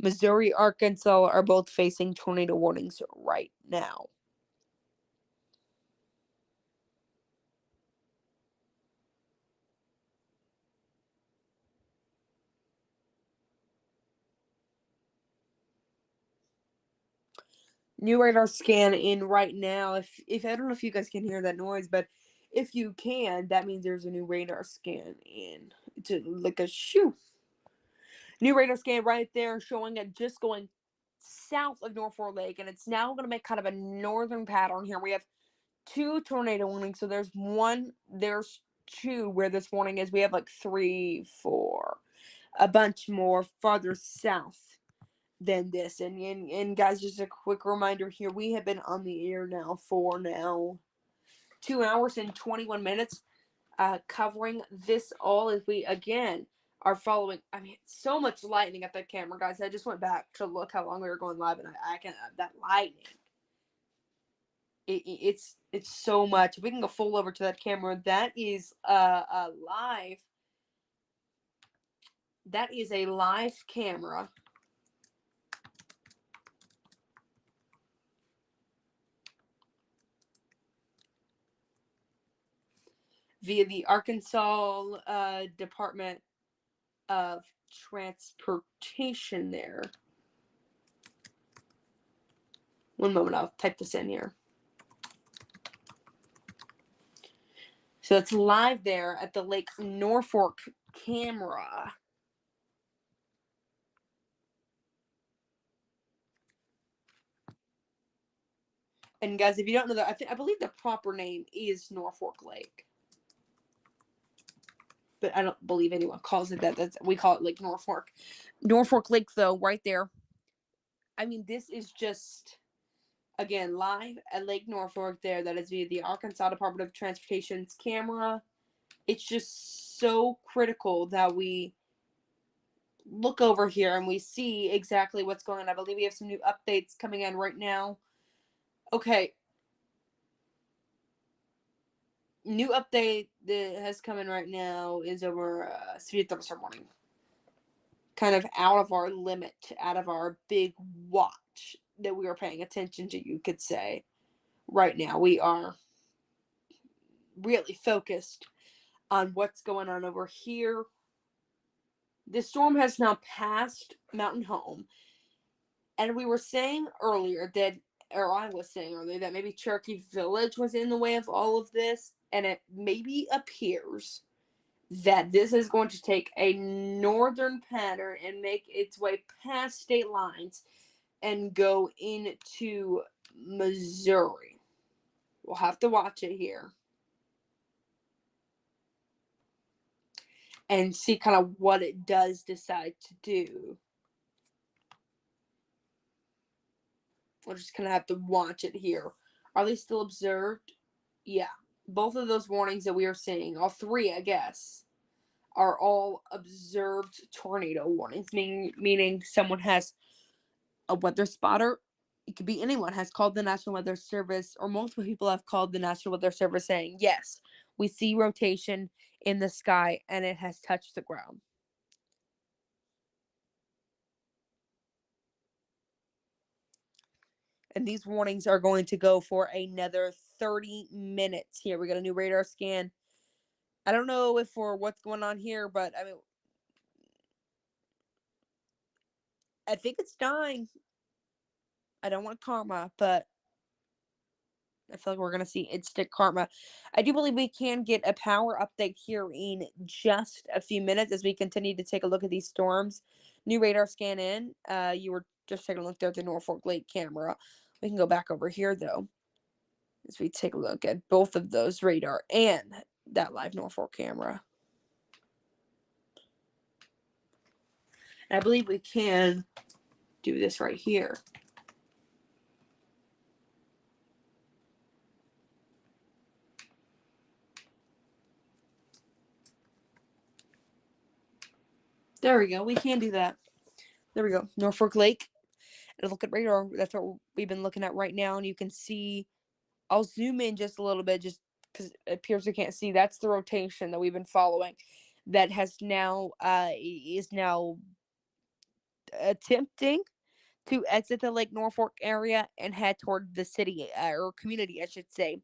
Missouri, Arkansas are both facing tornado warnings right now. New radar scan in right now. If I don't know if you guys can hear that noise, but if you can, that means there's a new radar scan in. It's like a shoo. New radar scan right there showing it just going south of Norfolk Lake, and it's now going to make kind of a northern pattern here. We have 2 tornado warnings, so there's two where this warning is. We have like 3, 4, a bunch more farther south than this. And guys, just a quick reminder here, we have been on the air now for 2 hours and 21 minutes, covering this all as we again are following. I mean, so much lightning at that camera, guys. I just went back to look how long we were going live, and I can that lightning. It's so much. If we can go full over to that camera, that is live. That is a live camera. Via the Arkansas Department of Transportation there. One moment, I'll type this in here. So it's live there at the Lake Norfolk camera. And guys, if you don't know that, I believe the proper name is Norfolk Lake. But I don't believe anyone calls it that. We call it Lake Norfolk. Norfolk Lake, though, right there. I mean, this is just, again, live at Lake Norfolk there. That is via the Arkansas Department of Transportation's camera. It's just so critical that we look over here and we see exactly what's going on. I believe we have some new updates coming in right now. Okay. New update that has come in right now is over Severe Thunderstorm Warning. Kind of out of our limit, out of our big watch that we are paying attention to, you could say. Right now, we are really focused on what's going on over here. The storm has now passed Mountain Home. And we were saying earlier that, or I was saying earlier, that maybe Cherokee Village was in the way of all of this. And it maybe appears that this is going to take a northern pattern and make its way past state lines and go into Missouri. We'll have to watch it here and see kind of what it does decide to do. We're just going to have to watch it here. Are they still observed? Yeah. Both of those warnings that we are seeing, all 3, I guess, are all observed tornado warnings, meaning someone has a weather spotter. It could be anyone has called the National Weather Service, or multiple people have called the National Weather Service saying, yes, we see rotation in the sky and it has touched the ground. And these warnings are going to go for another 30 minutes here. We got a new radar scan. I don't know if for what's going on here, but I mean, I think it's dying. I don't want karma, but I feel like we're going to see instant karma. I do believe we can get a power update here in just a few minutes as we continue to take a look at these storms. New radar scan in. You were just taking a look there at the Norfolk Lake camera. We can go back over here, though, as we take a look at both of those radar and that live Norfolk camera. And I believe we can do this right here. There we go. We can do that. There we go. Norfolk Lake. And look at radar. That's what we've been looking at right now. And you can see, I'll zoom in just a little bit just because it appears we can't see. That's the rotation that we've been following. That has now, is now attempting to exit the Lake Norfolk area and head toward the city or community, I should say,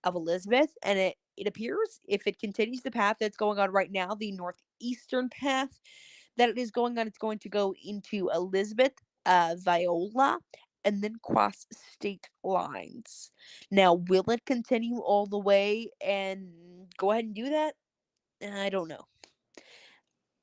of Elizabeth. And it appears if it continues the path that's going on right now, the northeastern path that it is going on, it's going to go into Elizabeth, Viola, and then cross state lines. Now, will it continue all the way and go ahead and do that? I don't know.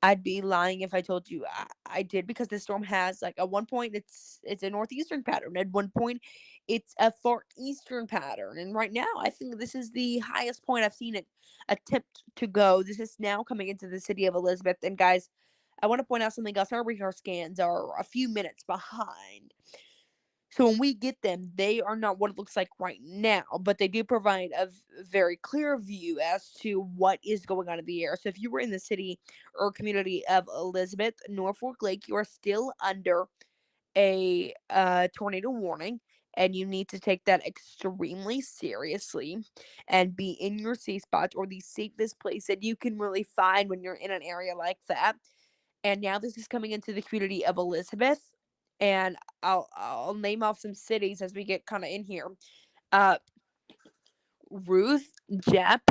I'd be lying if I told you I did, because the storm has, like, at one point it's a northeastern pattern. At one point it's a far eastern pattern. And right now I think this is the highest point I've seen it attempt to go. This is now coming into the city of Elizabeth. And guys, I want to point out something else. Our radar scans are a few minutes behind. So when we get them, they are not what it looks like right now, but they do provide a very clear view as to what is going on in the air. So if you were in the city or community of Elizabeth, Norfolk Lake, you are still under a tornado warning, and you need to take that extremely seriously and be in your safe spot, or the safest place that you can really find when you're in an area like that. And now this is coming into the community of Elizabeth, and I'll name off some cities as we get kind of in here. Ruth, Jep,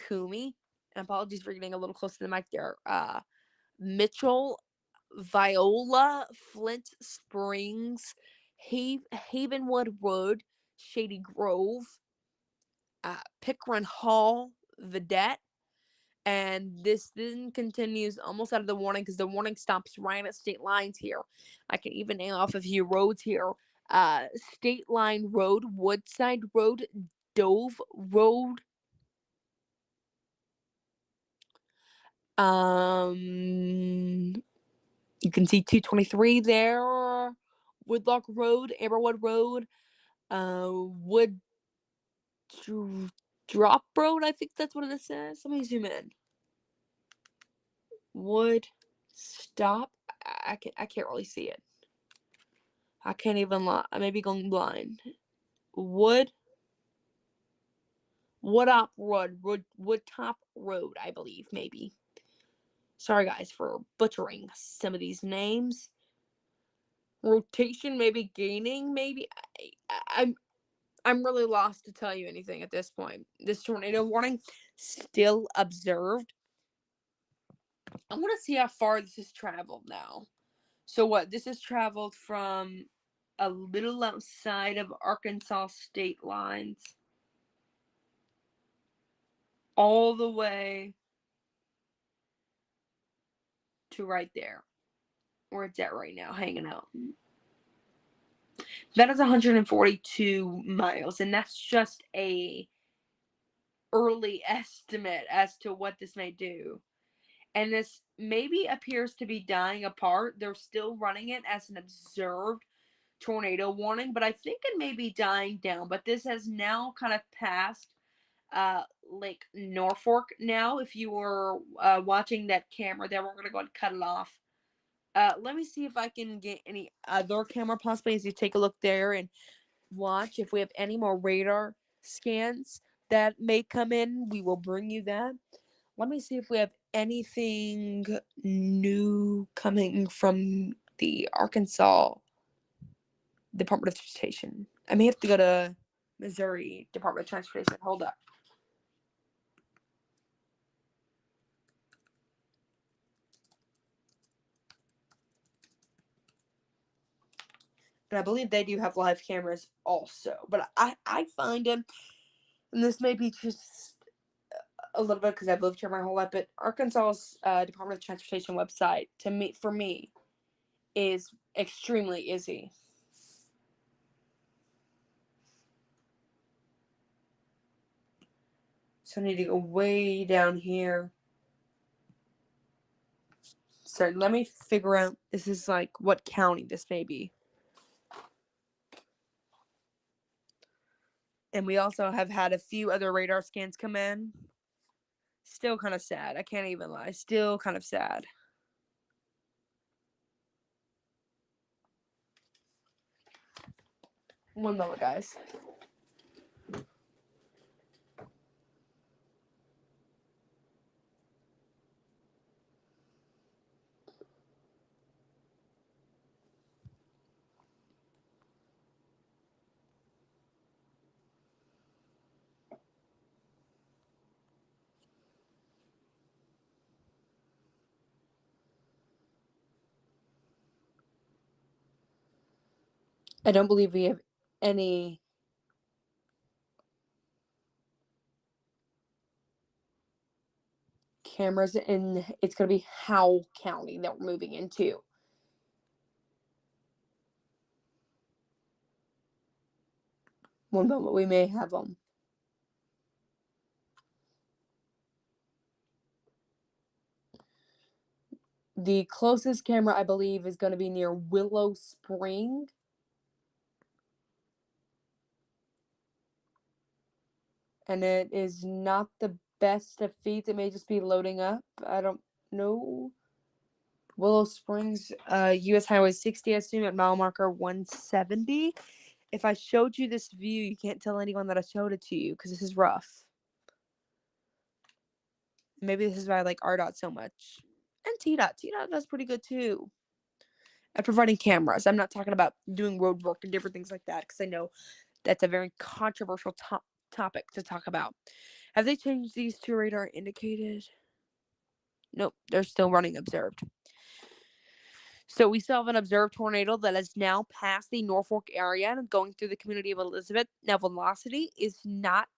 Kumi, and apologies for getting a little close to the mic there. Mitchell, Viola, Flint Springs, Havenwood Road, Shady Grove, Pickering Hall, Vedette. And this then continues almost out of the warning, because the warning stops right at state lines here. I can even name off a few roads here. State Line Road, Woodside Road, Dove Road. You can see 223 there. Woodlock Road, Amberwood Road, Wood Drop Road, I think that's what it says. Let me zoom in. Wood Stop. I can't really see it. I can't even lie. I may be going blind. Woodtop Road, I believe, maybe. Sorry guys for butchering some of these names. Rotation, maybe gaining, maybe. I'm really lost to tell you anything at this point. This tornado warning still observed. I want to see how far this has traveled now. So what? This has traveled from a little outside of Arkansas state lines all the way to right there, where it's at right now, hanging out. That is 142 miles, and that's just a early estimate as to what this may do. And this maybe appears to be dying apart. They're still running it as an observed tornado warning, but I think it may be dying down. But this has now kind of passed Lake Norfolk now. If you were watching that camera there, we're going to go ahead and cut it off. Let me see if I can get any other camera possibly as you take a look there and watch. If we have any more radar scans that may come in, we will bring you that. Let me see if we have anything new coming from the Arkansas Department of Transportation. I may have to go to Missouri Department of Transportation. Hold up. And I believe they do have live cameras also. But I find them, and this may be just a little bit because I've lived here my whole life, but Arkansas's Department of Transportation website, for me, is extremely easy. So I need to go way down here. So let me figure out, this is like what county this may be. And we also have had a few other radar scans come in. Still kind of sad. I can't even lie. Still kind of sad. One moment, guys. I don't believe we have any cameras in. It's going to be Howell County that we're moving into. One moment, we may have them. The closest camera, I believe, is going to be near Willow Spring. And it is not the best of feeds. It may just be loading up. I don't know. Willow Springs, US Highway 60, I assume, at mile marker 170. If I showed you this view, you can't tell anyone that I showed it to you because this is rough. Maybe this is why I like RDOT so much. And TDOT. TDOT does pretty good too at providing cameras. I'm not talking about doing road work and different things like that because I know that's a very controversial topic to talk about. Have they changed these to radar indicated? Nope, they're still running observed. So we still have an observed tornado that has now passed the Norfolk area and going through the community of Elizabeth. Now, velocity is not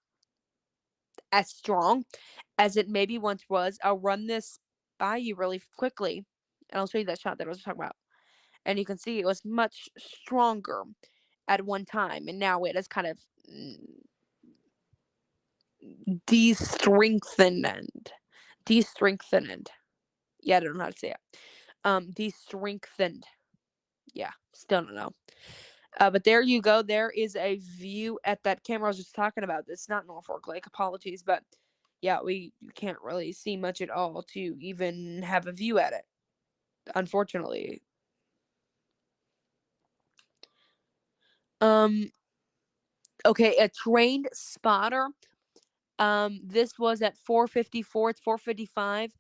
as strong as it maybe once was. I'll run this by you really quickly, and I'll show you that shot that I was talking about. And you can see it was much stronger at one time, and now it has kind of de-strengthened. Yeah, I don't know how to say it. De-strengthened. Yeah, still don't know. But there you go. There is a view at that camera I was just talking about. It's not Norfolk Lake. Apologies, but yeah, you can't really see much at all to even have a view at it, unfortunately. Okay, a trained spotter. This was at 4:54. It's 4:55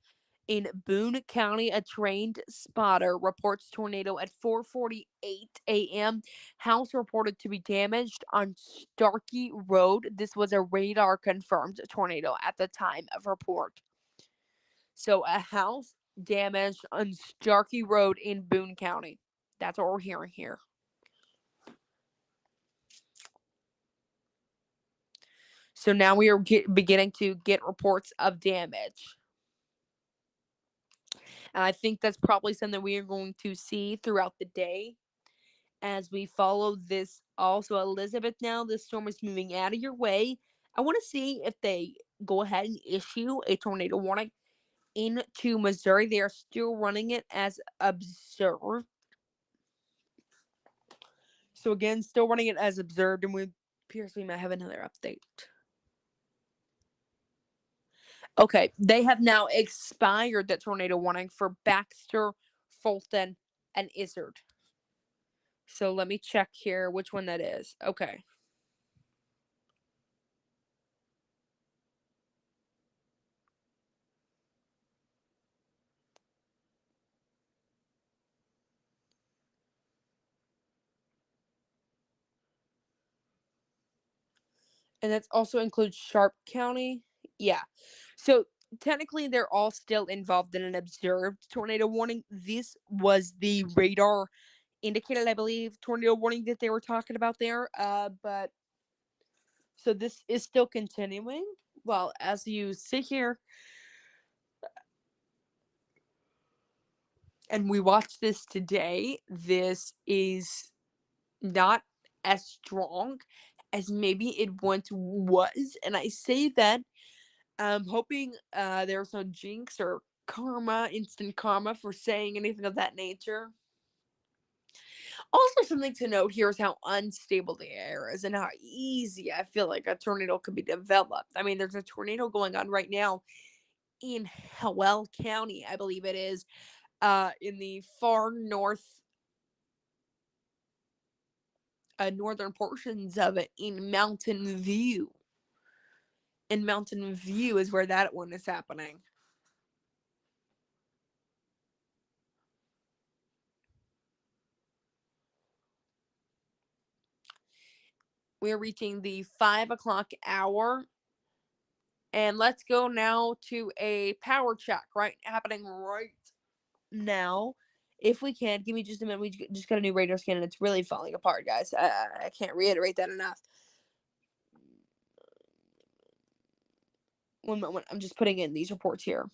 in Boone County. A trained spotter reports tornado at 4:48 a.m. House reported to be damaged on Starkey Road. This was a radar confirmed tornado at the time of report. So a house damaged on Starkey Road in Boone County. That's what we're hearing here. So now we are beginning to get reports of damage. And I think that's probably something we are going to see throughout the day as we follow this. Also, Elizabeth, now this storm is moving out of your way. I want to see if they go ahead and issue a tornado warning into Missouri. They are still running it as observed. So again, still running it as observed, and we might have another update. Okay, they have now expired that tornado warning for Baxter, Fulton, and Izard. So let me check here which one that is. Okay. And that also includes Sharp County. Yeah. So technically, they're all still involved in an observed tornado warning. This was the radar indicated, I believe, tornado warning that they were talking about there. But so this is still continuing. Well, as you sit here and we watch this today, this is not as strong as maybe it once was. And I say that hoping there's no jinx or instant karma for saying anything of that nature. Also, something to note here is how unstable the air is and how easy I feel like a tornado could be developed. I mean, there's a tornado going on right now in Howell County, I believe it is, in the far north, northern portions of it in Mountain View. And Mountain View is where that one is happening. We're reaching the 5 o'clock hour. And let's go now to a power check, happening right now If we can, give me just a minute. We just got a new radar scan and it's really falling apart, guys. I can't reiterate that enough. One moment. I'm just putting in these reports here.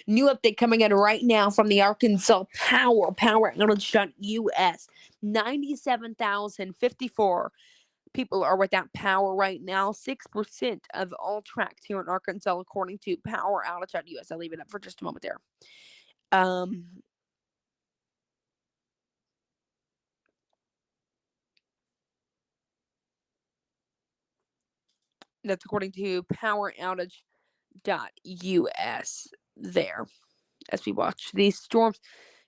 New update coming in right now from the Arkansas Power outage.us. 97,054 people are without power right now. 6% of all tracks here in Arkansas, according to Power outage.us. I'll leave it up for just a moment there. That's according to Power outage.us there. As we watch these storms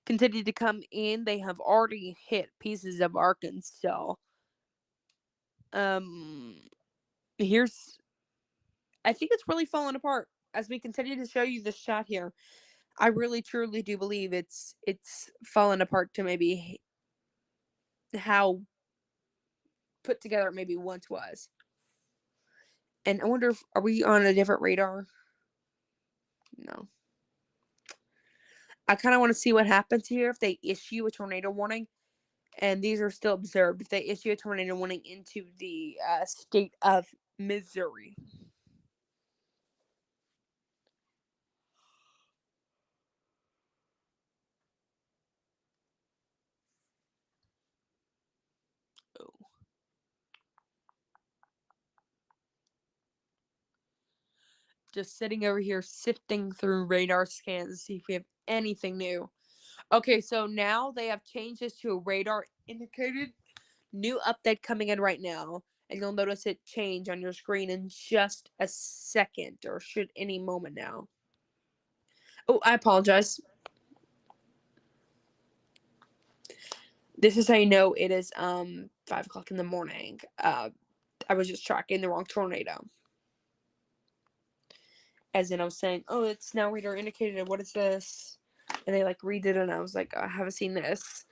continue to come in, they have already hit pieces of Arkansas. I think it's really falling apart as we continue to show you this shot here. I really truly do believe it's fallen apart to maybe how put together it maybe once was. And I wonder if, are we on a different radar? No. I kind of want to see what happens here if they issue a tornado warning. And these are still observed. If they issue a tornado warning into the state of Missouri. Oh. Just sitting over here sifting through radar scans to see if we have anything new. Okay, so now they have changed this to a radar indicated. New update coming in right now. And you'll notice it change on your screen in just a second, or should any moment now. Oh, I apologize. This is how you know it is 5 o'clock in the morning. I was just tracking the wrong tornado. As in I was saying, oh, it's now radar indicated. What is this? And they like read it and I was like, I haven't seen this.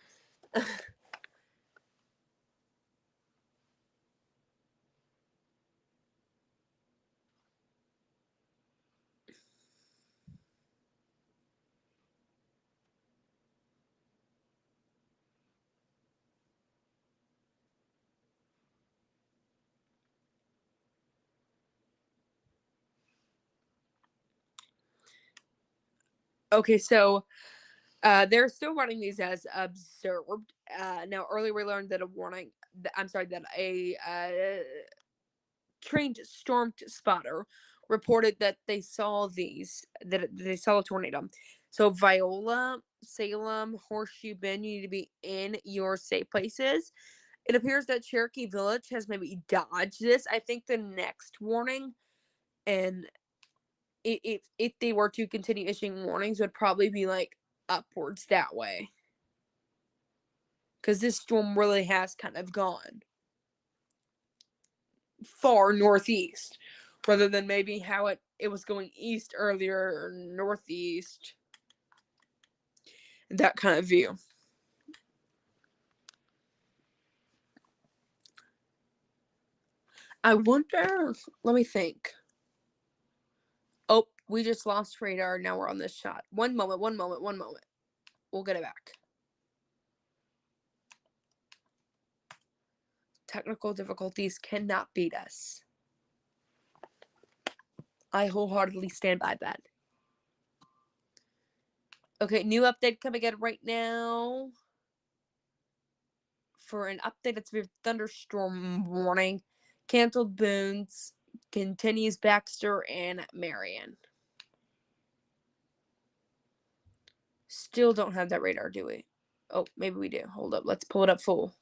Okay, so they're still running these as observed. Now, earlier we learned that that a trained storm spotter reported that they saw a tornado. So Viola, Salem, Horseshoe Bend, you need to be in your safe places. It appears that Cherokee Village has maybe dodged this. I think the next warning, and if they were to continue issuing warnings, would probably be like upwards that way. Because this storm really has kind of gone far northeast, rather than maybe how it was going east earlier, or northeast. That kind of view. I wonder, let me think. Oh, we just lost radar. Now we're on this shot. One moment. We'll get it back. Technical difficulties cannot beat us. I wholeheartedly stand by that. Okay, new update coming in right now. For an update, it's a thunderstorm warning. Canceled Boones, continues Baxter and Marion. Still don't have that radar, do we? Oh, maybe we do. Hold up. Let's pull it up full.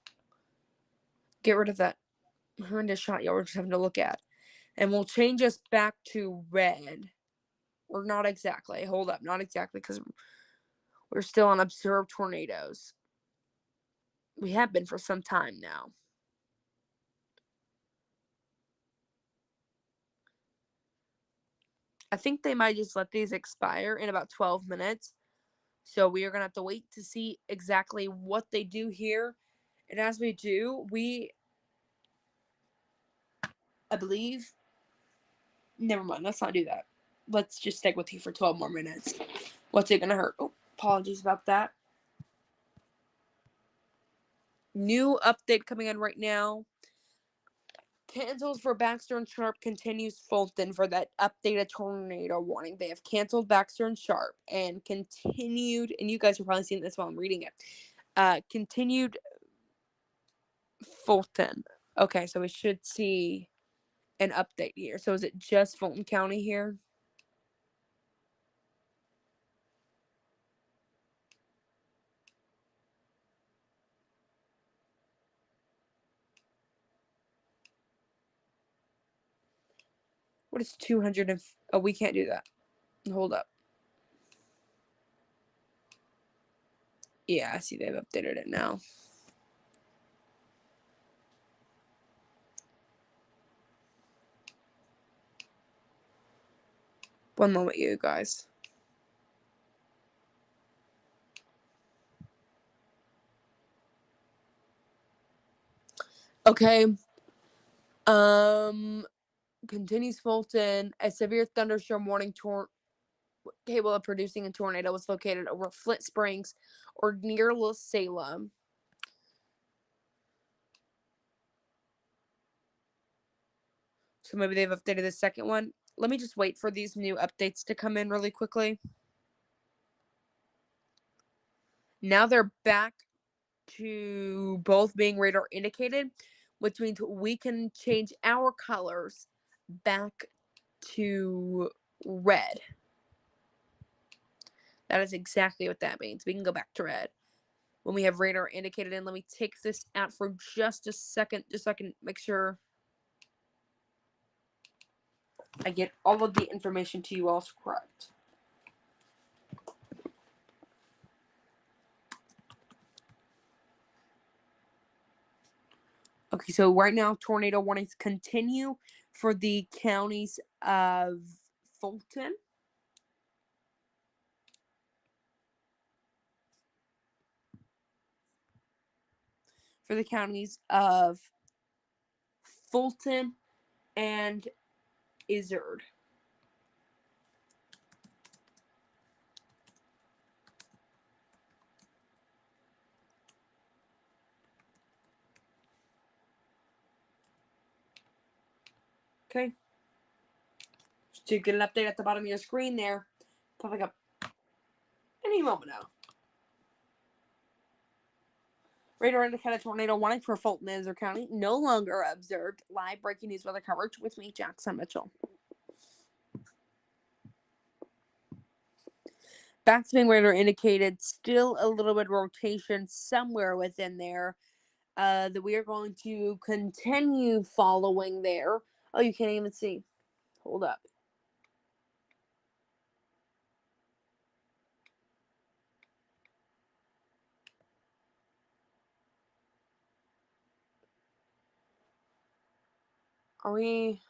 Get rid of that horrendous shot y'all were just having to look at. And we'll change us back to red. Or not exactly. Hold up. Not exactly, because we're still on observed tornadoes. We have been for some time now. I think they might just let these expire in about 12 minutes. So we are going to have to wait to see exactly what they do here. And as we do, I believe, Never mind. Let's not do that. Let's just stick with you for 12 more minutes. What's it gonna hurt? Oh, apologies about that. New update coming in right now. Cancels for Baxter and Sharp continues Fulton for that updated tornado warning. They have canceled Baxter and Sharp and continued, and you guys are probably seeing this while I'm reading it. Continued Fulton. Okay, so we should see an update here. So is it just Fulton County here? What is 200 and... Oh, we can't do that. Hold up. Yeah, I see they've updated it now. One moment, you guys. Okay. Continues Fulton. A severe thunderstorm warning capable of producing a tornado was located over Flint Springs or near Salem. So maybe they've updated the second one. Let me just wait for these new updates to come in really quickly. Now they're back to both being radar indicated, which means we can change our colors back to red. That is exactly what that means. We can go back to red when we have radar indicated. And let me take this out for just a second, just so I can make sure I get all of the information to you all correct. Okay, so right now, tornado warnings continue for the counties of Fulton, and Izard. Okay. So you get an update at the bottom of your screen there, popping up any moment now. Radar indicated tornado warning for Fulton and Izard County no longer observed. Live breaking news weather coverage with me, Jackson Mitchell. Back to being radar indicated, still a little bit of rotation somewhere within there that we are going to continue following there. Oh, you can't even see. Hold up. Are we...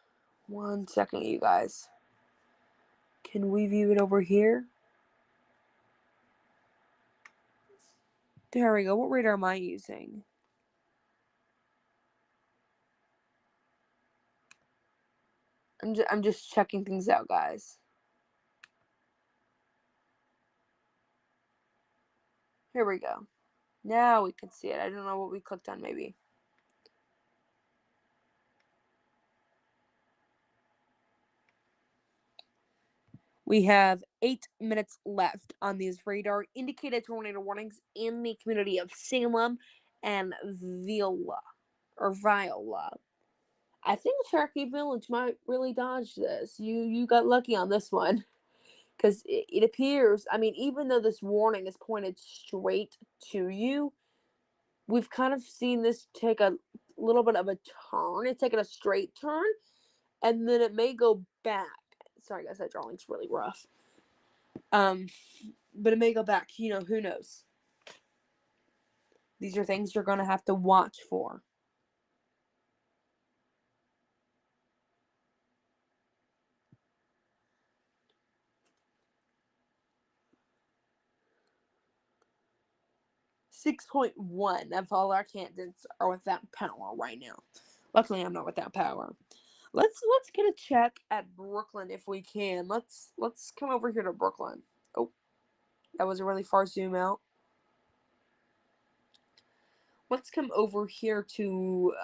One second, you guys. Can we view it over here? There we go. What radar am I using? I'm just checking things out, guys. Here we go. Now we can see it. I don't know what we clicked on, maybe. We have 8 minutes left on these radar indicated tornado warnings in the community of Salem and Viola. I think Cherokee Village might really dodge this. You got lucky on this one. Because it appears, I mean, even though this warning is pointed straight to you, we've kind of seen this take a little bit of a turn. It's taken a straight turn, and then it may go back. Sorry, guys, that drawing's really rough. But it may go back. You know, who knows? These are things you're going to have to watch for. .1 of all our candidates are without power right now. Luckily, I'm not without power. Let's get a check at Brooklyn if we can. Let's come over here to Brooklyn. Oh, that was a really far zoom out. Let's come over here to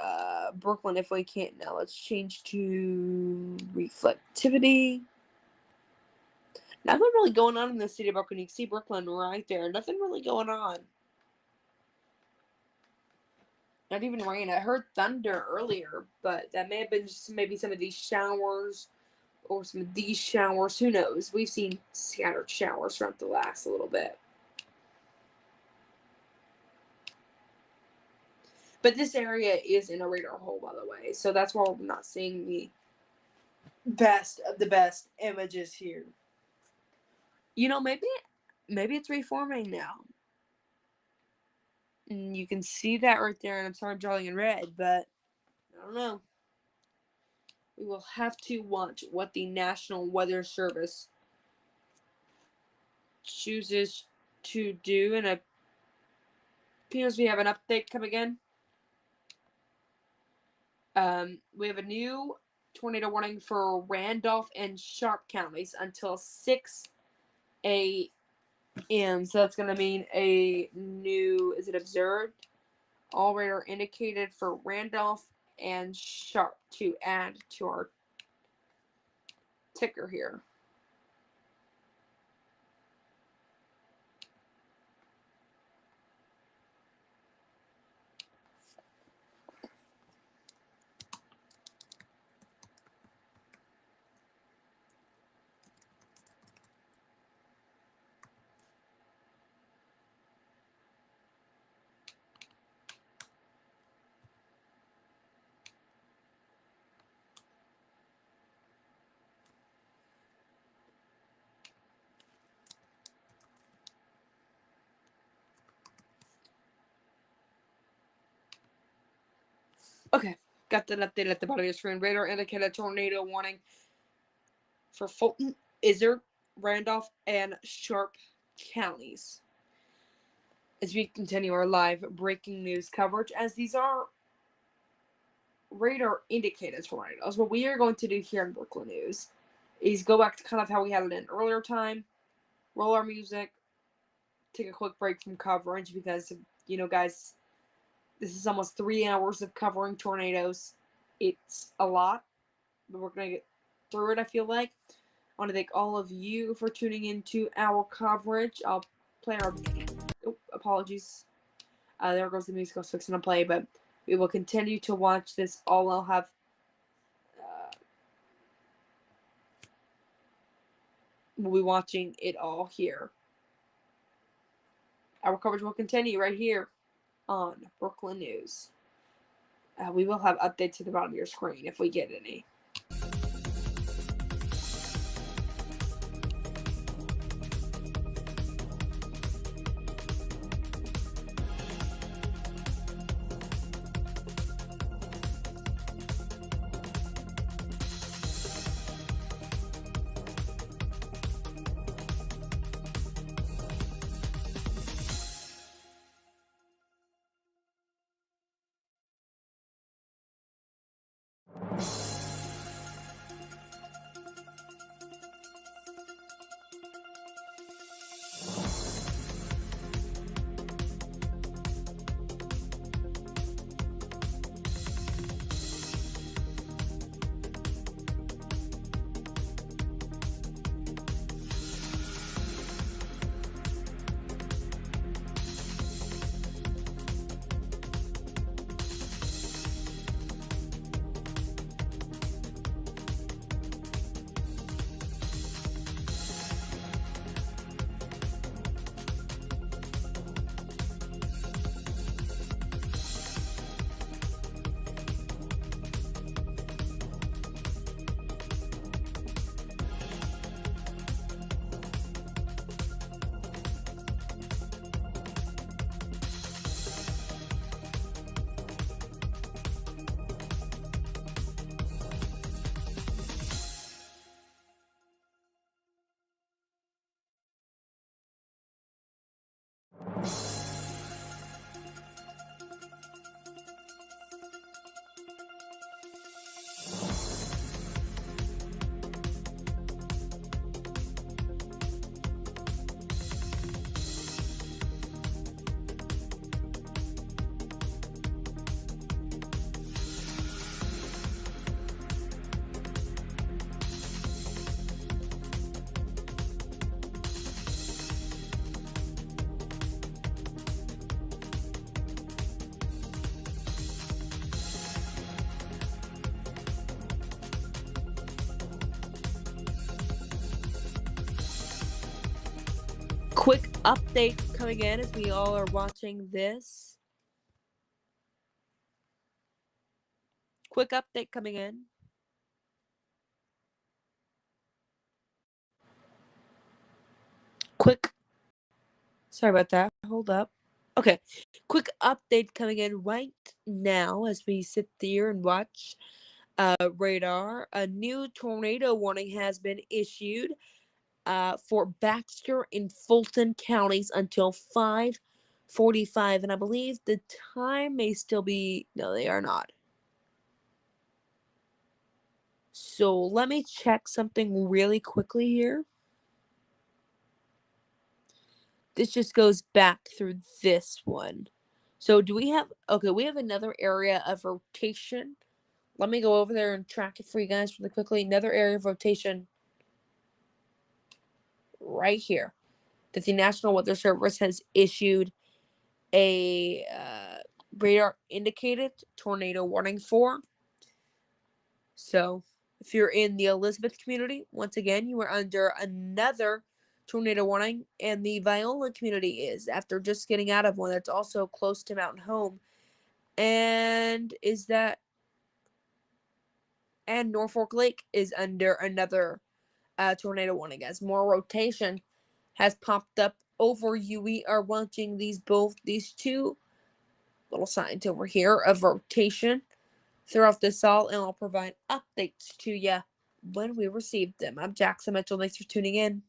Brooklyn if we can. Now let's change to reflectivity. Nothing really going on in the city of Brooklyn. You can see Brooklyn right there. Nothing really going on. Not even rain. I heard thunder earlier, but that may have been just maybe some of these showers or some of these showers. Who knows? We've seen scattered showers throughout the last little bit. But this area is in a radar hole, by the way. So that's why we're not seeing the best of the best images here. You know, maybe it's reforming now. And you can see that right there, and I'm sorry I'm drawing in red, but I don't know. We will have to watch what the National Weather Service chooses to do, and it appears we have an update coming in. We have a new tornado warning for Randolph and Sharp counties until 6 a.m. So that's going to mean a new, is it observed? All radar indicated for Randolph and Sharp to add to our ticker here. Okay, got that update at the bottom of your screen. Radar indicated tornado warning for Fulton, Izard, Randolph, and Sharp counties. As we continue our live breaking news coverage, as these are radar indicated tornadoes, what we are going to do here in Brooklyn News is go back to kind of how we had it in earlier time, roll our music, take a quick break from coverage because, you know, guys, this is almost 3 hours of covering tornadoes. It's a lot, but we're going to get through it, I feel like. I want to thank all of you for tuning into our coverage. I'll play our... Oh, apologies. There goes the music I was fixing to play, but we will continue to watch this all. I'll have... we'll be watching it all here. Our coverage will continue right here on Brooklyn News. We will have updates at the bottom of your screen if we get any. Quick update coming in as we all are watching this. Quick update coming in. Sorry about that. Hold up. Okay. Quick update coming in right now as we sit there and watch radar. A new tornado warning has been issued for Baxter and Fulton counties until 5:45, and I believe the time may still be. No, they are not. So let me check something really quickly here. This just goes back through this one. So do we have, okay, we have another area of rotation. Let me go over there and track it for you guys really quickly. Another area of rotation right here that the National Weather Service has issued a radar indicated tornado warning for. So if you're in the Elizabeth community, once again, you are under another tornado warning, and the Viola community is, after just getting out of one that's also close to Mountain Home. And Norfolk Lake is under another tornado warning as more rotation has popped up over you. We are watching these two little signs over here of rotation throughout this all, and I'll provide updates to you when we receive them. I'm Jackson Mitchell. Thanks for tuning in.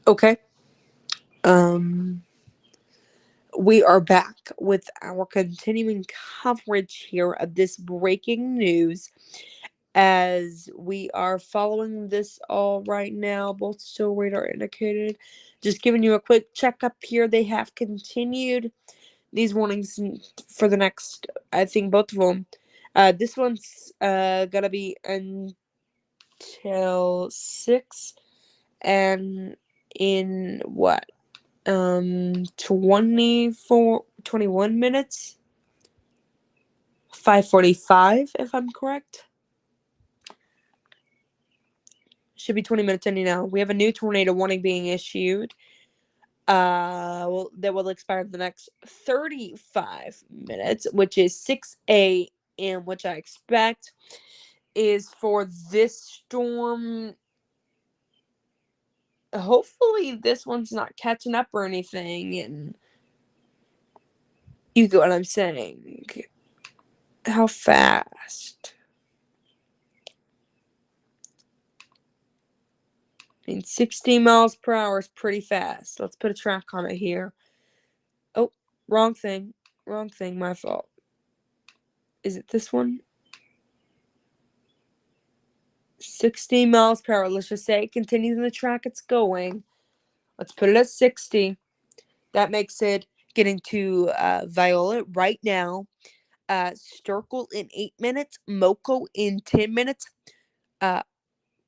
Okay. We are back with our continuing coverage here of this breaking news as we are following this all right now. Both still radar indicated. Just giving you a quick checkup here. They have continued these warnings for the next, I think, both of them. This one's gonna be until 6 and in what? 21 minutes, 5:45 if I'm correct. Should be 20 minutes any now. We have a new tornado warning being issued. That will expire in the next 35 minutes, which is 6 a.m., which I expect is for this storm. Hopefully this one's not catching up or anything, and you get what I'm saying. How fast? I mean, 60 miles per hour is pretty fast. Let's put a track on it here. Oh, wrong thing. Wrong thing, my fault. Is it this one? 60 miles per hour. Let's just say it continues on the track it's going. Let's put it at 60. That makes it getting to Violet right now. Sturkle in 8 minutes. Moco in 10 minutes.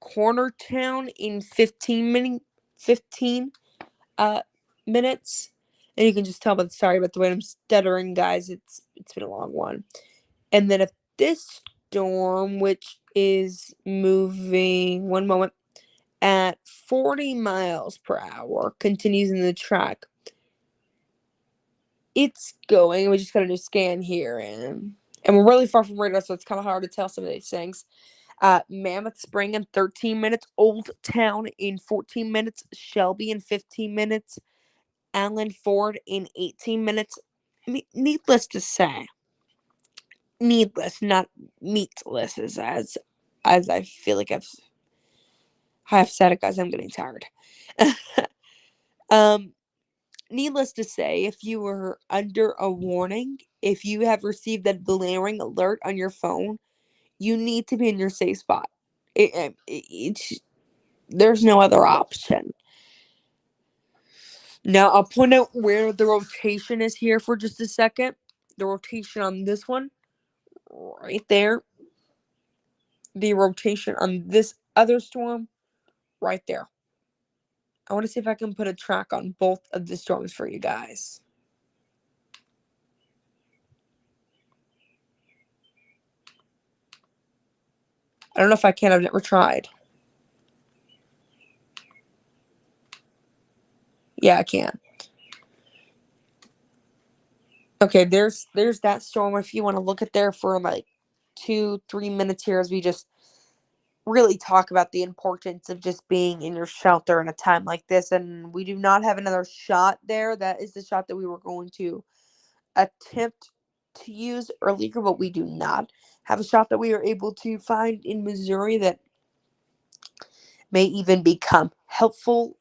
Cornertown in 15 minutes. And you can just tell, but sorry about the way I'm stuttering, guys. It's been a long one. And then if this storm, which is moving, one moment, at 40 miles per hour, continues in the track, it's going. We just got a new scan here, and we're really far from radar, so it's kind of hard to tell some of these things. Mammoth Spring in 13 minutes, Old Town in 14 minutes, Shelby in 15 minutes, Allen Ford in 18 minutes. Needless to say, not meatless, as I feel like I've said it, guys. I'm getting tired. Needless to say, if you were under a warning, if you have received that blaring alert on your phone, you need to be in your safe spot. There's no other option. Now, I'll point out where the rotation is here for just a second. The rotation on this one, right there. The rotation on this other storm, right there. I want to see if I can put a track on both of the storms for you guys. I don't know if I can. I've never tried. Yeah, I can. Okay, there's that storm. If you want to look at there for like 2-3 minutes here as we just really talk about the importance of just being in your shelter in a time like this. And we do not have another shot there. That is the shot that we were going to attempt to use earlier, but we do not have a shot that we are able to find in Missouri that may even become helpful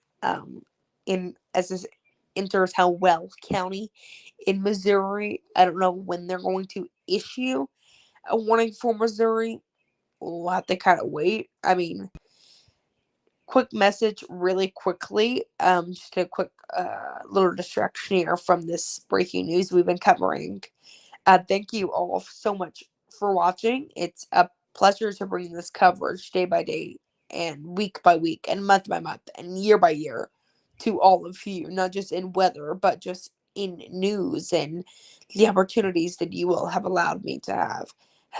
in as this enters Howell County in Missouri. I don't know when they're going to issue a warning for Missouri. We'll have to kind of wait. I mean, quick message really quickly. Just a quick little distraction here from this breaking news we've been covering. Thank you all so much for watching. It's a pleasure to bring this coverage day by day and week by week and month by month and year by year to all of you, not just in weather, but just in news, and the opportunities that you will have allowed me to have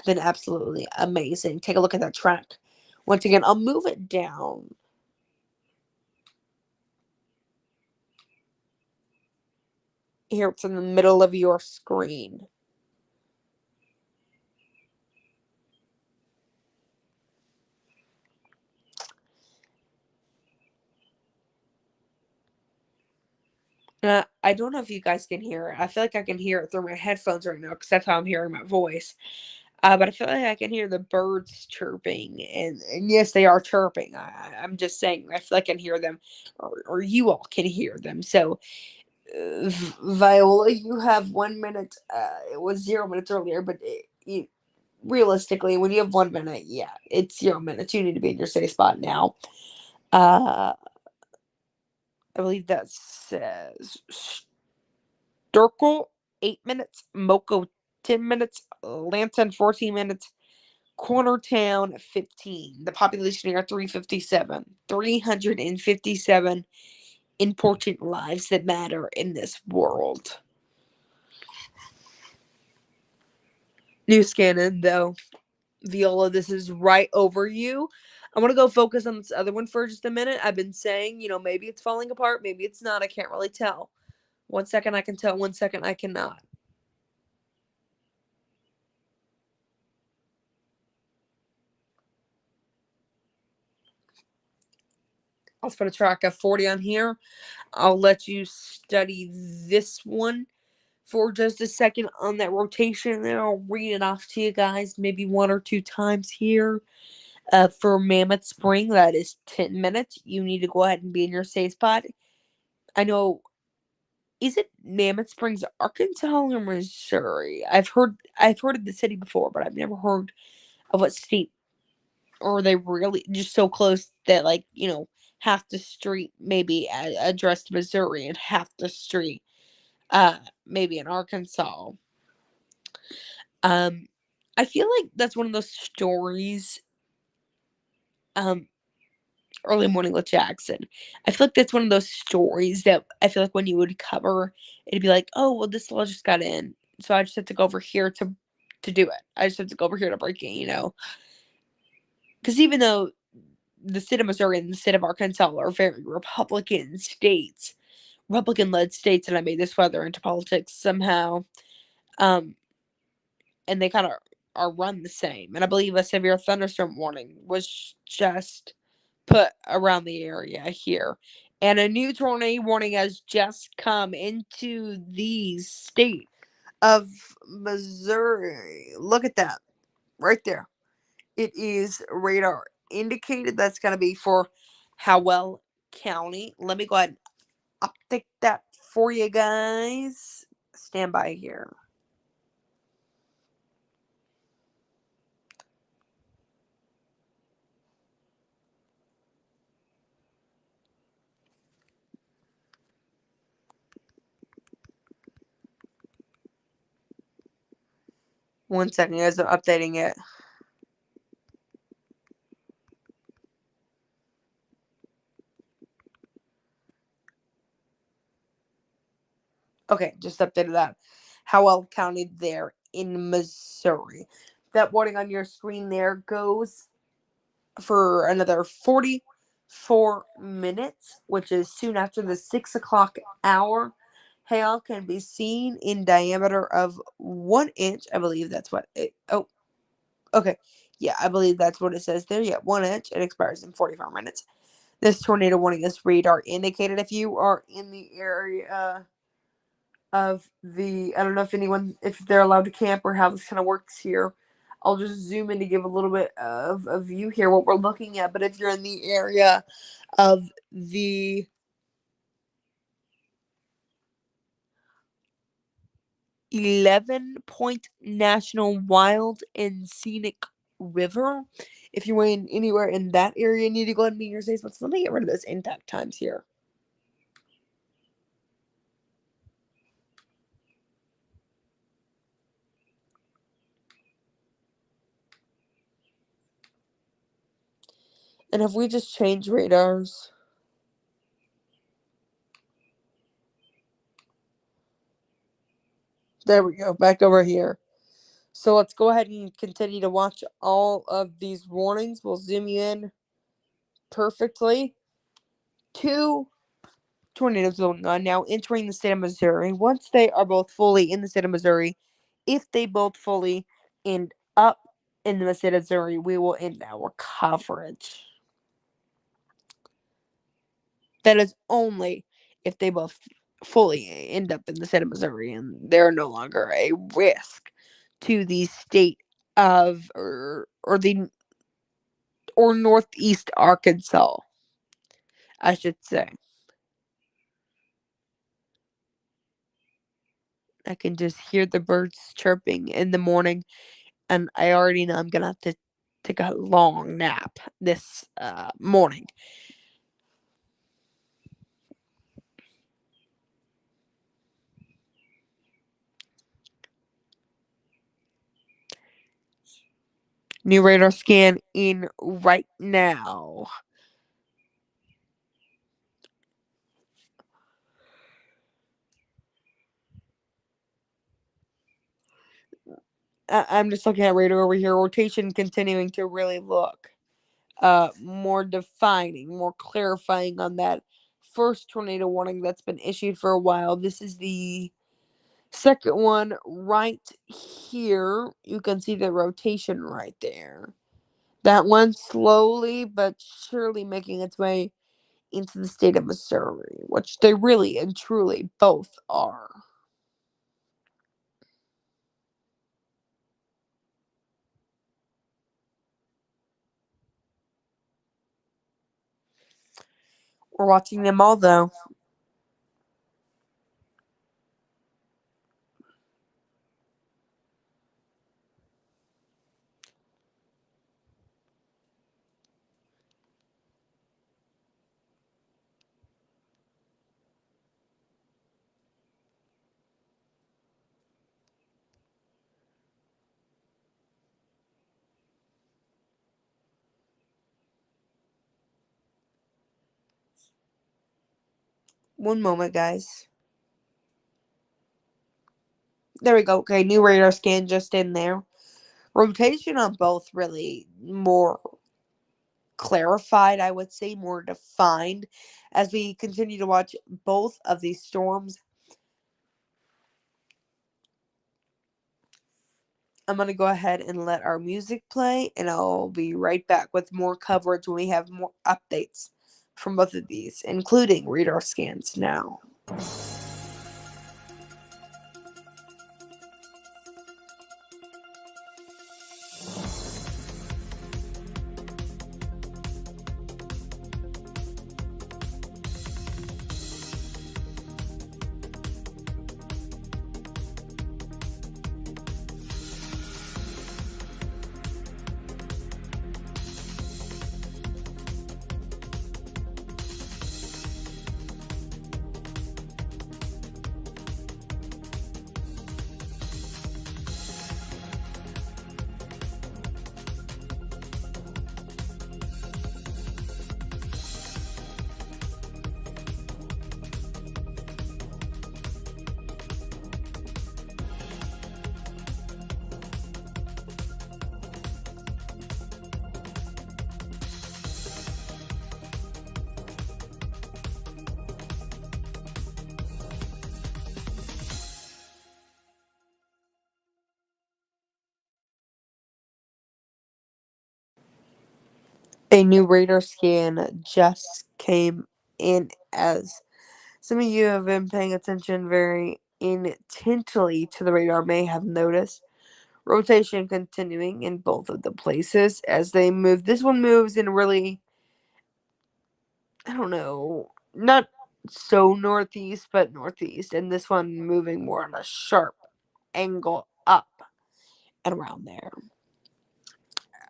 been absolutely amazing. Take a look at that track. Once again, I'll move it down. Here, it's in the middle of your screen. I don't know if you guys can hear it. I feel like I can hear it through my headphones right now because that's how I'm hearing my voice. But I feel like I can hear the birds chirping, and yes, they are chirping. I'm just saying, I feel like I can hear them, or you all can hear them. So, Viola, you have 1 minute. It was 0 minutes earlier, but realistically, when you have 1 minute, yeah, it's 0 minutes. You need to be in your safe spot now. I believe that says Sturkle 8 minutes, Moko 10 minutes, Lanton 14 minutes, Cornertown 15. The population here 357. 357 important lives that matter in this world. New Scannon, though. Viola, this is right over you. I want to go focus on this other one for just a minute. I've been saying, maybe it's falling apart, maybe it's not. I can't really tell. 1 second I can tell, 1 second I cannot. I'll put a track of 40 on here. I'll let you study this one for just a second on that rotation, and then I'll read it off to you guys maybe 1 or 2 times here. For Mammoth Spring, that is 10 minutes. You need to go ahead and be in your safe spot. I know, is it Mammoth Springs, Arkansas or Missouri? I've heard of the city before, but I've never heard of what state. Or are they really just so close that, half the street maybe addressed Missouri and half the street maybe in Arkansas? I feel like that's one of those stories. Early Morning with Jackson. I feel like that's one of those stories that I feel like when you would cover, it'd be like, oh, well, this law just got in, so I just have to go over here to do it. I just have to go over here to break it, Because even though the state of Missouri and the state of Arkansas are very Republican states, Republican-led states, and I made this weather into politics somehow, and they kind of are run the same. And I believe a severe thunderstorm warning was just put around the area here. And a new tornado warning has just come into the state of Missouri. Look at that. Right there. It is radar indicated. That's going to be for Howell County. Let me go ahead and update that for you guys. Stand by here. One second, guys. I'm updating it. Okay, just updated that. Howell County there in Missouri. That warning on your screen there goes for another 44 minutes, which is soon after the 6 o'clock hour. Hail can be seen in diameter of 1 inch. I believe that's what it. Oh, okay. Yeah, I believe that's what it says there. Yeah, 1 inch. It expires in 44 minutes. This tornado warning is radar indicated. If you are in the area of I don't know if they're allowed to camp or how this kind of works here. I'll just zoom in to give a little bit of a view here, what we're looking at. But if you're in the area of the 11-point National Wild and Scenic River, if you're anywhere in that area, you need to go ahead and be in your safe spots. Let me get rid of those impact times here. And if we just change radars, there we go, back over here. So let's go ahead and continue to watch all of these warnings. We'll zoom you in perfectly. 2 tornadoes going on now entering the state of Missouri. Once they are both fully in the state of Missouri, if they both fully end up in the state of Missouri, we will end our coverage. That is only if they both fully end up in the state of Missouri and they're no longer a risk to the state of or northeast Arkansas, I should say. I can just hear the birds chirping in the morning, and I already know I'm gonna have to take a long nap this morning. New radar scan in right now. I'm just looking at radar over here. Rotation continuing to really look more defining, more clarifying on that first tornado warning that's been issued for a while. This is the second one right here. You can see the rotation right there. That one slowly but surely making its way into the state of Missouri, which they really and truly both are. We're watching them all, though. One moment, guys. There we go. Okay, new radar scan just in there. Rotation on both really more clarified, I would say, more defined as we continue to watch both of these storms. I'm going to go ahead and let our music play, and I'll be right back with more coverage when we have more updates from both of these, including radar scans now. A new radar scan just came in, as some of you have been paying attention very intently to the radar may have noticed. Rotation continuing in both of the places as they move. This one moves in really, I don't know, not so northeast, but northeast. And this one moving more on a sharp angle up and around there.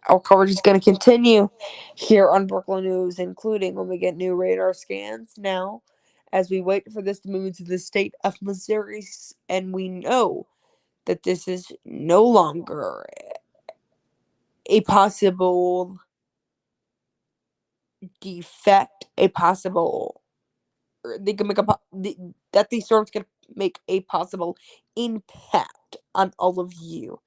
Our coverage is going to continue here on Brooklyn News, including when we get new radar scans now, as we wait for this to move into the state of Missouri. And we know that this is no longer a possible defect a possible, or they can make that these storms can make a possible impact on all of you.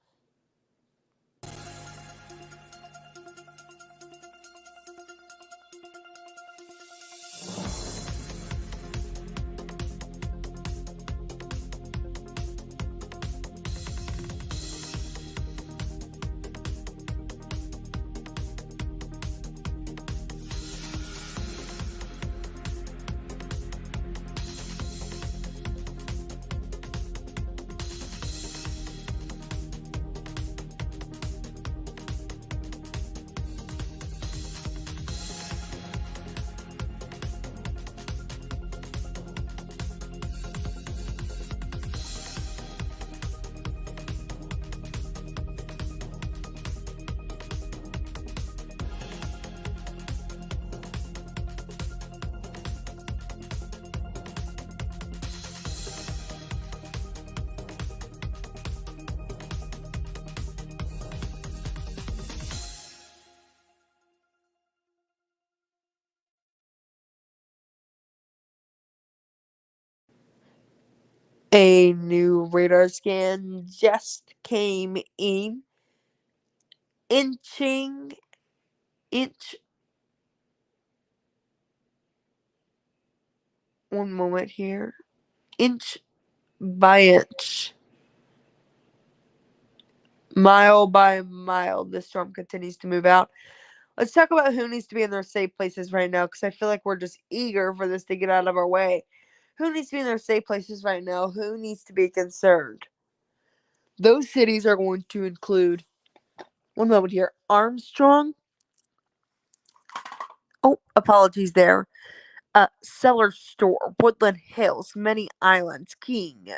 A new radar scan just came in. One moment here. Inch by inch, mile by mile, the storm continues to move out. Let's talk about who needs to be in their safe places right now, because I feel like we're just eager for this to get out of our way. Who needs to be in their safe places right now? Who needs to be concerned? Those cities are going to include, one moment here, Armstrong. Oh, apologies there. Cellar Store, Woodland Hills, Many Islands, King,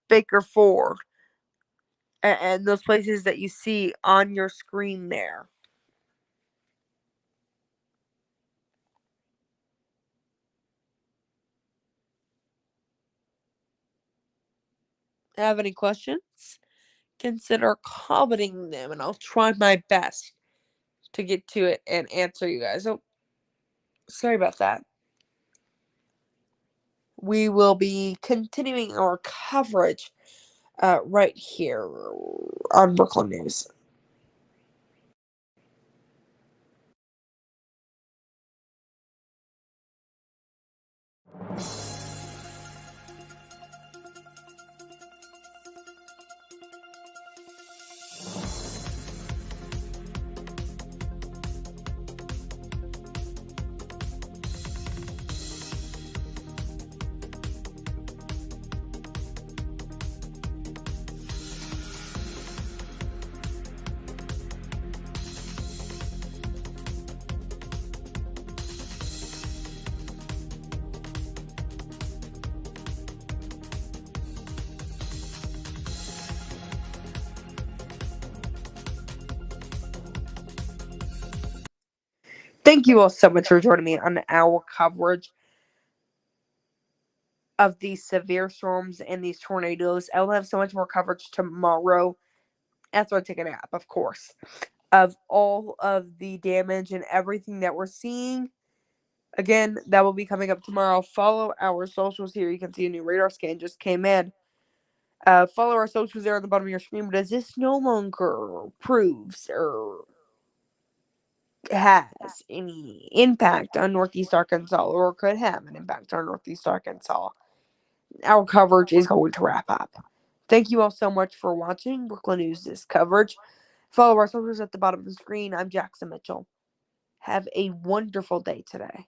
Baker Ford, and those places that you see on your screen there. Have any questions? Consider commenting them, and I'll try my best to get to it and answer you guys. Oh, sorry about that. We will be continuing our coverage right here on Brooklyn News. Thank you all so much for joining me on our coverage of these severe storms and these tornadoes. I will have so much more coverage tomorrow after I take a nap, of course, of all of the damage and everything that we're seeing. Again, that will be coming up tomorrow. Follow our socials here. You can see a new radar scan just came in. Follow our socials there on the bottom of your screen. But as this no longer proves or has any impact on Northeast Arkansas, or could have an impact on Northeast Arkansas, our coverage is going to wrap up. Thank you all so much for watching Brooklyn News' coverage. Follow our socials at the bottom of the screen. I'm Jackson Mitchell. Have a wonderful day today.